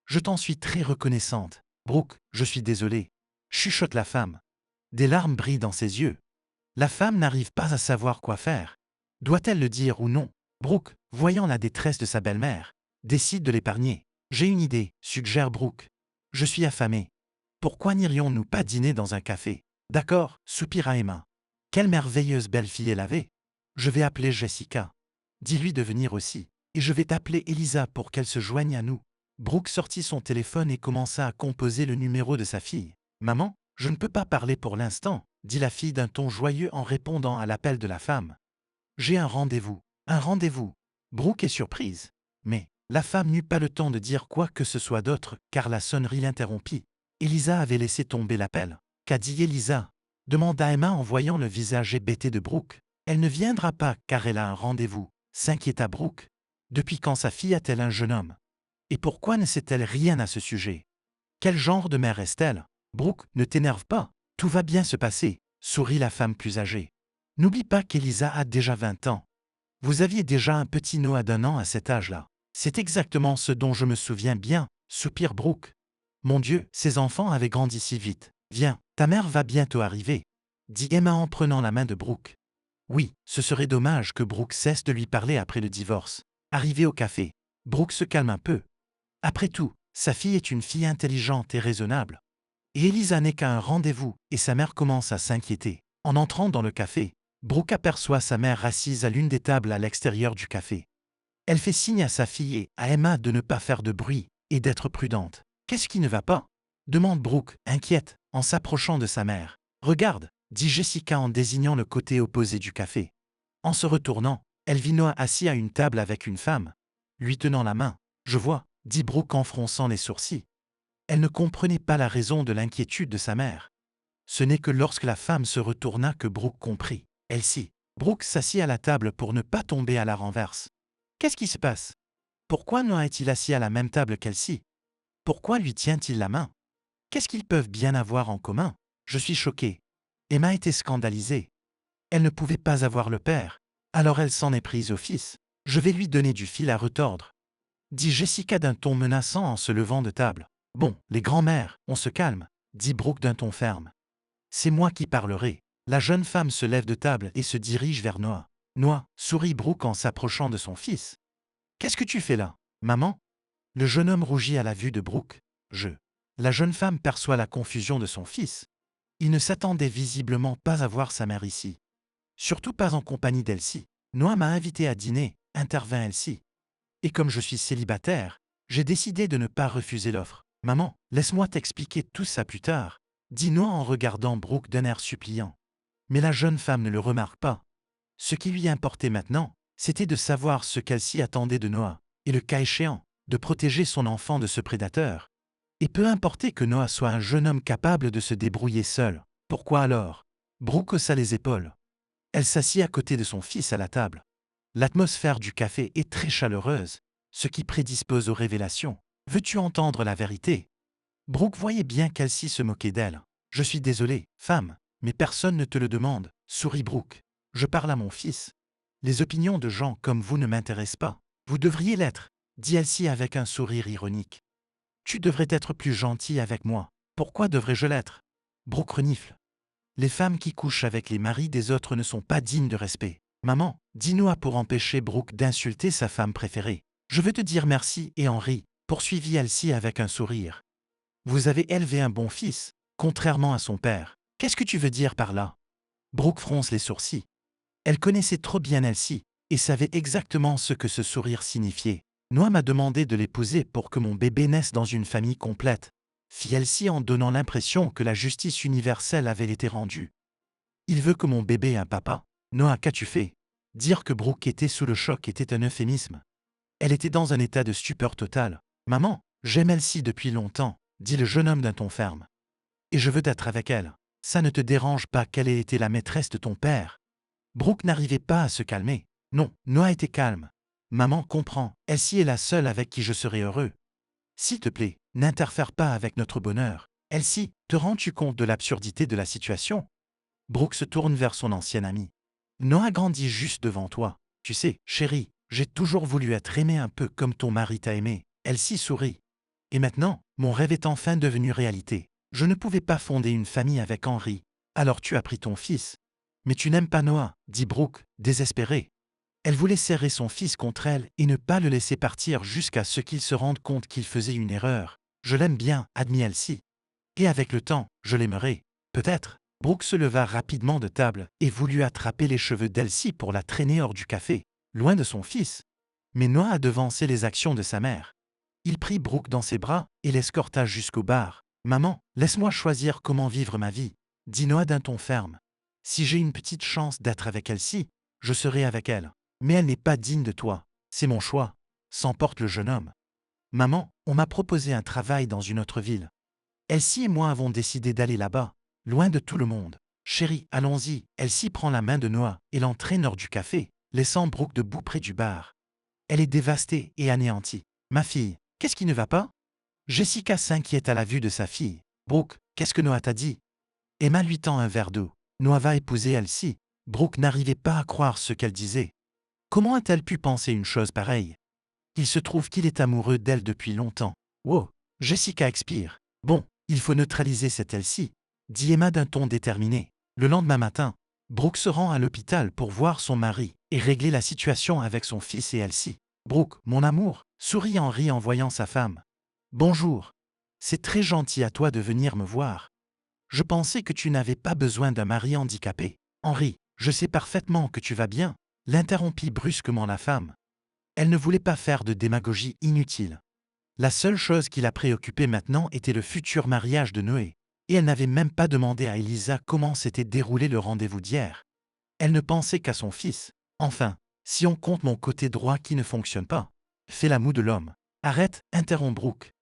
Je t'en suis très reconnaissante. Brooke, je suis désolée. Chuchote la femme. Des larmes brillent dans ses yeux. La femme n'arrive pas à savoir quoi faire. Doit-elle le dire ou non? Brooke, voyant la détresse de sa belle-mère, décide de l'épargner. J'ai une idée, suggère Brooke. Je suis affamée. Pourquoi n'irions-nous pas dîner dans un café? D'accord, soupira Emma. Quelle merveilleuse belle-fille elle avait. Je vais appeler Jessica. Dis-lui de venir aussi. Et je vais t'appeler Elisa pour qu'elle se joigne à nous. Brooke sortit son téléphone et commença à composer le numéro de sa fille. Maman, je ne peux pas parler pour l'instant, dit la fille d'un ton joyeux en répondant à l'appel de la femme. J'ai un rendez-vous. Un rendez-vous. Brooke est surprise. Mais la femme n'eut pas le temps de dire quoi que ce soit d'autre, car la sonnerie l'interrompit. Elisa avait laissé tomber l'appel. Qu'a dit Elisa? Demanda Emma en voyant le visage hébété de Brooke. Elle ne viendra pas car elle a un rendez-vous, s'inquiéta Brooke. Depuis quand sa fille a-t-elle un jeune homme? Et pourquoi ne sait-elle rien à ce sujet? Quel genre de mère est-elle? Brooke, ne t'énerve pas, tout va bien se passer, sourit la femme plus âgée. N'oublie pas qu'Elisa a déjà 20 ans. Vous aviez déjà un petit Noah d'1 an à cet âge-là. C'est exactement ce dont je me souviens bien, soupire Brooke. Mon Dieu, ces enfants avaient grandi si vite. Viens, ta mère va bientôt arriver, dit Emma en prenant la main de Brooke. Oui, ce serait dommage que Brooke cesse de lui parler après le divorce. Arrivé au café, Brooke se calme un peu. Après tout, sa fille est une fille intelligente et raisonnable. Et Elisa n'est qu'à un rendez-vous, et sa mère commence à s'inquiéter. En entrant dans le café, Brooke aperçoit sa mère assise à l'une des tables à l'extérieur du café. Elle fait signe à sa fille et à Emma de ne pas faire de bruit et d'être prudente. Qu'est-ce qui ne va pas? Demande Brooke, inquiète, en s'approchant de sa mère. Regarde, dit Jessica en désignant le côté opposé du café. En se retournant, elle vit Noah assis à une table avec une femme, lui tenant la main. Je vois, dit Brooke en fronçant les sourcils. Elle ne comprenait pas la raison de l'inquiétude de sa mère. Ce n'est que lorsque la femme se retourna que Brooke comprit. Elle-ci. Brooke s'assit à la table pour ne pas tomber à la renverse. Qu'est-ce qui se passe? Pourquoi Noah est-il assis à la même table qu'elle-ci? Pourquoi lui tient-il la main? Qu'est-ce qu'ils peuvent bien avoir en commun? Je suis choquée. Emma était scandalisée. Elle ne pouvait pas avoir le père. Alors elle s'en est prise au fils. Je vais lui donner du fil à retordre, dit Jessica d'un ton menaçant en se levant de table. Bon, les grands-mères, on se calme, dit Brooke d'un ton ferme. C'est moi qui parlerai. La jeune femme se lève de table et se dirige vers Noah. Noah, sourit Brooke en s'approchant de son fils. Qu'est-ce que tu fais là, maman? Le jeune homme rougit à la vue de Brooke. La jeune femme perçoit la confusion de son fils. Il ne s'attendait visiblement pas à voir sa mère ici. Surtout pas en compagnie d'Elsie. Noah m'a invité à dîner, intervint Elsie. Et comme je suis célibataire, j'ai décidé de ne pas refuser l'offre. Maman, laisse-moi t'expliquer tout ça plus tard, dit Noah en regardant Brooke d'un air suppliant. Mais la jeune femme ne le remarque pas. Ce qui lui importait maintenant, c'était de savoir ce qu'Elsie attendait de Noah, et le cas échéant, de protéger son enfant de ce prédateur. Et peu importait que Noah soit un jeune homme capable de se débrouiller seul. Pourquoi alors? Brooke haussa les épaules. Elle s'assit à côté de son fils à la table. L'atmosphère du café est très chaleureuse, ce qui prédispose aux révélations. Veux-tu entendre la vérité? Brooke voyait bien qu'Elsie se moquait d'elle. Je suis désolé, femme, mais personne ne te le demande, sourit Brooke. Je parle à mon fils. Les opinions de gens comme vous ne m'intéressent pas. Vous devriez l'être, dit Elsie avec un sourire ironique. Tu devrais être plus gentil avec moi. Pourquoi devrais-je l'être? Brooke renifle. Les femmes qui couchent avec les maris des autres ne sont pas dignes de respect. Maman, dit Noah pour empêcher Brooke d'insulter sa femme préférée. Je veux te dire merci et Henri, poursuivit Elsie avec un sourire. Vous avez élevé un bon fils, contrairement à son père. Qu'est-ce que tu veux dire par là? Brooke fronce les sourcils. Elle connaissait trop bien Elsie et savait exactement ce que ce sourire signifiait. Noah m'a demandé de l'épouser pour que mon bébé naisse dans une famille complète, fit Elsie en donnant l'impression que la justice universelle avait été rendue. Il veut que mon bébé ait un papa. Noah, qu'as-tu fait? Dire que Brooke était sous le choc était un euphémisme. Elle était dans un état de stupeur totale. Maman, j'aime Elsie depuis longtemps, dit le jeune homme d'un ton ferme. Et je veux être avec elle. Ça ne te dérange pas qu'elle ait été la maîtresse de ton père? Brooke n'arrivait pas à se calmer. Non, Noah était calme. Maman comprend, Elsie est la seule avec qui je serai heureux. S'il te plaît, n'interfère pas avec notre bonheur. Elsie, te rends-tu compte de l'absurdité de la situation? Brooke se tourne vers son ancienne amie. Noah grandit juste devant toi. Tu sais, chérie, j'ai toujours voulu être aimée un peu comme ton mari t'a aimé. Elsie sourit. Et maintenant, mon rêve est enfin devenu réalité. Je ne pouvais pas fonder une famille avec Henry. Alors tu as pris ton fils. Mais tu n'aimes pas Noah, dit Brooke, désespérée. Elle voulait serrer son fils contre elle et ne pas le laisser partir jusqu'à ce qu'il se rende compte qu'il faisait une erreur. Je l'aime bien, admit Elsie. Et avec le temps, je l'aimerai. Peut-être. Brooke se leva rapidement de table et voulut attraper les cheveux d'Elsie pour la traîner hors du café, loin de son fils. Mais Noah a devancé les actions de sa mère. Il prit Brooke dans ses bras et l'escorta jusqu'au bar. Maman, laisse-moi choisir comment vivre ma vie, dit Noah d'un ton ferme. Si j'ai une petite chance d'être avec Elsie, je serai avec elle. Mais elle n'est pas digne de toi. C'est mon choix, s'emporte le jeune homme. Maman, on m'a proposé un travail dans une autre ville. Elsie et moi avons décidé d'aller là-bas, loin de tout le monde. Chérie, allons-y. Elsie prend la main de Noah et l'entraîne hors du café, laissant Brooke debout près du bar. Elle est dévastée et anéantie. Ma fille, qu'est-ce qui ne va pas? Jessica s'inquiète à la vue de sa fille. Brooke, qu'est-ce que Noah t'a dit? Emma lui tend un verre d'eau. Noah va épouser Elsie. Brooke n'arrivait pas à croire ce qu'elle disait. Comment a-t-elle pu penser une chose pareille? Il se trouve qu'il est amoureux d'elle depuis longtemps. Wow, Jessica expire. Bon, il faut neutraliser cette Elsie, dit Emma d'un ton déterminé. Le lendemain matin, Brooke se rend à l'hôpital pour voir son mari et régler la situation avec son fils et Elsie. Brooke, mon amour, sourit Henry en voyant sa femme. Bonjour. C'est très gentil à toi de venir me voir. Je pensais que tu n'avais pas besoin d'un mari handicapé. Henry, je sais parfaitement que tu vas bien, l'interrompit brusquement la femme. Elle ne voulait pas faire de démagogie inutile. La seule chose qui la préoccupait maintenant était le futur mariage de Noé, et elle n'avait même pas demandé à Elisa comment s'était déroulé le rendez-vous d'hier. Elle ne pensait qu'à son fils. Enfin, si on compte mon côté droit qui ne fonctionne pas, fait la moue de l'homme. Arrête, interrompt Brooke.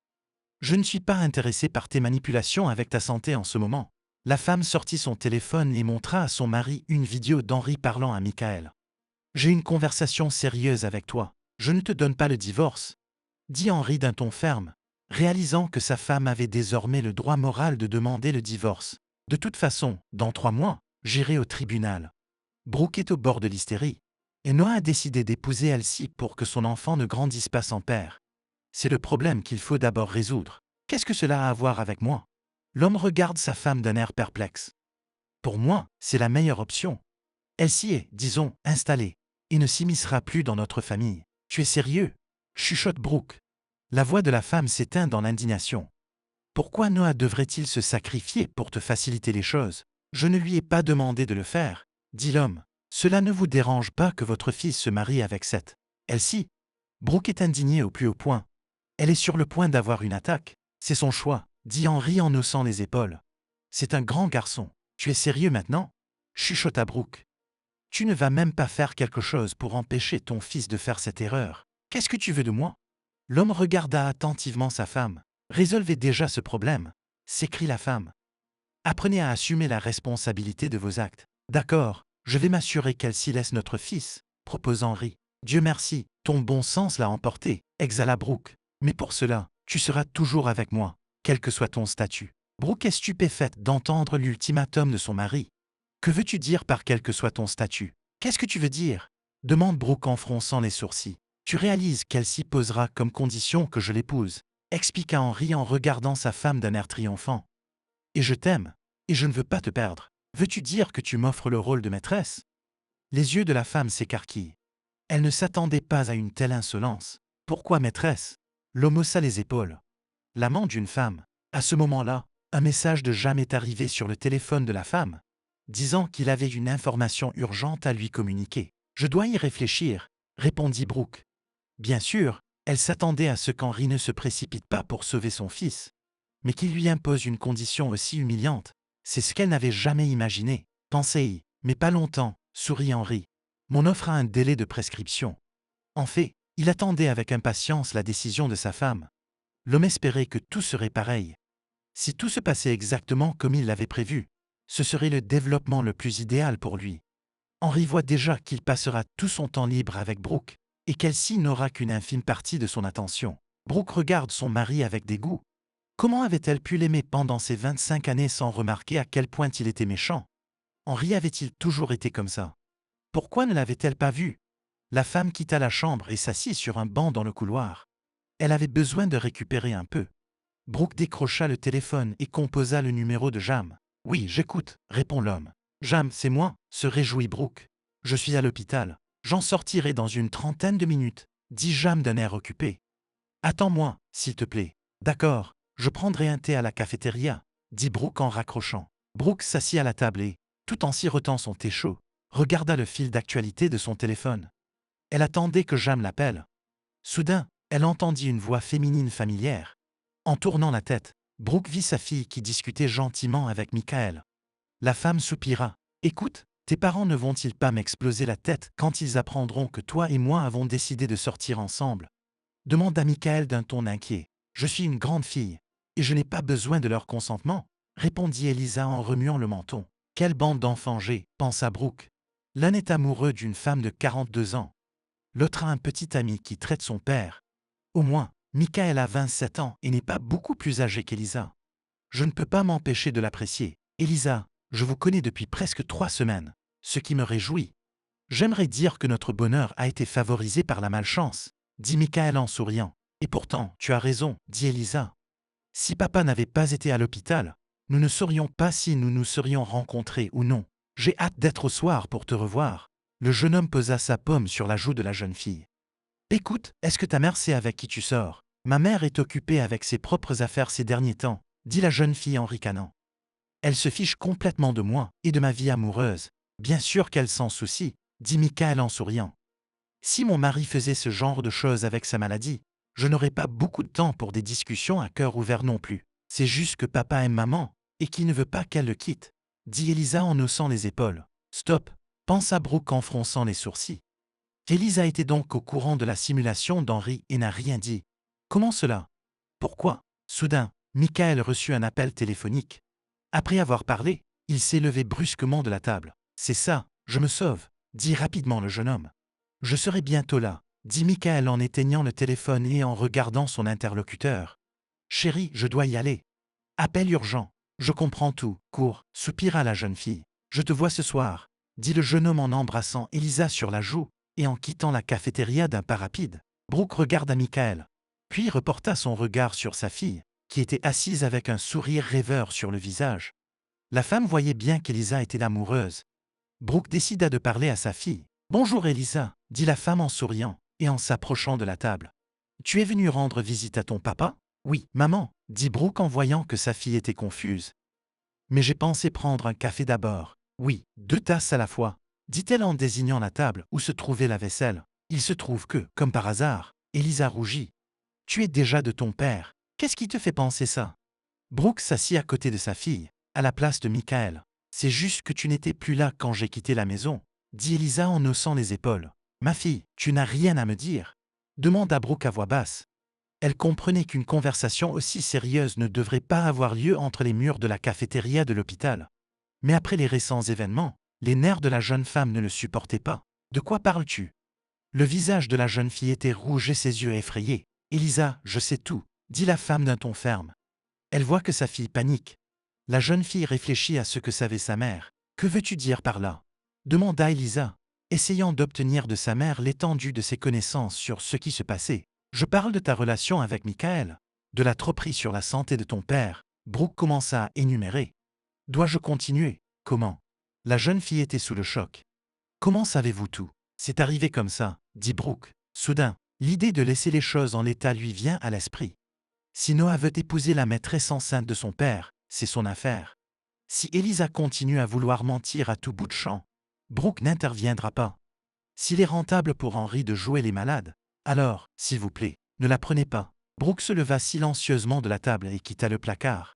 Je ne suis pas intéressé par tes manipulations avec ta santé en ce moment. La femme sortit son téléphone et montra à son mari une vidéo d'Henri parlant à Michael. J'ai une conversation sérieuse avec toi. Je ne te donne pas le divorce, dit Henri d'un ton ferme, réalisant que sa femme avait désormais le droit moral de demander le divorce. De toute façon, dans 3 mois, j'irai au tribunal. Brooke est au bord de l'hystérie. Et Noah a décidé d'épouser Elsie pour que son enfant ne grandisse pas sans père. C'est le problème qu'il faut d'abord résoudre. Qu'est-ce que cela a à voir avec moi? L'homme regarde sa femme d'un air perplexe. Pour moi, c'est la meilleure option. Elsie est, disons, installée, et ne s'immiscera plus dans notre famille. Tu es sérieux? Chuchote Brooke. La voix de la femme s'éteint dans l'indignation. Pourquoi Noah devrait-il se sacrifier pour te faciliter les choses? Je ne lui ai pas demandé de le faire, dit l'homme. Cela ne vous dérange pas que votre fils se marie avec cette Elsie? Brooke est indignée au plus haut point. Elle est sur le point d'avoir une attaque. C'est son choix, dit Henri en haussant les épaules. C'est un grand garçon. Tu es sérieux maintenant? Chuchota Brooke. Tu ne vas même pas faire quelque chose pour empêcher ton fils de faire cette erreur. Qu'est-ce que tu veux de moi? L'homme regarda attentivement sa femme. Résolvez déjà ce problème, s'écrie la femme. Apprenez à assumer la responsabilité de vos actes. D'accord, je vais m'assurer qu'elle s'y laisse notre fils, propose Henri. Dieu merci, ton bon sens l'a emporté, exhala Brooke. Mais pour cela, tu seras toujours avec moi, quel que soit ton statut. Brooke est stupéfaite d'entendre l'ultimatum de son mari. Que veux-tu dire par quel que soit ton statut? Qu'est-ce que tu veux dire? Demande Brooke en fronçant les sourcils. Tu réalises qu'elle s'y posera comme condition que je l'épouse, expliqua Henri en regardant sa femme d'un air triomphant. Et je t'aime, et je ne veux pas te perdre. Veux-tu dire que tu m'offres le rôle de maîtresse? Les yeux de la femme s'écarquillent. Elle ne s'attendait pas à une telle insolence. Pourquoi maîtresse? L'homme haussa les épaules. L'amant d'une femme. À ce moment-là, un message de Jam est arrivé sur le téléphone de la femme, disant qu'il avait une information urgente à lui communiquer. Je dois y réfléchir, répondit Brooke. Bien sûr, elle s'attendait à ce qu'Henri ne se précipite pas pour sauver son fils, mais qu'il lui impose une condition aussi humiliante. C'est ce qu'elle n'avait jamais imaginé. Pensez-y, mais pas longtemps, sourit Henri. Mon offre a un délai de prescription. En fait, il attendait avec impatience la décision de sa femme. L'homme espérait que tout serait pareil. Si tout se passait exactement comme il l'avait prévu, ce serait le développement le plus idéal pour lui. Henri voit déjà qu'il passera tout son temps libre avec Brooke et qu'elle-ci n'aura qu'une infime partie de son attention. Brooke regarde son mari avec dégoût. Comment avait-elle pu l'aimer pendant ces 25 années sans remarquer à quel point il était méchant? Henri avait-il toujours été comme ça? Pourquoi ne l'avait-elle pas vu? La femme quitta la chambre et s'assit sur un banc dans le couloir. Elle avait besoin de récupérer un peu. Brooke décrocha le téléphone et composa le numéro de Jam. « Oui, j'écoute », répond l'homme. « Jam, c'est moi », se réjouit Brooke. « Je suis à l'hôpital. J'en sortirai dans une trentaine de minutes », dit Jam d'un air occupé. « Attends-moi, s'il te plaît. »« D'accord, je prendrai un thé à la cafétéria », dit Brooke en raccrochant. Brooke s'assit à la table et, tout en sirotant son thé chaud, regarda le fil d'actualité de son téléphone. Elle attendait que Jam l'appelle. Soudain, elle entendit une voix féminine familière. En tournant la tête, Brooke vit sa fille qui discutait gentiment avec Michael. La femme soupira. « Écoute, tes parents ne vont-ils pas m'exploser la tête quand ils apprendront que toi et moi avons décidé de sortir ensemble ?» demanda Michael d'un ton inquiet. « Je suis une grande fille, et je n'ai pas besoin de leur consentement », répondit Elisa en remuant le menton. « Quelle bande d'enfants j'ai » pensa Brooke. L'un est amoureux d'une femme de 42 ans. L'autre a un petit ami qui traite son père. Au moins, Michael a 27 ans et n'est pas beaucoup plus âgé qu'Elisa. Je ne peux pas m'empêcher de l'apprécier. Elisa, je vous connais depuis presque 3 semaines, ce qui me réjouit. J'aimerais dire que notre bonheur a été favorisé par la malchance, dit Michael en souriant. Et pourtant, tu as raison, dit Elisa. Si papa n'avait pas été à l'hôpital, nous ne saurions pas si nous nous serions rencontrés ou non. J'ai hâte d'être au soir pour te revoir. Le jeune homme posa sa paume sur la joue de la jeune fille. Écoute, est-ce que ta mère sait avec qui tu sors? Ma mère est occupée avec ses propres affaires ces derniers temps, dit la jeune fille en ricanant. Elle se fiche complètement de moi et de ma vie amoureuse. Bien sûr qu'elle s'en soucie, dit Michael en souriant. Si mon mari faisait ce genre de choses avec sa maladie, je n'aurais pas beaucoup de temps pour des discussions à cœur ouvert non plus. C'est juste que papa aime maman et qu'il ne veut pas qu'elle le quitte, dit Elisa en haussant les épaules. Stop, pensa Brooke en fronçant les sourcils. Elisa était donc au courant de la simulation d'Henri et n'a rien dit. Comment cela? Pourquoi? Soudain, Michael reçut un appel téléphonique. Après avoir parlé, il s'est levé brusquement de la table. C'est ça, je me sauve, dit rapidement le jeune homme. Je serai bientôt là, dit Michael en éteignant le téléphone et en regardant son interlocuteur. Chérie, je dois y aller. Appel urgent. Je comprends tout. Cours, soupira la jeune fille. Je te vois ce soir, dit le jeune homme en embrassant Elisa sur la joue et en quittant la cafétéria d'un pas rapide. Brooke regarda Michael, puis reporta son regard sur sa fille, qui était assise avec un sourire rêveur sur le visage. La femme voyait bien qu'Elisa était l'amoureuse. Brooke décida de parler à sa fille. « Bonjour Elisa », dit la femme en souriant et en s'approchant de la table. « Tu es venue rendre visite à ton papa ?»« Oui, maman », dit Brooke en voyant que sa fille était confuse. « Mais j'ai pensé prendre un café d'abord. »« Oui, 2 tasses à la fois », dit-elle en désignant la table où se trouvait la vaisselle. Il se trouve que, comme par hasard, Elisa rougit. « Tu es déjà de ton père. Qu'est-ce qui te fait penser ça ?» Brooke s'assit à côté de sa fille, à la place de Michael. « C'est juste que tu n'étais plus là quand j'ai quitté la maison, » dit Elisa en haussant les épaules. « Ma fille, tu n'as rien à me dire ?» demanda Brooke à voix basse. Elle comprenait qu'une conversation aussi sérieuse ne devrait pas avoir lieu entre les murs de la cafétéria de l'hôpital. Mais après les récents événements, les nerfs de la jeune femme ne le supportaient pas. « De quoi parles-tu » Le visage de la jeune fille était rouge et ses yeux effrayés. « Elisa, je sais tout », dit la femme d'un ton ferme. Elle voit que sa fille panique. La jeune fille réfléchit à ce que savait sa mère. « Que veux-tu dire par là ?» demanda Elisa, essayant d'obtenir de sa mère l'étendue de ses connaissances sur ce qui se passait. « Je parle de ta relation avec Michael, de la tromperie sur la santé de ton père. » Brooke commença à énumérer. « Dois-je continuer? Comment ?» La jeune fille était sous le choc. « Comment savez-vous tout? C'est arrivé comme ça, » dit Brooke. Soudain, l'idée de laisser les choses en l'état lui vient à l'esprit. Si Noah veut épouser la maîtresse enceinte de son père, c'est son affaire. Si Elisa continue à vouloir mentir à tout bout de champ, Brooke n'interviendra pas. S'il est rentable pour Henri de jouer les malades, alors, s'il vous plaît, ne la prenez pas. Brooke se leva silencieusement de la table et quitta le placard.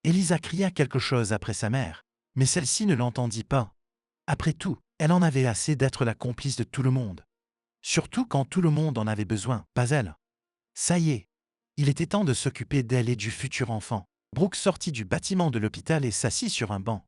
Elisa cria quelque chose après sa mère, mais celle-ci ne l'entendit pas. Après tout, elle en avait assez d'être la complice de tout le monde. Surtout quand tout le monde en avait besoin, pas elle. Ça y est, il était temps de s'occuper d'elle et du futur enfant. Brooke sortit du bâtiment de l'hôpital et s'assit sur un banc.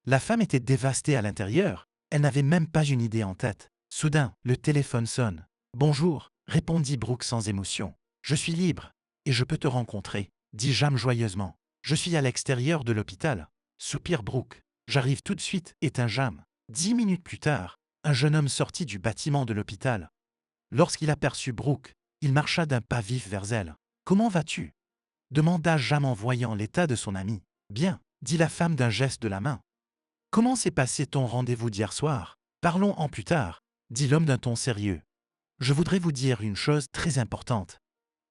La femme était dévastée à l'intérieur, Elle n'avait même pas une idée en tête. Soudain, le téléphone sonne. Bonjour, répondit Brooke sans émotion. Je suis libre, et je peux te rencontrer, dit Jam joyeusement. Je suis à l'extérieur de l'hôpital. Soupire Brooke. J'arrive tout de suite, éteint Jam. 10 minutes plus tard, un jeune homme sortit du bâtiment de l'hôpital. Lorsqu'il aperçut Brooke, il marcha d'un pas vif vers elle. Comment vas-tu demanda Jam en voyant l'état de son ami. Bien, dit la femme d'un geste de la main. Comment s'est passé ton rendez-vous d'hier soir? Parlons en plus tard, dit l'homme d'un ton sérieux. Je voudrais vous dire une chose très importante.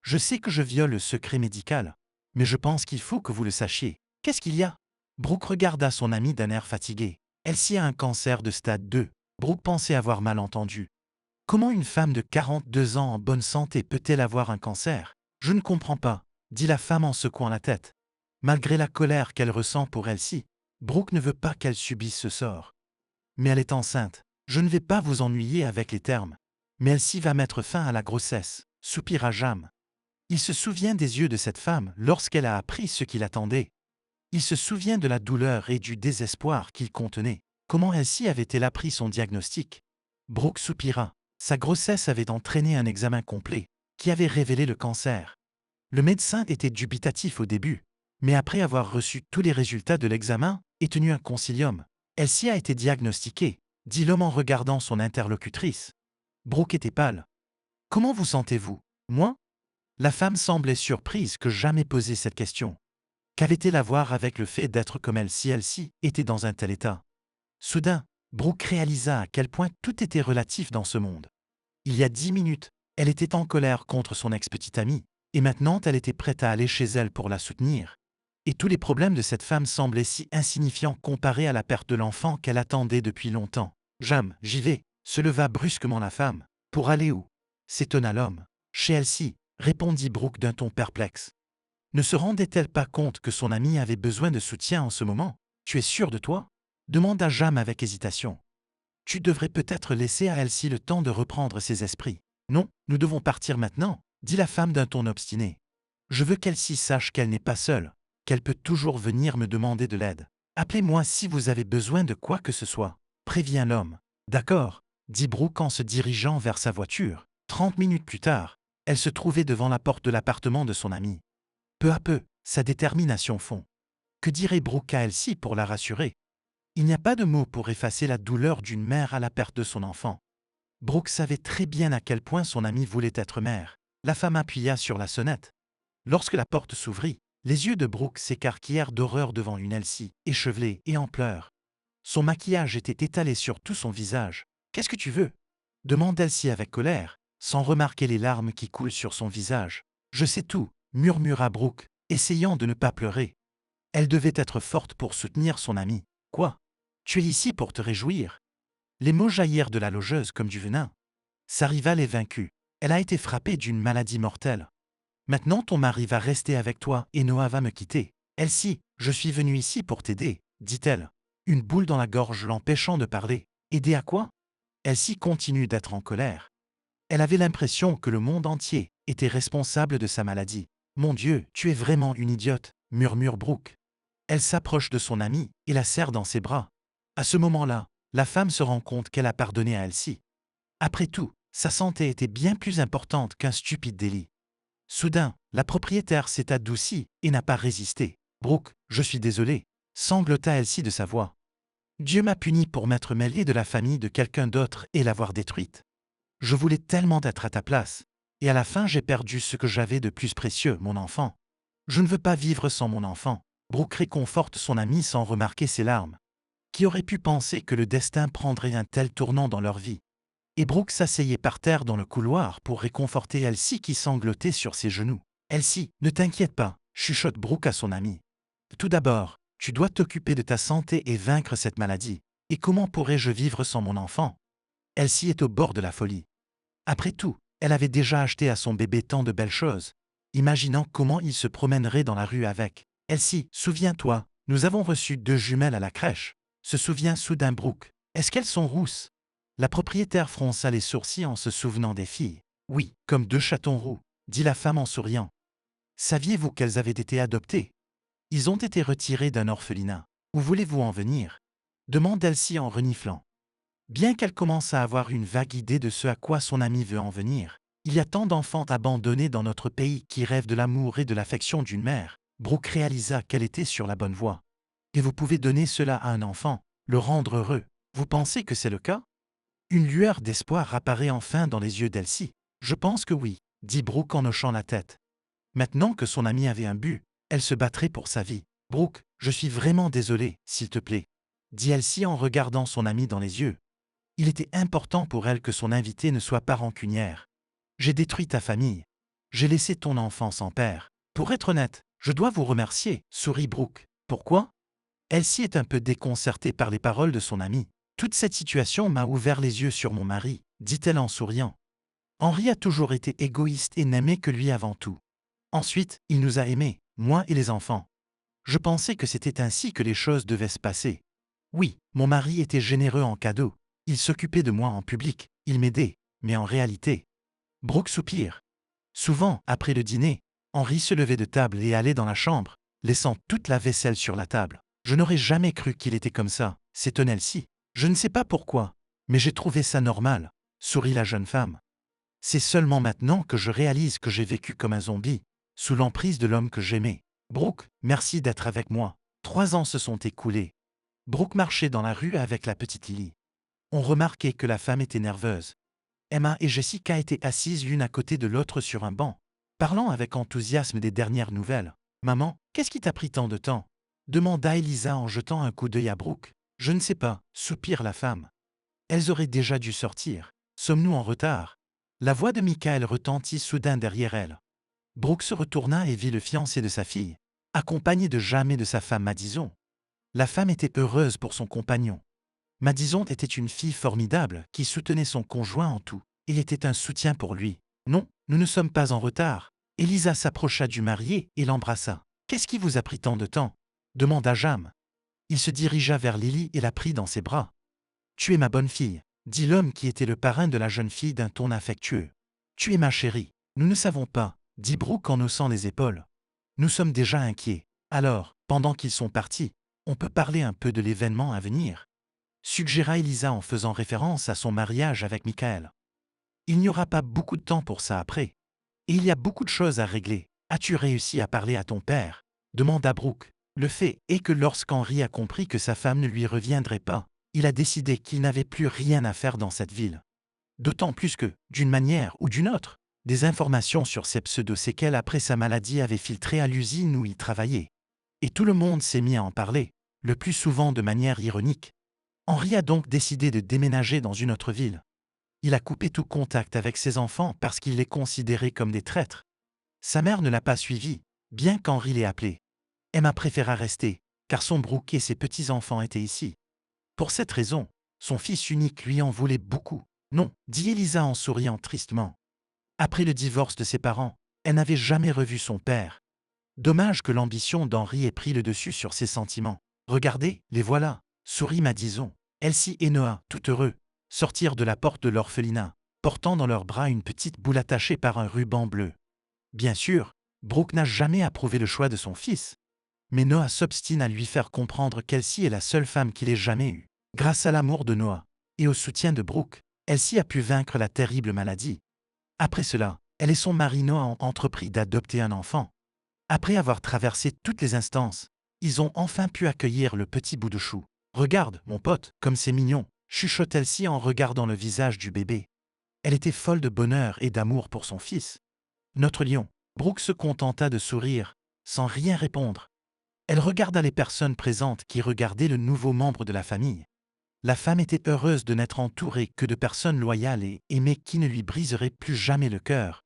Je sais que je viole le secret médical, mais je pense qu'il faut que vous le sachiez. Qu'est-ce qu'il y a? Brooke regarda son ami d'un air fatigué. Elsie a un cancer de stade 2. Brooke pensait avoir mal entendu. Comment une femme de 42 ans en bonne santé peut-elle avoir un cancer? Je ne comprends pas, dit la femme en secouant la tête. Malgré la colère qu'elle ressent pour Elsie, Brooke ne veut pas qu'elle subisse ce sort. Mais elle est enceinte. Je ne vais pas vous ennuyer avec les termes. Mais Elsie va mettre fin à la grossesse, soupira Jam. Il se souvient des yeux de cette femme lorsqu'elle a appris ce qui l'attendait. Il se souvient de la douleur et du désespoir qu'il contenait. Comment Elsie avait-elle appris son diagnostic? Brooke soupira. Sa grossesse avait entraîné un examen complet, qui avait révélé le cancer. Le médecin était dubitatif au début, mais après avoir reçu tous les résultats de l'examen et tenu un concilium, Elsie a été diagnostiquée, dit l'homme en regardant son interlocutrice. Brooke était pâle. Comment vous sentez-vous? Moi? La femme semblait surprise que jamais posé cette question. Qu'avait-elle à voir avec le fait d'être comme elle si Elsie était dans un tel état? Soudain, Brooke réalisa à quel point tout était relatif dans ce monde. Il y a 10 minutes, elle était en colère contre son ex-petite amie, et maintenant elle était prête à aller chez elle pour la soutenir. Et tous les problèmes de cette femme semblaient si insignifiants comparés à la perte de l'enfant qu'elle attendait depuis longtemps. Jam, j'y vais, se leva brusquement la femme. Pour aller où? S'étonna l'homme. Chez Elsie, répondit Brooke d'un ton perplexe. Ne se rendait-elle pas compte que son amie avait besoin de soutien en ce moment? Tu es sûr de toi? Demanda Jam avec hésitation. Tu devrais peut-être laisser à Elsie le temps de reprendre ses esprits. Non, nous devons partir maintenant, dit la femme d'un ton obstiné. Je veux qu'Elsie sache qu'elle n'est pas seule, qu'elle peut toujours venir me demander de l'aide. Appelez-moi si vous avez besoin de quoi que ce soit, prévient l'homme. D'accord, dit Brooke en se dirigeant vers sa voiture. 30 minutes plus tard, elle se trouvait devant la porte de l'appartement de son amie. Peu à peu, sa détermination fond. Que dirait Brooke à Elsie pour la rassurer? Il n'y a pas de mots pour effacer la douleur d'une mère à la perte de son enfant. Brooke savait très bien à quel point son amie voulait être mère. La femme appuya sur la sonnette. Lorsque la porte s'ouvrit, les yeux de Brooke s'écarquillèrent d'horreur devant une Elsie, échevelée et en pleurs. Son maquillage était étalé sur tout son visage. « Qu'est-ce que tu veux » demande Elsie avec colère, sans remarquer les larmes qui coulent sur son visage. « Je sais tout » murmura Brooke, essayant de ne pas pleurer. Elle devait être forte pour soutenir son amie. « Quoi? Tu es ici pour te réjouir ?» Les mots jaillirent de la logeuse comme du venin. Sa rivale est vaincue. Elle a été frappée d'une maladie mortelle. Maintenant ton mari va rester avec toi et Noah va me quitter. Elsie, je suis venue ici pour t'aider, dit-elle. Une boule dans la gorge l'empêchant de parler. Aider à quoi? Elsie continue d'être en colère. Elle avait l'impression que le monde entier était responsable de sa maladie. Mon Dieu, tu es vraiment une idiote, murmure Brooke. Elle s'approche de son amie et la serre dans ses bras. À ce moment-là, la femme se rend compte qu'elle a pardonné à Elsie. Après tout, sa santé était bien plus importante qu'un stupide délit. Soudain, la propriétaire s'est adoucie et n'a pas résisté. Brooke, je suis désolé, sanglota Elsie de sa voix. Dieu m'a puni pour m'être mêlée de la famille de quelqu'un d'autre et l'avoir détruite. Je voulais tellement être à ta place, et à la fin j'ai perdu ce que j'avais de plus précieux, mon enfant. Je ne veux pas vivre sans mon enfant. Brooke réconforte son ami sans remarquer ses larmes. Qui aurait pu penser que le destin prendrait un tel tournant dans leur vie? Et Brooke s'asseyait par terre dans le couloir pour réconforter Elsie qui sanglotait sur ses genoux. Elsie, ne t'inquiète pas, chuchote Brooke à son ami. Tout d'abord, tu dois t'occuper de ta santé et vaincre cette maladie. Et comment pourrais-je vivre sans mon enfant? Elsie est au bord de la folie. Après tout, elle avait déjà acheté à son bébé tant de belles choses, imaginant comment il se promènerait dans la rue avec. Elsie, souviens-toi, nous avons reçu 2 jumelles à la crèche. Se souvient soudain Brooke. Est-ce qu'elles sont rousses? La propriétaire fronça les sourcils en se souvenant des filles. Oui, comme 2 chatons roux, dit la femme en souriant. Saviez-vous qu'elles avaient été adoptées? Ils ont été retirés d'un orphelinat. Où voulez-vous en venir? Demande Elsie en reniflant. Bien qu'elle commence à avoir une vague idée de ce à quoi son ami veut en venir, il y a tant d'enfants abandonnés dans notre pays qui rêvent de l'amour et de l'affection d'une mère. Brooke réalisa qu'elle était sur la bonne voie. Et vous pouvez donner cela à un enfant, le rendre heureux. Vous pensez que c'est le cas? Une lueur d'espoir apparaît enfin dans les yeux d'Elsie. Je pense que oui, dit Brooke en hochant la tête. Maintenant que son amie avait un but, elle se battrait pour sa vie. Brooke, je suis vraiment désolé, s'il te plaît, dit Elsie en regardant son amie dans les yeux. Il était important pour elle que son invité ne soit pas rancunière. J'ai détruit ta famille. J'ai laissé ton enfant sans père. Pour être honnête, je dois vous remercier, sourit Brooke. Pourquoi? Elsie est un peu déconcertée par les paroles de son amie. Toute cette situation m'a ouvert les yeux sur mon mari, dit-elle en souriant. Henri a toujours été égoïste et n'aimait que lui avant tout. Ensuite, il nous a aimés, moi et les enfants. Je pensais que c'était ainsi que les choses devaient se passer. Oui, mon mari était généreux en cadeaux. Il s'occupait de moi en public, il m'aidait, mais en réalité. Brooke soupire. Souvent, après le dîner, Henri se levait de table et allait dans la chambre, laissant toute la vaisselle sur la table. Je n'aurais jamais cru qu'il était comme ça, s'étonnait Elsie. Je ne sais pas pourquoi, mais j'ai trouvé ça normal, sourit la jeune femme. C'est seulement maintenant que je réalise que j'ai vécu comme un zombie, sous l'emprise de l'homme que j'aimais. Brooke, merci d'être avec moi. 3 ans se sont écoulés. Brooke marchait dans la rue avec la petite Lily. On remarquait que la femme était nerveuse. Emma et Jessica étaient assises l'une à côté de l'autre sur un banc, parlant avec enthousiasme des dernières nouvelles. « Maman, qu'est-ce qui t'a pris tant de temps ?» demanda Elisa en jetant un coup d'œil à Brooke. « Je ne sais pas, » soupire la femme. Elles auraient déjà dû sortir. Sommes-nous en retard? La voix de Michael retentit soudain derrière elle. Brooke se retourna et vit le fiancé de sa fille, accompagné de jamais de sa femme Madison. La femme était heureuse pour son compagnon. Madison était une fille formidable qui soutenait son conjoint en tout. Il était un soutien pour lui. Non, nous ne sommes pas en retard. Elisa s'approcha du marié et l'embrassa. Qu'est-ce qui vous a pris tant de temps? Demanda Jam. Il se dirigea vers Lily et la prit dans ses bras. Tu es ma bonne fille, dit l'homme qui était le parrain de la jeune fille d'un ton affectueux. Tu es ma chérie. Nous ne savons pas, dit Brooke en haussant les épaules. Nous sommes déjà inquiets. Alors, pendant qu'ils sont partis, on peut parler un peu de l'événement à venir, suggéra Elisa en faisant référence à son mariage avec Michael. Il n'y aura pas beaucoup de temps pour ça après. Et il y a beaucoup de choses à régler. As-tu réussi à parler à ton père? Demanda Brooke. Le fait est que lorsqu'Henri a compris que sa femme ne lui reviendrait pas, il a décidé qu'il n'avait plus rien à faire dans cette ville. D'autant plus que, d'une manière ou d'une autre, des informations sur ses pseudo-séquelles après sa maladie avaient filtré à l'usine où il travaillait. Et tout le monde s'est mis à en parler, le plus souvent de manière ironique. Henri a donc décidé de déménager dans une autre ville. Il a coupé tout contact avec ses enfants parce qu'il les considérait comme des traîtres. Sa mère ne l'a pas suivi, bien qu'Henri l'ait appelé. Emma préféra rester, car son Brooke et ses petits-enfants étaient ici. Pour cette raison, son fils unique lui en voulait beaucoup. Non, dit Elisa en souriant tristement. Après le divorce de ses parents, elle n'avait jamais revu son père. Dommage que l'ambition d'Henri ait pris le dessus sur ses sentiments. Regardez, les voilà, sourit Madison. Elsie et Noah, tout heureux, sortirent de la porte de l'orphelinat, portant dans leurs bras une petite boule attachée par un ruban bleu. Bien sûr, Brooke n'a jamais approuvé le choix de son fils. Mais Noah s'obstine à lui faire comprendre qu'Elsie est la seule femme qu'il ait jamais eue. Grâce à l'amour de Noah et au soutien de Brooke, Elsie a pu vaincre la terrible maladie. Après cela, elle et son mari Noah ont entrepris d'adopter un enfant. Après avoir traversé toutes les instances, ils ont enfin pu accueillir le petit bout de chou. « Regarde, mon pote, comme c'est mignon », chuchote Elsie en regardant le visage du bébé. Elle était folle de bonheur et d'amour pour son fils. Notre lion, Brooke se contenta de sourire, sans rien répondre. Elle regarda les personnes présentes qui regardaient le nouveau membre de la famille. La femme était heureuse de n'être entourée que de personnes loyales et aimées qui ne lui briseraient plus jamais le cœur.